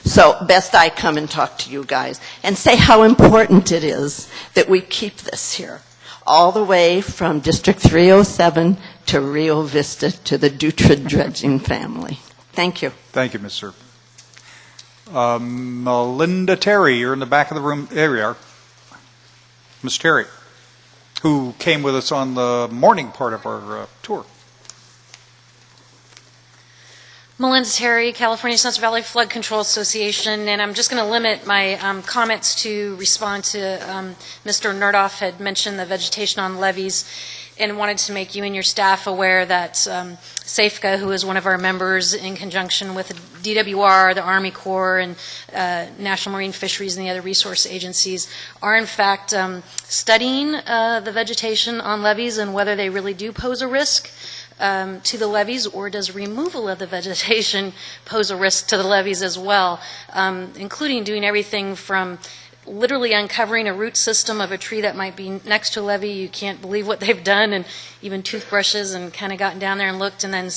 O: So best I come and talk to you guys and say how important it is that we keep this here. all the way from District 307 to Rio Vista to the Dutra dredging family. Thank you.
A: Thank you, Ms. Serb. Melinda Terry, you're in the back of the room. There you are. Ms. Terry, who came with us on the morning part of our tour.
P: Melinda Terry, California Central Valley Flood Control Association, and I'm just going to limit my comments to respond to Mr. Nerdoff had mentioned the vegetation on levees, and wanted to make you and your staff aware that SAFCA, who is one of our members in conjunction with the DWR, the Army Corps, and National Marine Fisheries and the other resource agencies, are in fact studying the vegetation on levees and whether they really do pose a risk to the levees, or does removal of the vegetation pose a risk to the levees as well, including doing everything from literally uncovering a root system of a tree that might be next to a levee. You can't believe what they've done, and even toothbrushes, and kind of gotten down there and looked, and then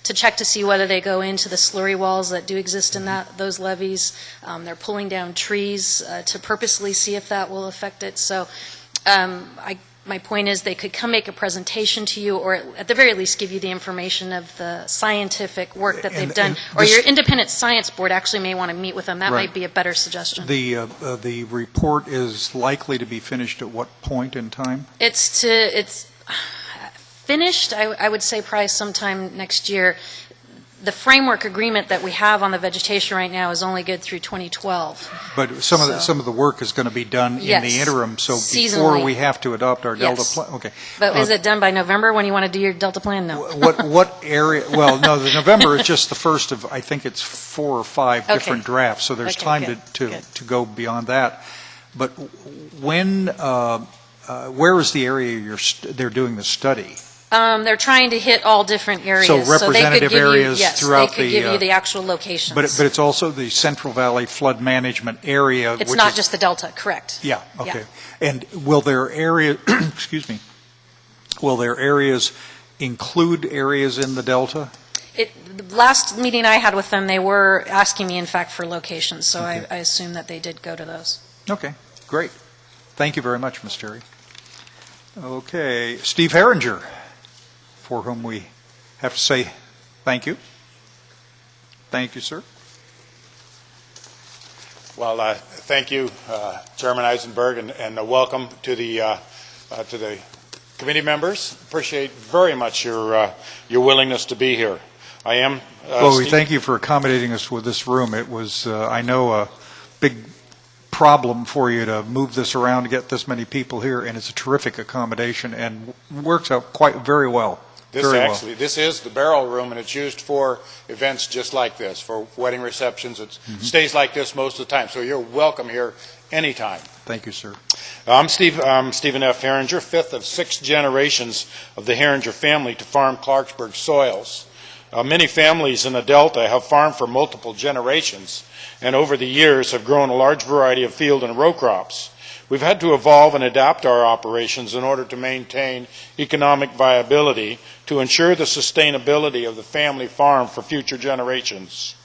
P: to check to see whether they go into the slurry walls that do exist in those levees. They're pulling down trees to purposely see if that will affect it. So my point is they could come make a presentation to you, or at the very least give you the information of the scientific work that they've done. Or your independent science board actually may want to meet with them. That might be a better suggestion.
A: The report is likely to be finished at what point in time?
P: It's finished, I would say, probably sometime next year. The framework agreement that we have on the vegetation right now is only good through 2012.
A: But some of the work is going to be done in the interim, so before we have to adopt our Delta plan. Okay.
P: But is it done by November when you want to do your Delta plan? No.
A: What area? Well, no. The November is just the first of, I think it's 4 or 5 different drafts. So there's time to go beyond that. But when? Where is the area they're doing the study?
P: They're trying to hit all different areas.
A: So representative areas throughout
P: they could give you the actual locations.
A: But it's also the Central Valley Flood Management Area.
P: It's not just the Delta, correct?
A: Yeah, okay. Yeah. And will their area, excuse me, will their areas include areas in the Delta?
P: The last meeting I had with them, they were asking me, in fact, for locations, so I assume that they did go to those.
A: Okay, great. Thank you very much, Ms. Terry. Okay, Steve Herringer, for whom we have to say thank you. Thank you, sir.
Q: Well, thank you, Chairman Eisenberg, and welcome to the committee members. Appreciate very much your willingness to be here. I am.
A: Well, we thank you for accommodating us with this room. It was, I know, a big problem for you to move this around to get this many people here, and it's a terrific accommodation and works out very well.
Q: This is the barrel room, and it's used for events just like this, for wedding receptions. It stays like this most of the time, so you're welcome here anytime.
A: Thank you, sir.
Q: I'm Stephen F. Herringer, 5th of 6 generations of the Herringer family to farm Clarksburg soils. Many families in the Delta have farmed for multiple generations, and over the years have grown a large variety of field and row crops. We've had to evolve and adapt our operations in order to maintain economic viability to ensure the sustainability of the family farm for future generations.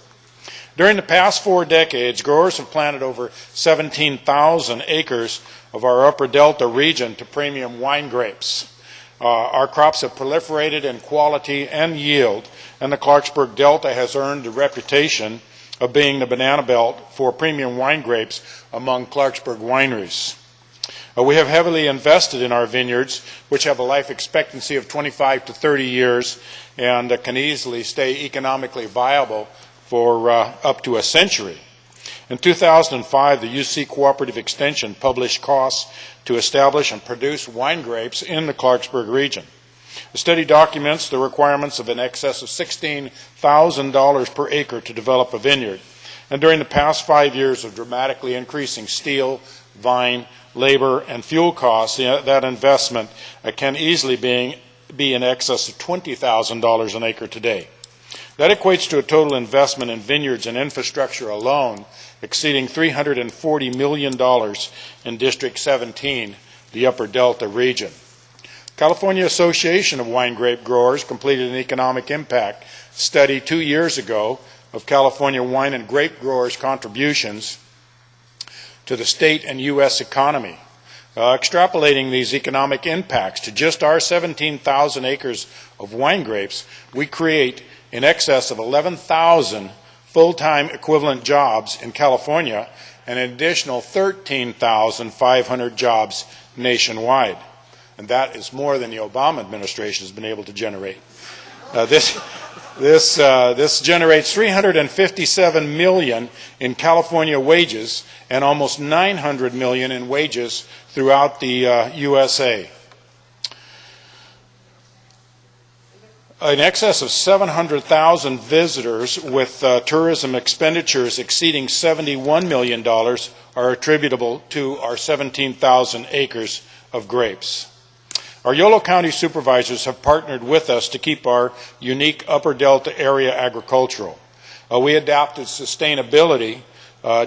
Q: During the past 4 decades, growers have planted over 17,000 acres of our Upper Delta region to premium wine grapes. Our crops have proliferated in quality and yield, and the Clarksburg Delta has earned the reputation of being the banana belt for premium wine grapes among Clarksburg wineries. We have heavily invested in our vineyards, which have a life expectancy of 25 to 30 years and can easily stay economically viable for up to a century. In 2005, the UC Cooperative Extension published costs to establish and produce wine grapes in the Clarksburg region. The study documents the requirements of in excess of $16,000 per acre to develop a vineyard. And during the past 5 years of dramatically increasing steel, vine, labor, and fuel costs, that investment can easily be in excess of $20,000 an acre today. That equates to a total investment in vineyards and infrastructure alone exceeding $340 million in District 17, the Upper Delta region. California Association of Wine Grape Growers completed an economic impact study 2 years ago of California wine and grape growers' contributions to the state and U.S. economy. Extrapolating these economic impacts to just our 17,000 acres of wine grapes, we create in excess of 11,000 full-time equivalent jobs in California and an additional 13,500 jobs nationwide. And that is more than the Obama administration has been able to generate. This generates $357 million in California wages and almost $900 million in wages throughout the USA. In excess of 700,000 visitors with tourism expenditures exceeding $71 million are attributable to our 17,000 acres of grapes. Our Yolo County supervisors have partnered with us to keep our unique Upper Delta area agricultural. We adopted sustainability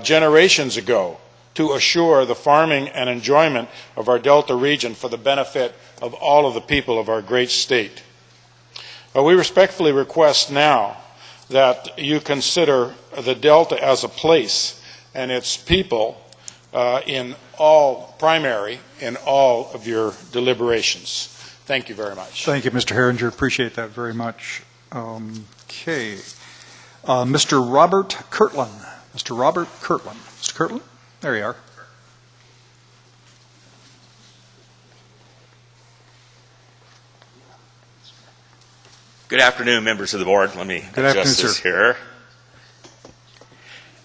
Q: generations ago to assure the farming and enjoyment of our Delta region for the benefit of all of the people of our great state. We respectfully request now that you consider the Delta as a place and its people in all of your deliberations. Thank you very much.
A: Thank you, Mr. Herringer. Appreciate that very much. Okay. Mr. Robert Kirtland. Mr. Robert Kirtland. Mr. Kirtland? There you are.
R: Good afternoon, members of the board. Let me
A: Good
R: adjust
A: afternoon,
R: this
A: sir.
R: here.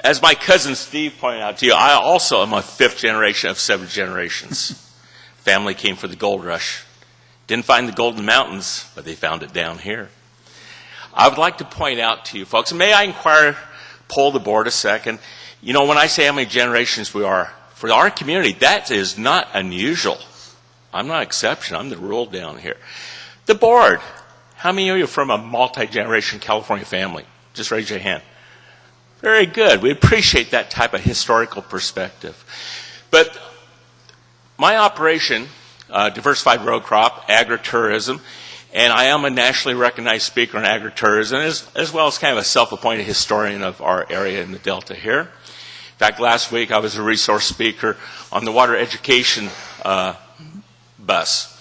R: As my cousin Steve pointed out to you, I also am a fifth generation of 7 generations. Family came for the gold rush. Didn't find the Golden Mountains, but they found it down here. I would like to point out to you folks, and may I poll the board a second. You know, when I say how many generations we are, for our community, that is not unusual. I'm not an exception. I'm the rule down here. The board, how many of you are from a multi-generation California family? Just raise your hand. Very good. We appreciate that type of historical perspective. But my operation, diversified row crop, agritourism, and I am a nationally recognized speaker on agritourism, as well as kind of a self-appointed historian of our area in the Delta here. In fact, last week I was a resource speaker on the water education bus.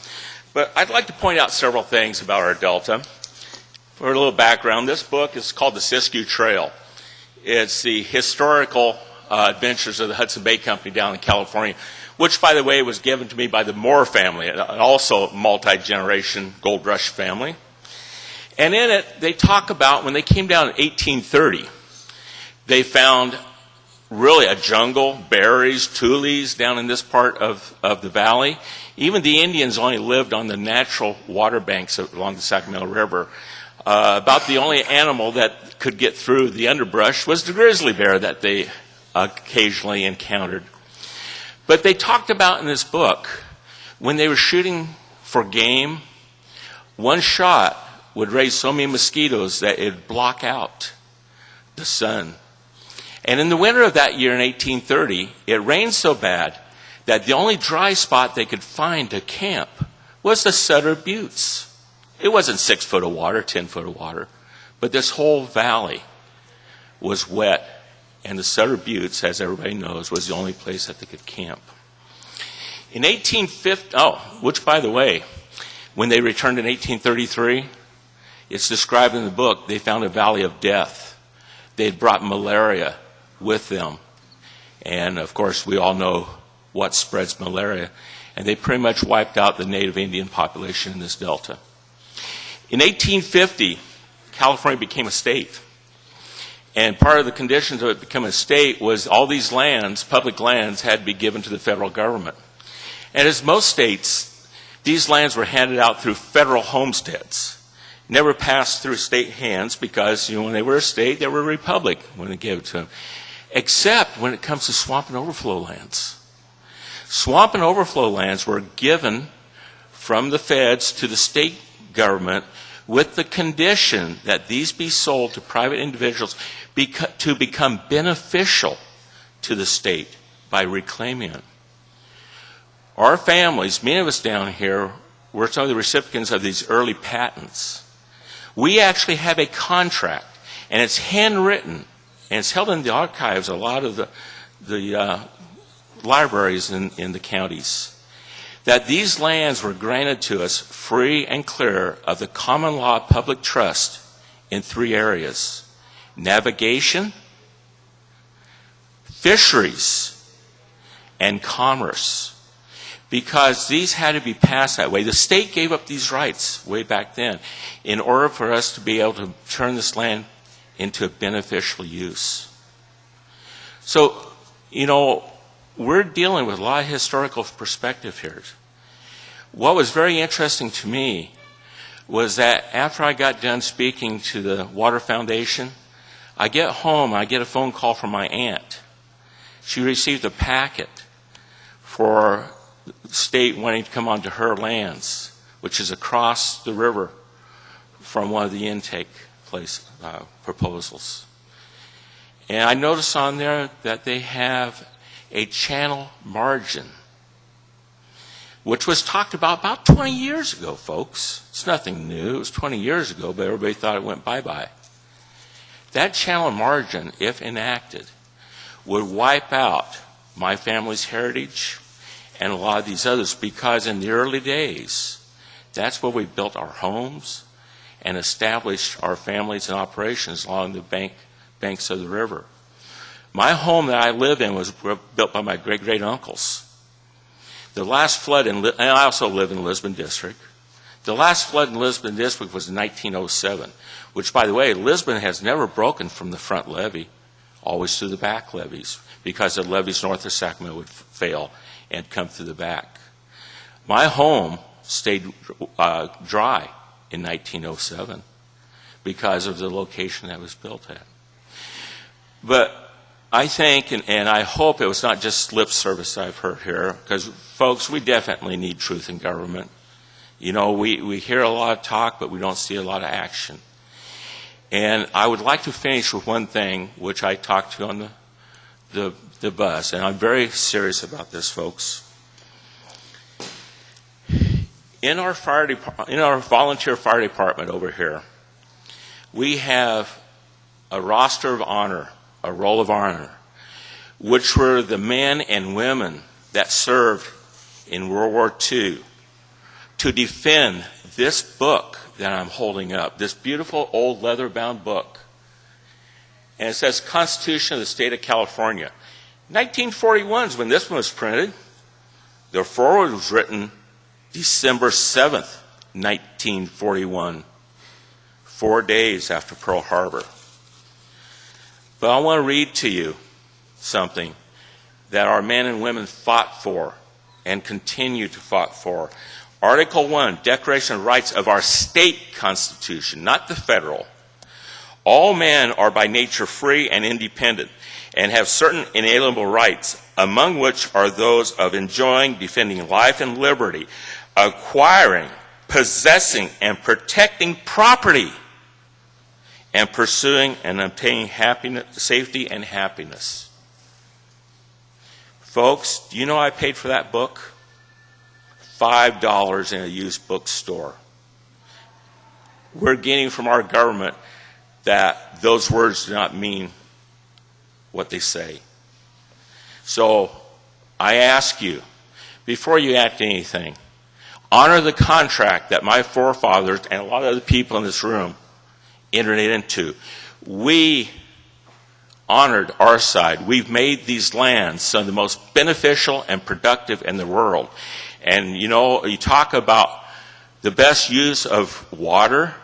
R: But I'd like to point out several things about our Delta. For a little background, this book is called The Siskiyou Trail. It's the historical adventures of the Hudson Bay Company down in California, which, by the way, was given to me by the Moore family, also a multi-generation gold rush family. And in it, they talk about when they came down in 1830, they found really a jungle, berries, tules down in this part of the valley. Even the Indians only lived on the natural water banks along the Sacramento River. About the only animal that could get through the underbrush was the grizzly bear that they occasionally encountered. But they talked about in this book, when they were shooting for game, one shot would raise so many mosquitoes that it would block out the sun. And in the winter of that year in 1830, it rained so bad that the only dry spot they could find to camp was the Sutter Buttes. It wasn't 6 foot of water, 10 foot of water, but this whole valley was wet, and the Sutter Buttes, as everybody knows, was the only place that they could camp. In 1850, which by the way, when they returned in 1833, it's described in the book, they found a valley of death. They had brought malaria with them. And of course, we all know what spreads malaria. And they pretty much wiped out the native Indian population in this delta. In 1850, California became a state. And part of the conditions of it becoming a state was all these lands, public lands, had to be given to the federal government. And as most states, these lands were handed out through federal homesteads. Never passed through state hands because, when they were a state, they were a republic when they gave it to them. Except when it comes to swamp and overflow lands. Swamp and overflow lands were given from the feds to the state government with the condition that these be sold to private individuals to become beneficial to the state by reclaiming it. Our families, many of us down here, were some of the recipients of these early patents. We actually have a contract, and it's handwritten, and it's held in the archives, a lot of the libraries in the counties. that these lands were granted to us free and clear of the common law public trust in 3 areas: navigation, fisheries, and commerce. Because these had to be passed that way. The state gave up these rights way back then in order for us to be able to turn this land into a beneficial use. So, we're dealing with a lot of historical perspective here. What was very interesting to me was that after I got done speaking to the Water Foundation, I get home, I get a phone call from my aunt. She received a packet for the state wanting to come onto her lands, which is across the river from one of the intake place proposals. And I notice on there that they have a channel margin, which was talked about 20 years ago, folks. It's nothing new. It was 20 years ago, but everybody thought it went bye-bye. That channel margin, if enacted, would wipe out my family's heritage and a lot of these others, because in the early days, that's where we built our homes and established our families and operations along the banks of the river. My home that I live in was built by my great-great-uncles. The last flood and I also live in Lisbon District. The last flood in Lisbon District was in 1907, which, by the way, Lisbon has never broken from the front levee, always through the back levees, because the levees north of Sacramento would fail and come through the back. My home stayed dry in 1907 because of the location that was built at. But I think, and I hope it was not just lip service I've heard here, because, folks, we definitely need truth in government. We hear a lot of talk, but we don't see a lot of action. And I would like to finish with one thing, which I talked to on the bus, and I'm very serious about this, folks. In our volunteer fire department over here, we have a roster of honor, a roll of honor, which were the men and women that served in World War II to defend this book that I'm holding up, this beautiful old leather-bound book. And it says Constitution of the State of California. 1941 is when this one was printed. The foreword was written December 7th, 1941, 4 days after Pearl Harbor. But I want to read to you something that our men and women fought for and continue to fight for. Article 1, Declaration of Rights of our state constitution, not the federal. All men are by nature free and independent and have certain inalienable rights, among which are those of enjoying, defending life and liberty, acquiring, possessing, and protecting property, and pursuing and obtaining happiness, safety and happiness. Folks, do you know I paid for that book? $5 in a used bookstore. We're getting from our government that those words do not mean what they say. So I ask you, before you act anything, honor the contract that my forefathers and a lot of other people in this room entered into. We honored our side. We've made these lands some of the most beneficial and productive in the world. And you talk about the best use of water.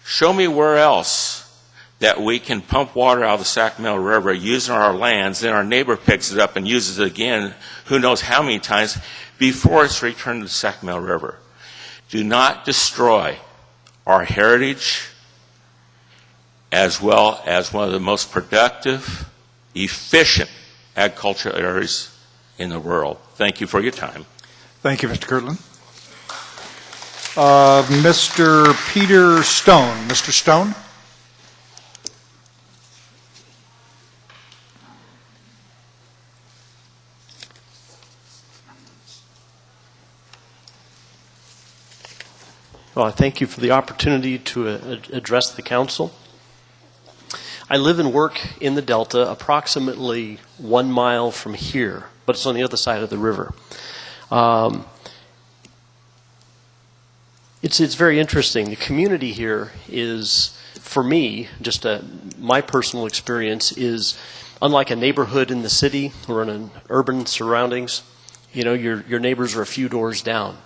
R: Show me where else that we can pump water out of the Sacramento River, use it on our lands, then our neighbor picks it up and uses it again, who knows how many times, before it's returned to the Sacramento River. Do not destroy our heritage, as well as one of the most productive, efficient agricultural areas in the world. Thank you for your time.
A: Thank you, Mr. Kirtland. Mr. Peter Stone. Mr. Stone?
S: Well, I thank you for the opportunity to address the council. I live and work in the Delta approximately 1 mile from here, but it's on the other side of the river. It's very interesting. The community here is, for me, just my personal experience is unlike a neighborhood in the city or in an urban surroundings. You know, your neighbors are a few doors down.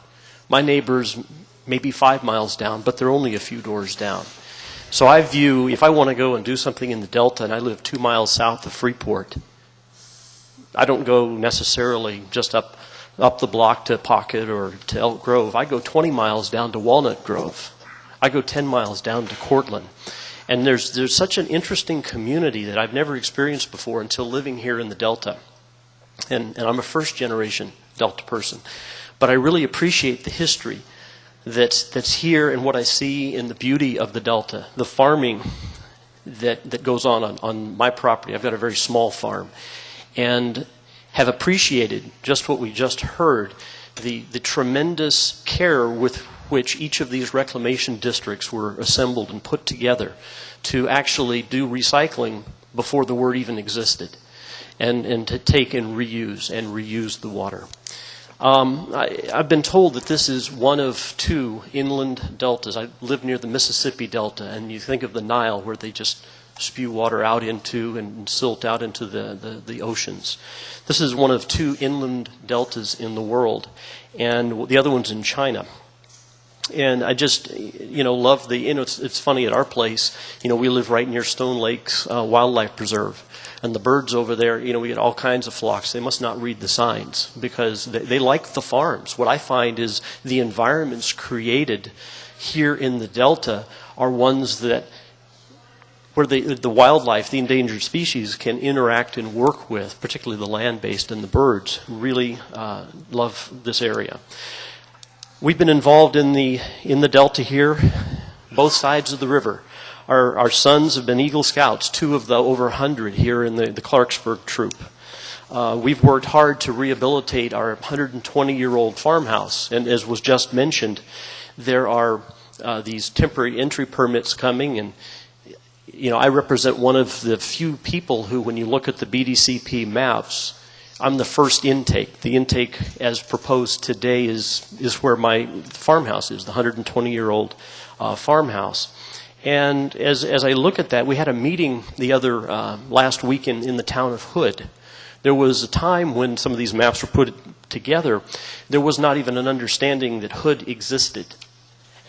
S: My neighbors may be 5 miles down, but they're only a few doors down. So I view, if I want to go and do something in the Delta and I live 2 miles south of Freeport, I don't go necessarily just up the block to Pocket or to Elk Grove. I go 20 miles down to Walnut Grove. I go 10 miles down to Cortland. And there's such an interesting community that I've never experienced before until living here in the Delta. And I'm a first-generation Delta person. But I really appreciate the history that's here and what I see in the beauty of the Delta, the farming that goes on my property. I've got a very small farm. And have appreciated just what we just heard, the tremendous care with which each of these reclamation districts were assembled and put together to actually do recycling before the word even existed, and to take and reuse the water. I've been told that this is one of 2 inland deltas. I live near the Mississippi Delta, and you think of the Nile where they just spew water out into and silt out into the oceans. This is one of 2 inland deltas in the world, and the other one's in China. And I just, love it's funny at our place, we live right near Stone Lakes Wildlife Preserve. And the birds over there, we get all kinds of flocks. They must not read the signs because they like the farms. What I find is the environments created here in the Delta are ones that where the wildlife, the endangered species, can interact and work with, particularly the land-based and the birds, really love this area. We've been involved in the Delta here, both sides of the river. Our sons have been Eagle Scouts, 2 of the over 100 here in the Clarksburg troop. We've worked hard to rehabilitate our 120-year-old farmhouse, and as was just mentioned, there are these temporary entry permits coming, and I represent one of the few people who, when you look at the BDCP maps, I'm the first intake. The intake as proposed today is where my farmhouse is, the 120-year-old farmhouse. And as I look at that, we had a meeting the other last week in the town of Hood. There was a time when some of these maps were put together, there was not even an understanding that Hood existed.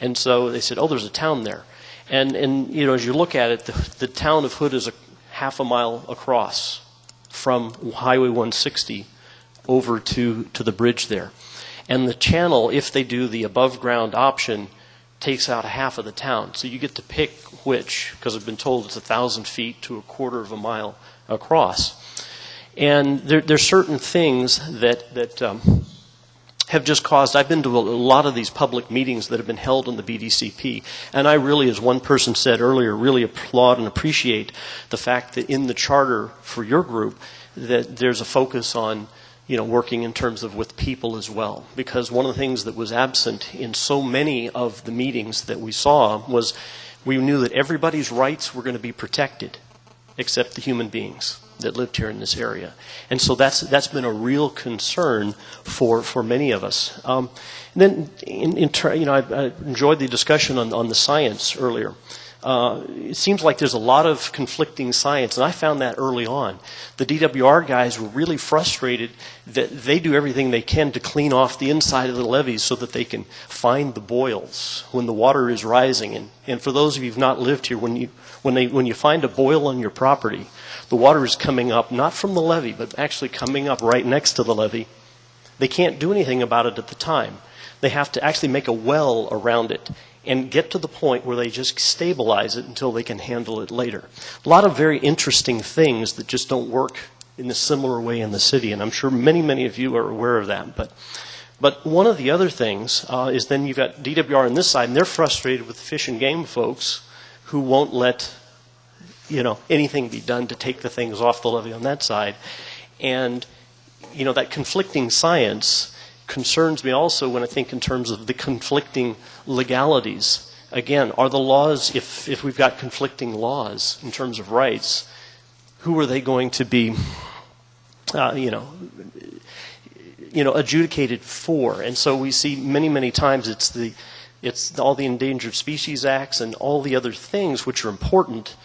S: And so they said, oh, there's a town there. And as you look at it, the town of Hood is a half a mile across from Highway 160 over to the bridge there. And the channel, if they do the above ground option, takes out half of the town. So you get to pick which, because I've been told it's 1,000 feet to a quarter of a mile across. And there's certain things that have just caused, I've been to a lot of these public meetings that have been held in the BDCP, and I really, as one person said earlier, really applaud and appreciate the fact that in the charter for your group that there's a focus on working in terms of with people as well. Because one of the things that was absent in so many of the meetings that we saw was we knew that everybody's rights were going to be protected except the human beings that lived here in this area. And so that's been a real concern for many of us. And then, I enjoyed the discussion on the science earlier. It seems like there's a lot of conflicting science, and I found that early on. The DWR guys were really frustrated that they do everything they can to clean off the inside of the levees so that they can find the boils when the water is rising. And for those of you who've not lived here, when you find a boil on your property, the water is coming up not from the levee, but actually coming up right next to the levee. They can't do anything about it at the time. They have to actually make a well around it and get to the point where they just stabilize it until they can handle it later. A lot of very interesting things that just don't work in a similar way in the city, and I'm sure many, many of you are aware of that. But one of the other things is then you've got DWR on this side, and they're frustrated with the fish and game folks who won't let anything be done to take the things off the levee on that side. And that conflicting science concerns me also when I think in terms of the conflicting legalities. Again, are the laws, if we've got conflicting laws in terms of rights, who are they going to be, adjudicated for. And so we see many times it's all the Endangered Species Acts and all the other things which are important,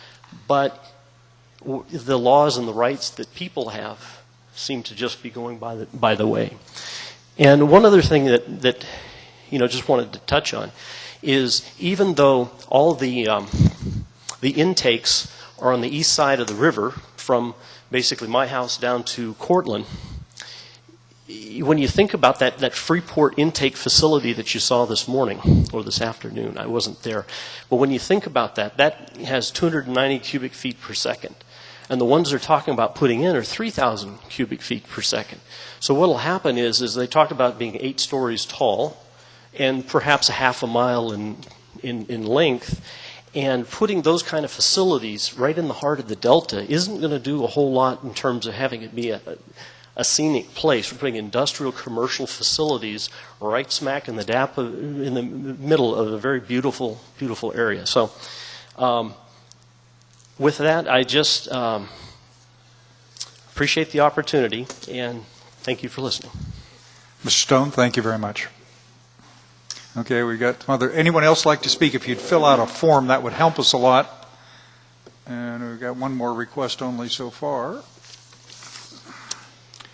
S: but the laws and the rights that people have seem to just be going by the way. And one other thing that just wanted to touch on is, even though all the intakes are on the east side of the river from basically my house down to Cortland, when you think about that Freeport intake facility that you saw this morning or this afternoon, I wasn't there, but when you think about that has 290 cubic feet per second. And the ones they're talking about putting in are 3,000 cubic feet per second. So what will happen is they talked about being 8 stories tall and perhaps a half a mile in length. And putting those kind of facilities right in the heart of the Delta isn't going to do a whole lot in terms of having it be a scenic place. We're putting industrial commercial facilities right smack in the middle of a very beautiful area. So with that, I just appreciate the opportunity, and thank you for listening.
A: Mr. Stone, thank you very much. Okay, we got anyone else like to speak? If you'd fill out a form, that would help us a lot. And we've got one more request only so far.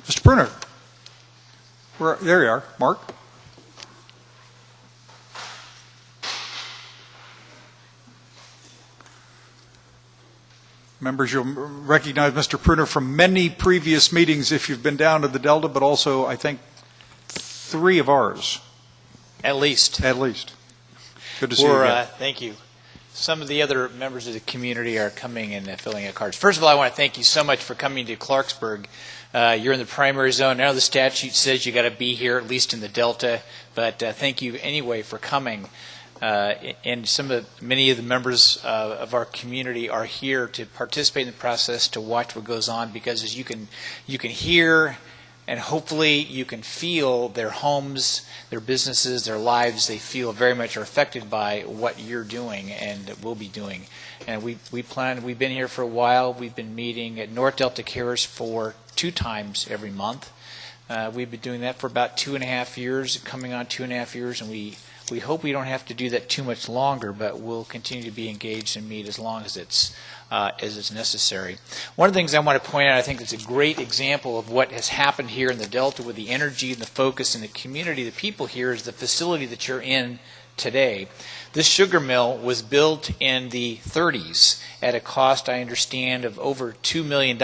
A: Mr. Pruner. There you are. Mark. Members, you'll recognize Mr. Pruner from many previous meetings if you've been down to the Delta, but also, I think, 3 of ours.
E: At least.
A: At least. Good to see you again.
E: Thank you. Some of the other members of the community are coming and filling out cards. First of all, I want to thank you so much for coming to Clarksburg. You're in the primary zone. I know the statute says you got to be here, at least in the Delta, but thank you anyway for coming. And many of the members of our community are here to participate in the process, to watch what goes on, because as you can hear and hopefully you can feel their homes, their businesses, their lives, they feel very much are affected by what you're doing and will be doing. And we've been here for a while. We've been meeting at North Delta Cares for 2 times every month. We've been doing that for about 2.5 years, coming on 2.5 years, and we hope we don't have to do that too much longer, but we'll continue to be engaged and meet as long as it's necessary. One of the things I want to point out, I think it's a great example of what has happened here in the Delta with the energy and the focus in the community, the people here, is the facility that you're in today. This sugar mill was built in the 30s at a cost, I understand, of over $2 million,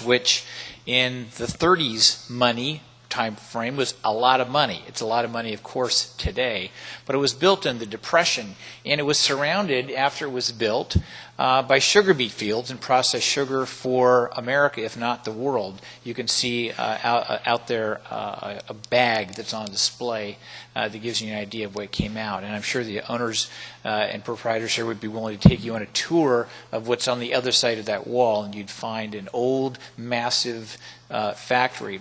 E: which in the 30s money time frame was a lot of money. It's a lot of money, of course, today. But it was built in the Depression, and it was surrounded, after it was built, by sugar beet fields and processed sugar for America, if not the world. You can see out there a bag that's on display that gives you an idea of what came out. And I'm sure the owners and proprietors here would be willing to take you on a tour of what's on the other side of that wall, and you'd find an old, massive factory.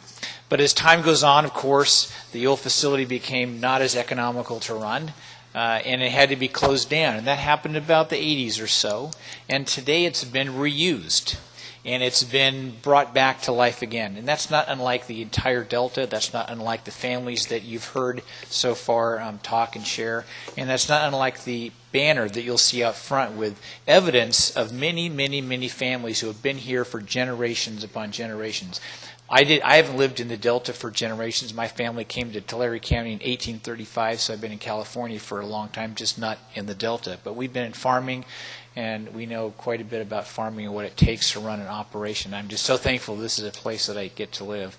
E: But as time goes on, of course, the old facility became not as economical to run, and it had to be closed down. And that happened about the 80s or so. And today it's been reused, and it's been brought back to life again. And that's not unlike the entire Delta. That's not unlike the families that you've heard so far talk and share. And that's not unlike the banner that you'll see out front with evidence of many, many, many families who have been here for generations upon generations. I haven't lived in the Delta for generations. My family came to Tulare County in 1835, so I've been in California for a long time, just not in the Delta. But we've been in farming, and we know quite a bit about farming and what it takes to run an operation. I'm just so thankful this is a place that I get to live.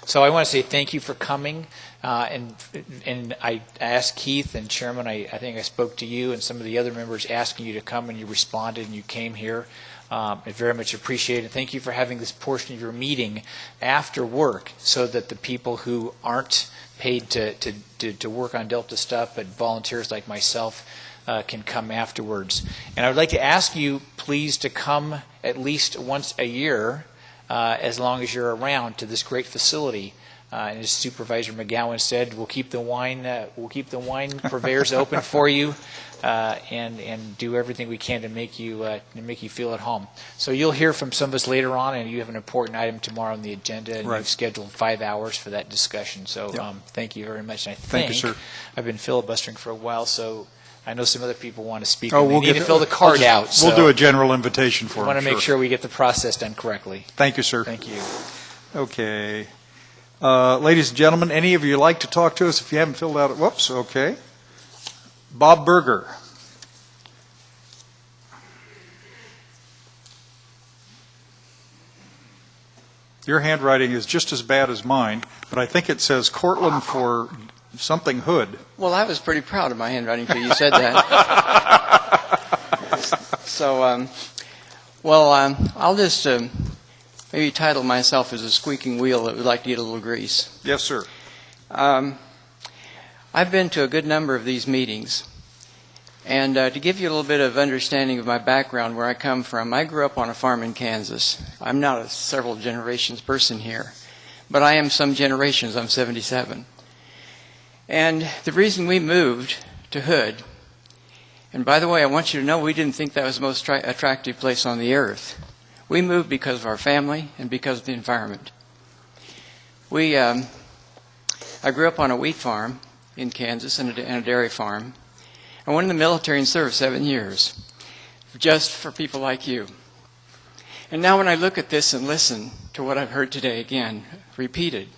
E: So I want to say thank you for coming. And I asked Keith and Chairman, I think I spoke to you and some of the other members asking you to come, and you responded and you came here. I very much appreciate it. Thank you for having this portion of your meeting after work, so that the people who aren't paid to work on Delta stuff, but volunteers like myself, can come afterwards. And I would like to ask you, please, to come at least once a year, as long as you're around, to this great facility. And as Supervisor McGowan said, we'll keep the wine purveyors open for you, and do everything we can to make you feel at home. So you'll hear from some of us later on, and you have an important item tomorrow on the agenda, and you've scheduled 5 hours for that discussion. So thank you very much. And
A: Thank you, sir.
E: I've been filibustering for a while, so I know some other people want to speak.
A: Oh,
E: and they need to fill the card out.
A: We'll do a general invitation for them.
E: We want to make sure we get the process done correctly.
A: Thank you, sir.
E: Thank you.
A: Okay. Ladies and gentlemen, any of you like to talk to us if you haven't filled out? Whoops, okay. Bob Berger. Your handwriting is just as bad as mine, but I think it says Cortland for something Hood.
T: Well, I was pretty proud of my handwriting until you said that. So, I'll just maybe title myself as a squeaking wheel that would like to get a little grease.
A: Yes, sir.
T: I've been to a good number of these meetings. And to give you a little bit of understanding of my background, where I come from, I grew up on a farm in Kansas. I'm not a several generations person here, but I am some generations. I'm 77. And the reason we moved to Hood, and by the way, I want you to know we didn't think that was the most attractive place on the earth. We moved because of our family and because of the environment. I grew up on a wheat farm in Kansas and a dairy farm. I went in the military and served 7 years, just for people like you. And now when I look at this and listen to what I've heard today again, repeated,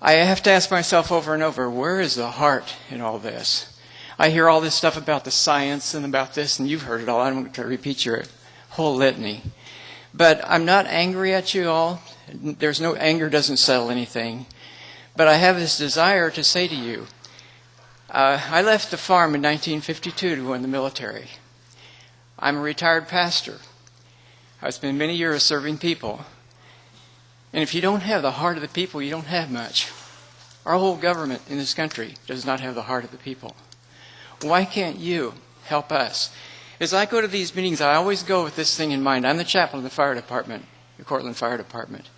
T: I have to ask myself over and over, where is the heart in all this? I hear all this stuff about the science and about this, and you've heard it all. I don't want to repeat your whole litany. But I'm not angry at you all. There's no anger doesn't settle anything. But I have this desire to say to you, I left the farm in 1952 to go in the military. I'm a retired pastor. I've spent many years serving people. And if you don't have the heart of the people, you don't have much. Our whole government in this country does not have the heart of the people. Why can't you help us? As I go to these meetings, I always go with this thing in mind. I'm the chaplain of the fire department, the Cortland Fire Department.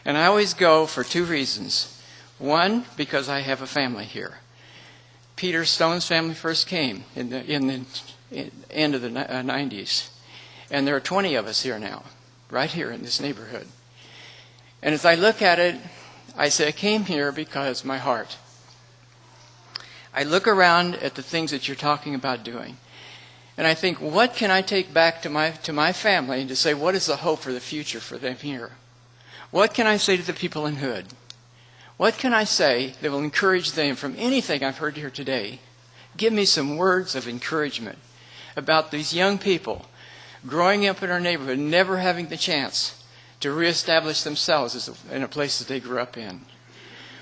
T: And I always go for 2 reasons. One, because I have a family here. Peter Stone's family first came in the end of the 90s. And there are 20 of us here now, right here in this neighborhood. And as I look at it, I say I came here because my heart. I look around at the things that you're talking about doing. And I think, what can I take back to my family to say, what is the hope for the future for them here? What can I say to the people in Hood? What can I say that will encourage them from anything I've heard here today? Give me some words of encouragement about these young people growing up in our neighborhood, never having the chance to reestablish themselves in a place that they grew up in.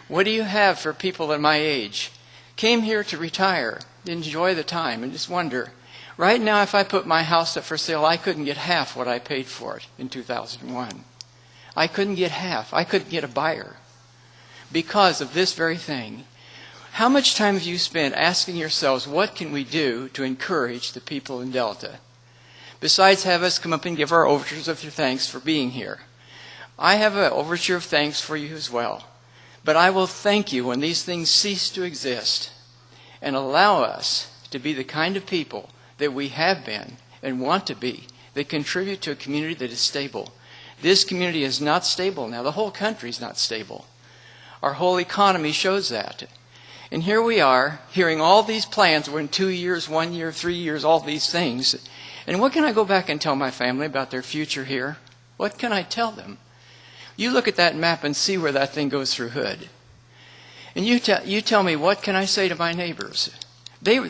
T: What do you have for people at my age? Came here to retire, enjoy the time, and just wonder, right now if I put my house up for sale, I couldn't get half what I paid for it in 2001. I couldn't get half. I couldn't get a buyer because of this very thing. How much time have you spent asking yourselves, what can we do to encourage the people in Delta? Besides have us come up and give our overtures of your thanks for being here. I have an overture of thanks for you as well. But I will thank you when these things cease to exist and allow us to be the kind of people that we have been and want to be, that contribute to a community that is stable. This community is not stable now. The whole country is not stable. Our whole economy shows that. And here we are, hearing all these plans. We're in 2 years, 1 year, 3 years, all these things. And what can I go back and tell my family about their future here? What can I tell them? You look at that map and see where that thing goes through Hood. And you tell me, what can I say to my neighbors?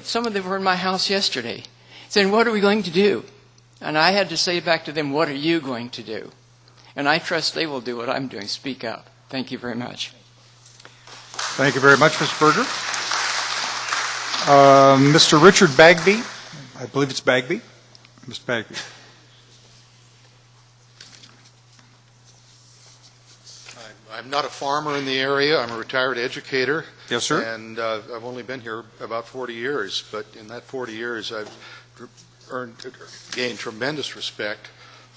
T: Some of them were in my house yesterday, saying, what are we going to do? And I had to say back to them, what are you going to do? And I trust they will do what I'm doing. Speak up. Thank you very much.
A: Thank you very much, Mr. Berger. Mr. Richard Bagby. I believe it's Bagby. Mr. Bagby.
U: I'm not a farmer in the area. I'm a retired educator.
A: Yes, sir.
U: And I've only been here about 40 years. But in that 40 years, I've gained tremendous respect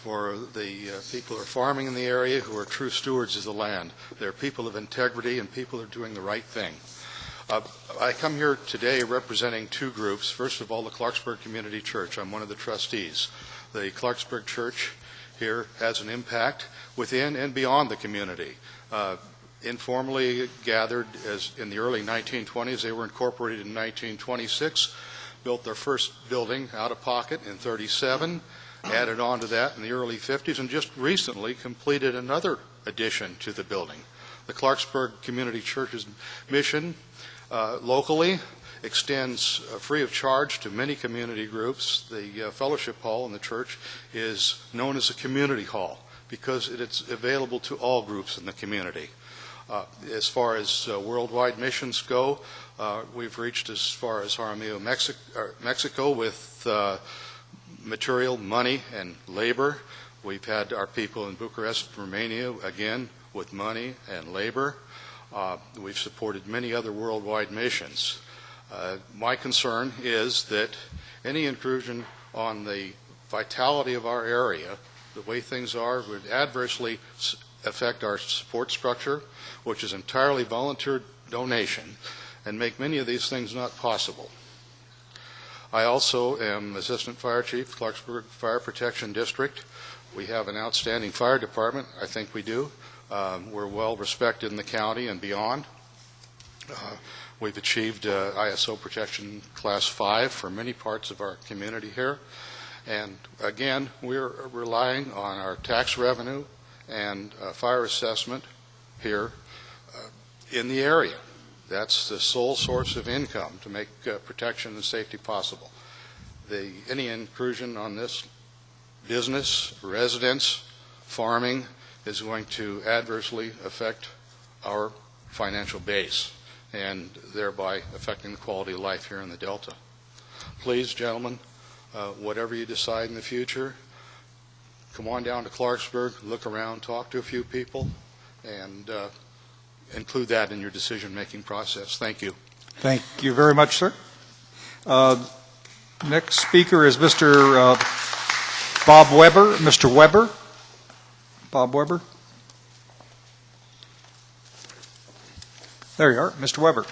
U: for the people who are farming in the area, who are true stewards of the land. They're people of integrity and people who are doing the right thing. I come here today representing two groups. First of all, the Clarksburg Community Church. I'm one of the trustees. The Clarksburg Church here has an impact within and beyond the community. Informally gathered as in the early 1920s, they were incorporated in 1926, built their first building out of pocket in 37, added on to that in the early 50s, and just recently completed another addition to the building. The Clarksburg Community Church's mission locally extends free of charge to many community groups. The fellowship hall in the church is known as a community hall because it's available to all groups in the community. As far as worldwide missions go, we've reached as far as Jaramillo, Mexico with material, money, and labor. We've had our people in Bucharest, Romania, again, with money and labor. We've supported many other worldwide missions. My concern is that any intrusion on the vitality of our area, the way things are, would adversely affect our support structure, which is entirely volunteer donation, and make many of these things not possible. I also am Assistant Fire Chief, Clarksburg Fire Protection District. We have an outstanding fire department. I think we do. We're well respected in the county and beyond. We've achieved ISO protection class 5 for many parts of our community here. And again, we're relying on our tax revenue and fire assessment here in the area. That's the sole source of income to make protection and safety possible. Any intrusion on this business, residence, farming is going to adversely affect our financial base and thereby affecting the quality of life here in the Delta. Please, gentlemen, whatever you decide in the future, come on down to Clarksburg, look around, talk to a few people, and include that in your decision-making process. Thank you.
A: Thank you very much, sir. Next speaker is Mr. Bob Weber. Mr. Weber. Bob Weber. There you are, Mr. Weber.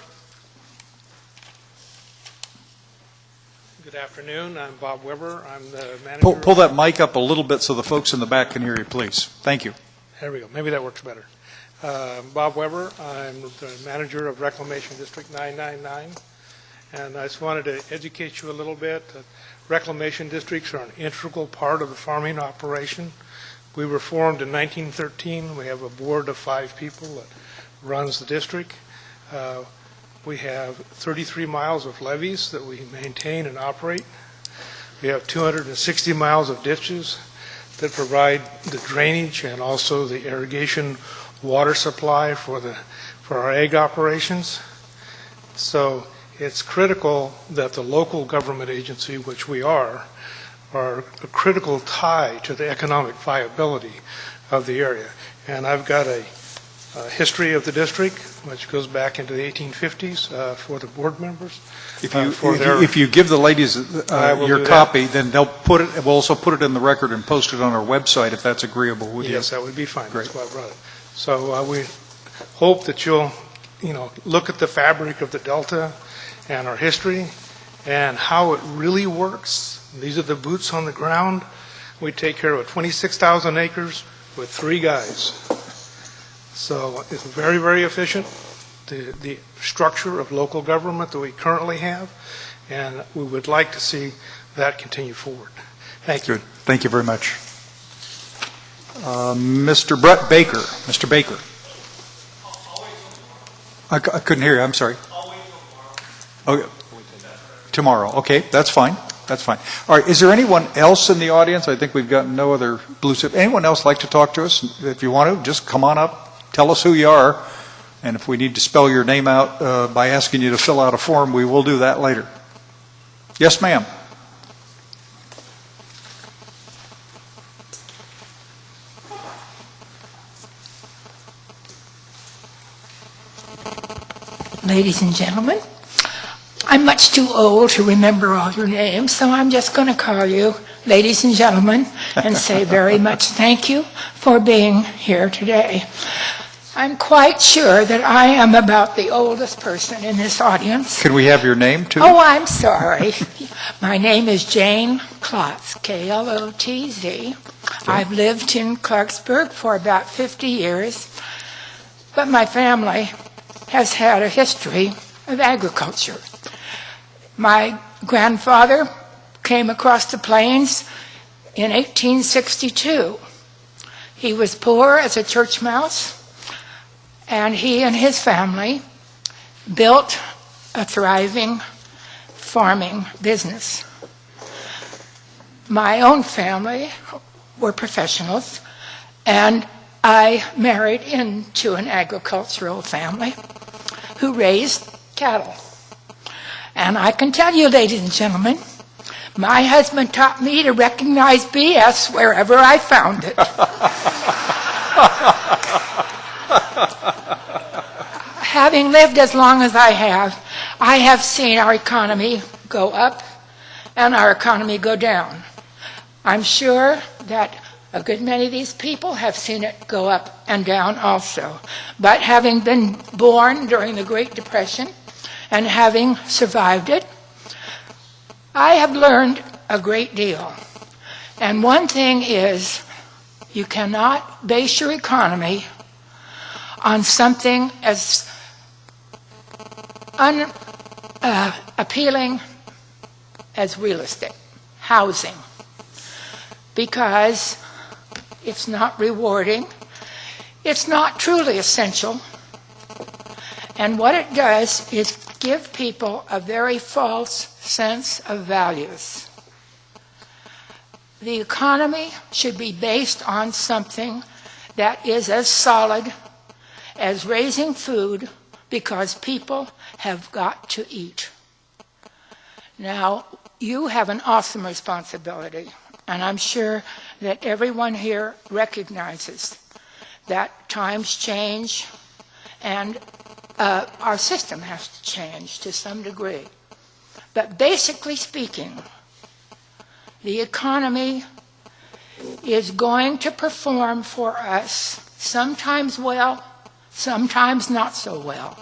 B: Good afternoon. I'm Bob Weber. I'm the manager.
A: Pull that mic up a little bit so the folks in the back can hear you, please. Thank you.
B: There we go. Maybe that works better. Bob Weber. I'm the manager of Reclamation District 999. And I just wanted to educate you a little bit. Reclamation districts are an integral part of the farming operation. We were formed in 1913. We have a board of 5 people that runs the district. We have 33 miles of levees that we maintain and operate. We have 260 miles of ditches that provide the drainage and also the irrigation water supply for our ag operations. So it's critical that the local government agency, which we are a critical tie to the economic viability of the area. And I've got a history of the district, which goes back into the 1850s for the board members.
A: If you give the ladies your copy, then they'll we'll also put it in the record and post it on our website if that's agreeable with you.
B: Yes, that would be fine.
A: Great.
B: That's why I brought it. So we hope that you'll, look at the fabric of the Delta and our history and how it really works. These are the boots on the ground. We take care of 26,000 acres with 3 guys. So it's very, very efficient, the structure of local government that we currently have, and we would like to see that continue forward. Thank you.
A: Good. Thank you very much. Mr. Brett Baker. Mr. Baker. I couldn't hear you. I'm sorry. Okay. Tomorrow. Okay, that's fine. That's fine. All right, is there anyone else in the audience? I think we've got no other blue chip. Anyone else like to talk to us? If you want to, just come on up, tell us who you are, and if we need to spell your name out by asking you to fill out a form, we will do that later. Yes, ma'am.
V: Ladies and gentlemen, I'm much too old to remember all your names, so I'm just going to call you ladies and gentlemen, and say very much thank you for being here today. I'm quite sure that I am about the oldest person in this audience.
A: Can we have your name, too?
V: Oh, I'm sorry. My name is Jane Klotz, Klotz. I've lived in Clarksburg for about 50 years, but my family has had a history of agriculture. My grandfather came across the plains in 1862. He was poor as a church mouse, and he and his family built a thriving farming business. My own family were professionals, and I married into an agricultural family who raised cattle. And I can tell you, ladies and gentlemen, my husband taught me to recognize BS wherever I found it. Having lived as long as I have seen our economy go up and our economy go down. I'm sure that a good many of these people have seen it go up and down also. But having been born during the Great Depression and having survived it, I have learned a great deal. And one thing is, you cannot base your economy on something as appealing as real estate, housing, because it's not rewarding, it's not truly essential, and what it does is give people a very false sense of values. The economy should be based on something that is as solid as raising food, because people have got to eat. Now, you have an awesome responsibility, and I'm sure that everyone here recognizes that times change and our system has to change to some degree. But basically speaking, the economy is going to perform for us sometimes well, sometimes not so well.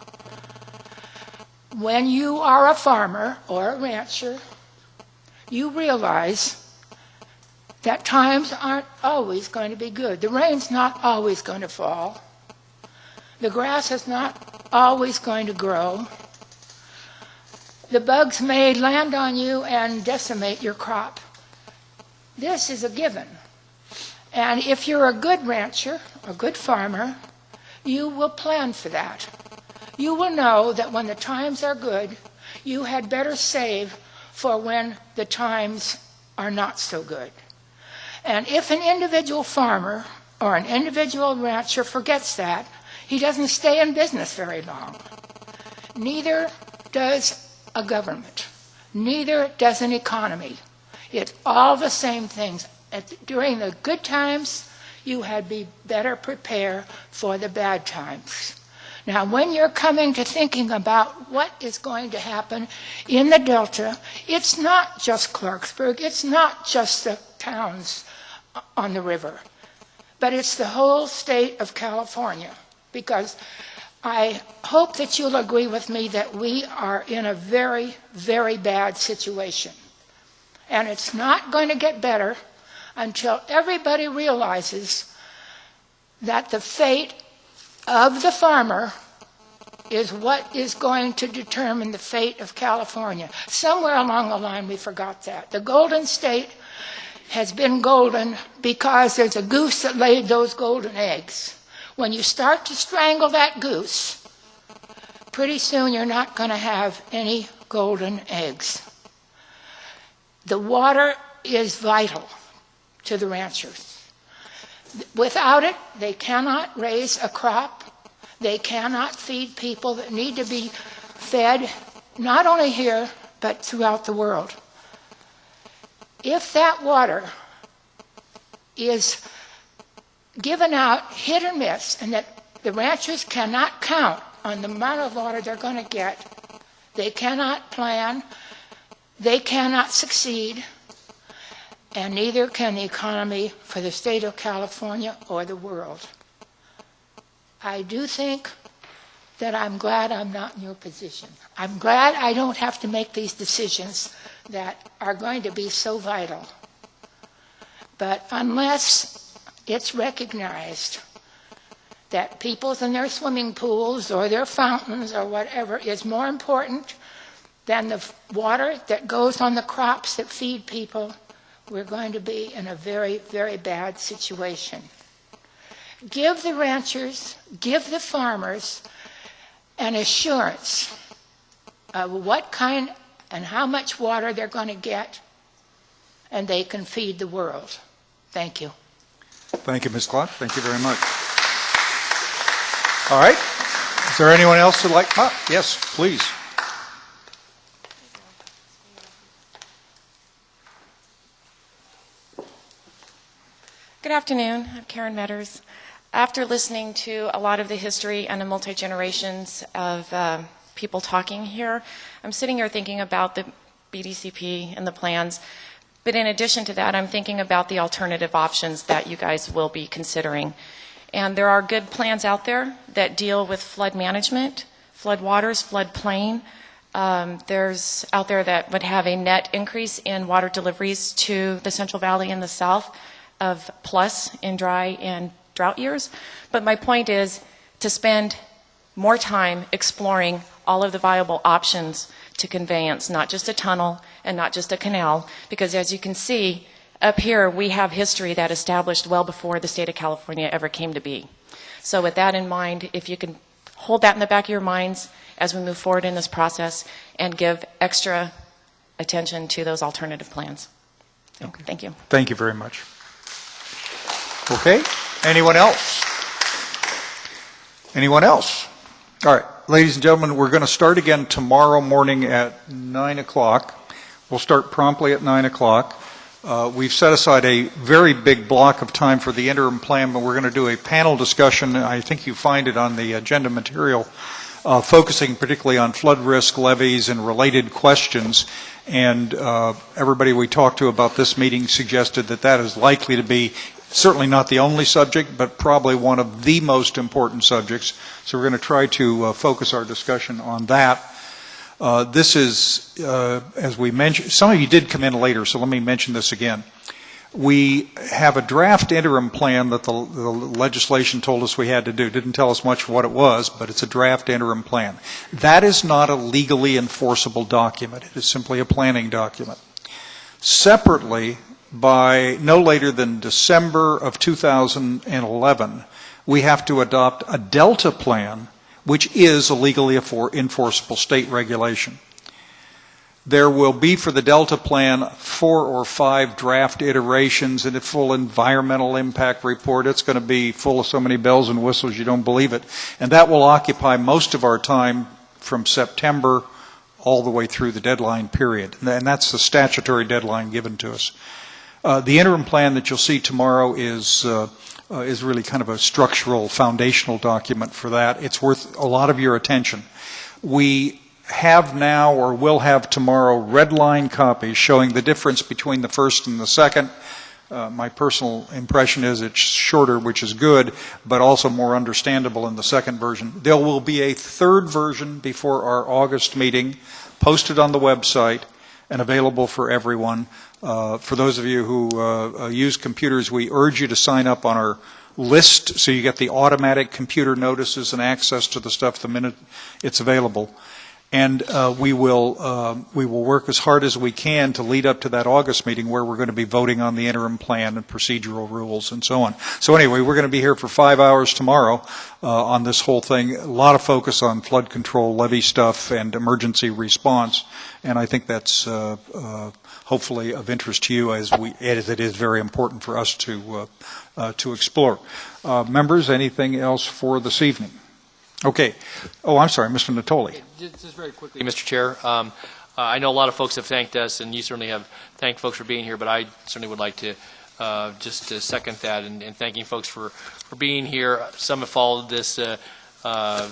V: When you are a farmer or a rancher, you realize that times aren't always going to be good. The rain's not always going to fall. The grass is not always going to grow. The bugs may land on you and decimate your crop. This is a given. And if you're a good rancher, a good farmer, you will plan for that. You will know that when the times are good, you had better save for when the times are not so good. And if an individual farmer or an individual rancher forgets that, he doesn't stay in business very long. Neither does a government. Neither does an economy. It's all the same things. During the good times, you had be better prepare for the bad times. Now, when you're coming to thinking about what is going to happen in the Delta, it's not just Clarksburg, it's not just the towns on the river, but it's the whole state of California, because I hope that you'll agree with me that we are in a very, very bad situation. And it's not going to get better until everybody realizes that the fate of the farmer is what is going to determine the fate of California. Somewhere along the line we forgot that. The Golden State has been golden because there's a goose that laid those golden eggs. When you start to strangle that goose, pretty soon you're not going to have any golden eggs. The water is vital to the ranchers. Without it, they cannot raise a crop. They cannot feed people that need to be fed, not only here, but throughout the world. If that water is given out hit or miss, and that the ranchers cannot count on the amount of water they're going to get, they cannot plan, they cannot succeed, and neither can the economy for the state of California or the world. I do think that I'm glad I'm not in your position. I'm glad I don't have to make these decisions that are going to be so vital. But unless it's recognized that people's in their swimming pools or their fountains or whatever is more important than the water that goes on the crops that feed people, we're going to be in a very, very bad situation. Give the ranchers, give the farmers an assurance of what kind and how much water they're going to get, and they can feed the world. Thank you.
A: Thank you, Ms. Clark. Thank you very much. All right. Is there anyone else who'd like? Yes, please.
D: Good afternoon. I'm Karen Metters. After listening to a lot of the history and the multi-generations of people talking here, I'm sitting here thinking about the BDCP and the plans. But in addition to that, I'm thinking about the alternative options that you guys will be considering. And there are good plans out there that deal with flood management, flood waters, flood plain. There's out there that would have a net increase in water deliveries to the Central Valley and the South of plus in dry and drought years. But my point is to spend more time exploring all of the viable options to conveyance, not just a tunnel and not just a canal, because as you can see, up here we have history that established well before the state of California ever came to be. So with that in mind, if you can hold that in the back of your minds as we move forward in this process and give extra attention to those alternative plans. Okay. Thank you.
A: Thank you very much. Okay. Anyone else? Anyone else? All right. Ladies and gentlemen, we're going to start again tomorrow morning at 9 o'clock. We'll start promptly at 9 o'clock. We've set aside a very big block of time for the interim plan, but we're going to do a panel discussion. I think you find it on the agenda material, focusing particularly on flood risk levies and related questions. And everybody we talked to about this meeting suggested that that is likely to be certainly not the only subject, but probably one of the most important subjects. So we're going to try to focus our discussion on that. This is, as we mentioned, some of you did come in later, so let me mention this again. We have a draft interim plan that the legislation told us we had to do. Didn't tell us much what it was, but it's a draft interim plan. That is not a legally enforceable document. It is simply a planning document. Separately, by no later than December of 2011, we have to adopt a Delta plan, which is a legally enforceable state regulation. There will be for the Delta plan 4 or 5 draft iterations and a full environmental impact report. It's going to be full of so many bells and whistles you don't believe it. And that will occupy most of our time from September all the way through the deadline period. And that's the statutory deadline given to us. The interim plan that you'll see tomorrow is really kind of a structural, foundational document for that. It's worth a lot of your attention. We have now, or will have tomorrow, red line copies showing the difference between the first and the second. My personal impression is it's shorter, which is good, but also more understandable in the second version. There will be a third version before our August meeting, posted on the website and available for everyone. For those of you who use computers, we urge you to sign up on our list so you get the automatic computer notices and access to the stuff the minute it's available. And we will work as hard as we can to lead up to that August meeting where we're going to be voting on the interim plan and procedural rules and so on. So anyway, we're going to be here for 5 hours tomorrow on this whole thing. A lot of focus on flood control, levee stuff, and emergency response. And I think that's hopefully of interest to you as it is very important for us to explore. Members, anything else for this evening? Okay. Oh, I'm sorry, Mr. Natoli.
H: Just very quickly, Mr. Chair. I know a lot of folks have thanked us, and you certainly have thanked folks for being here, but I certainly would like to just to second that and thanking folks for being here. Some have followed this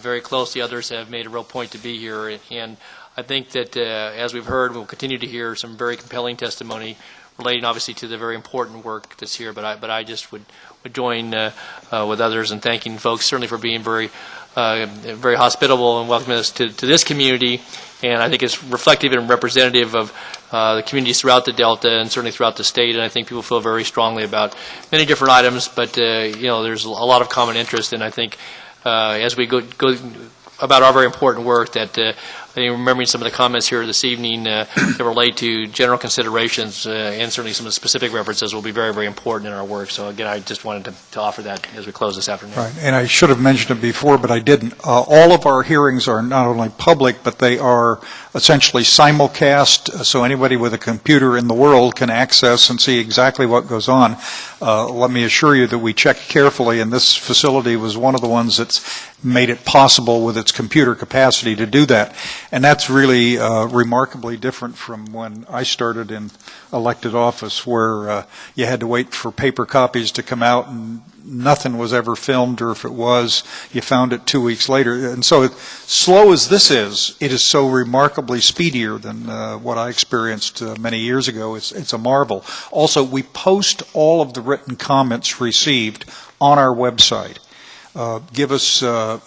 H: very closely. Others have made a real point to be here. And I think that as we've heard, we'll continue to hear some very compelling testimony relating obviously to the very important work that's here. But I just would join with others in thanking folks certainly for being very hospitable and welcoming us to this community. And I think it's reflective and representative of the communities throughout the Delta and certainly throughout the state. And I think people feel very strongly about many different items, but there's a lot of common interest. And I think as we go about our very important work, that I think remembering some of the comments here this evening that relate to general considerations and certainly some of the specific references will be very, very important in our work. So again, I just wanted to offer that as we close this afternoon.
A: Right, and I should have mentioned it before, but I didn't. All of our hearings are not only public, but they are essentially simulcast, so anybody with a computer in the world can access and see exactly what goes on. Let me assure you that we check carefully, and this facility was one of the ones that's made it possible with its computer capacity to do that. And that's really remarkably different from when I started in elected office, where you had to wait for paper copies to come out and nothing was ever filmed, or if it was, you found it 2 weeks later. And so slow as this is, it is so remarkably speedier than what I experienced many years ago. It's a marvel. Also, we post all of the written comments received on our website. Give us a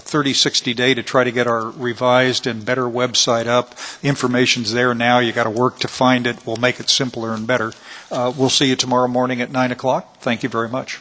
A: 30-60 day to try to get our revised and better website up. The information's there now. You got to work to find it. We'll make it simpler and better. We'll see you tomorrow morning at 9 o'clock. Thank you very much.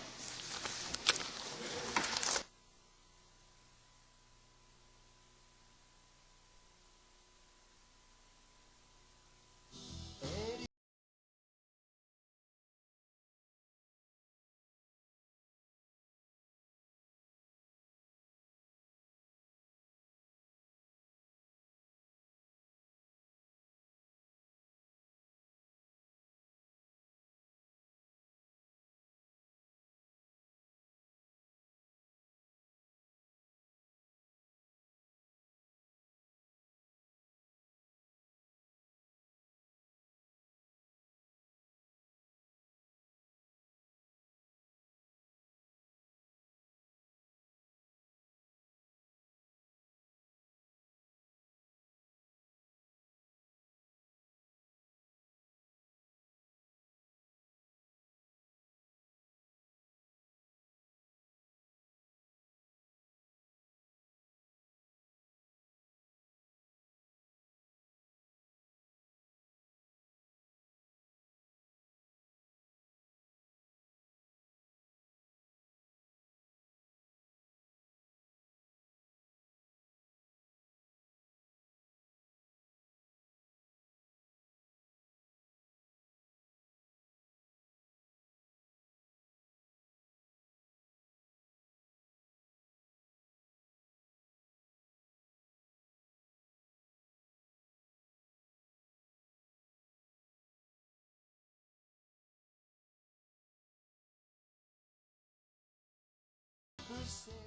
F: Who said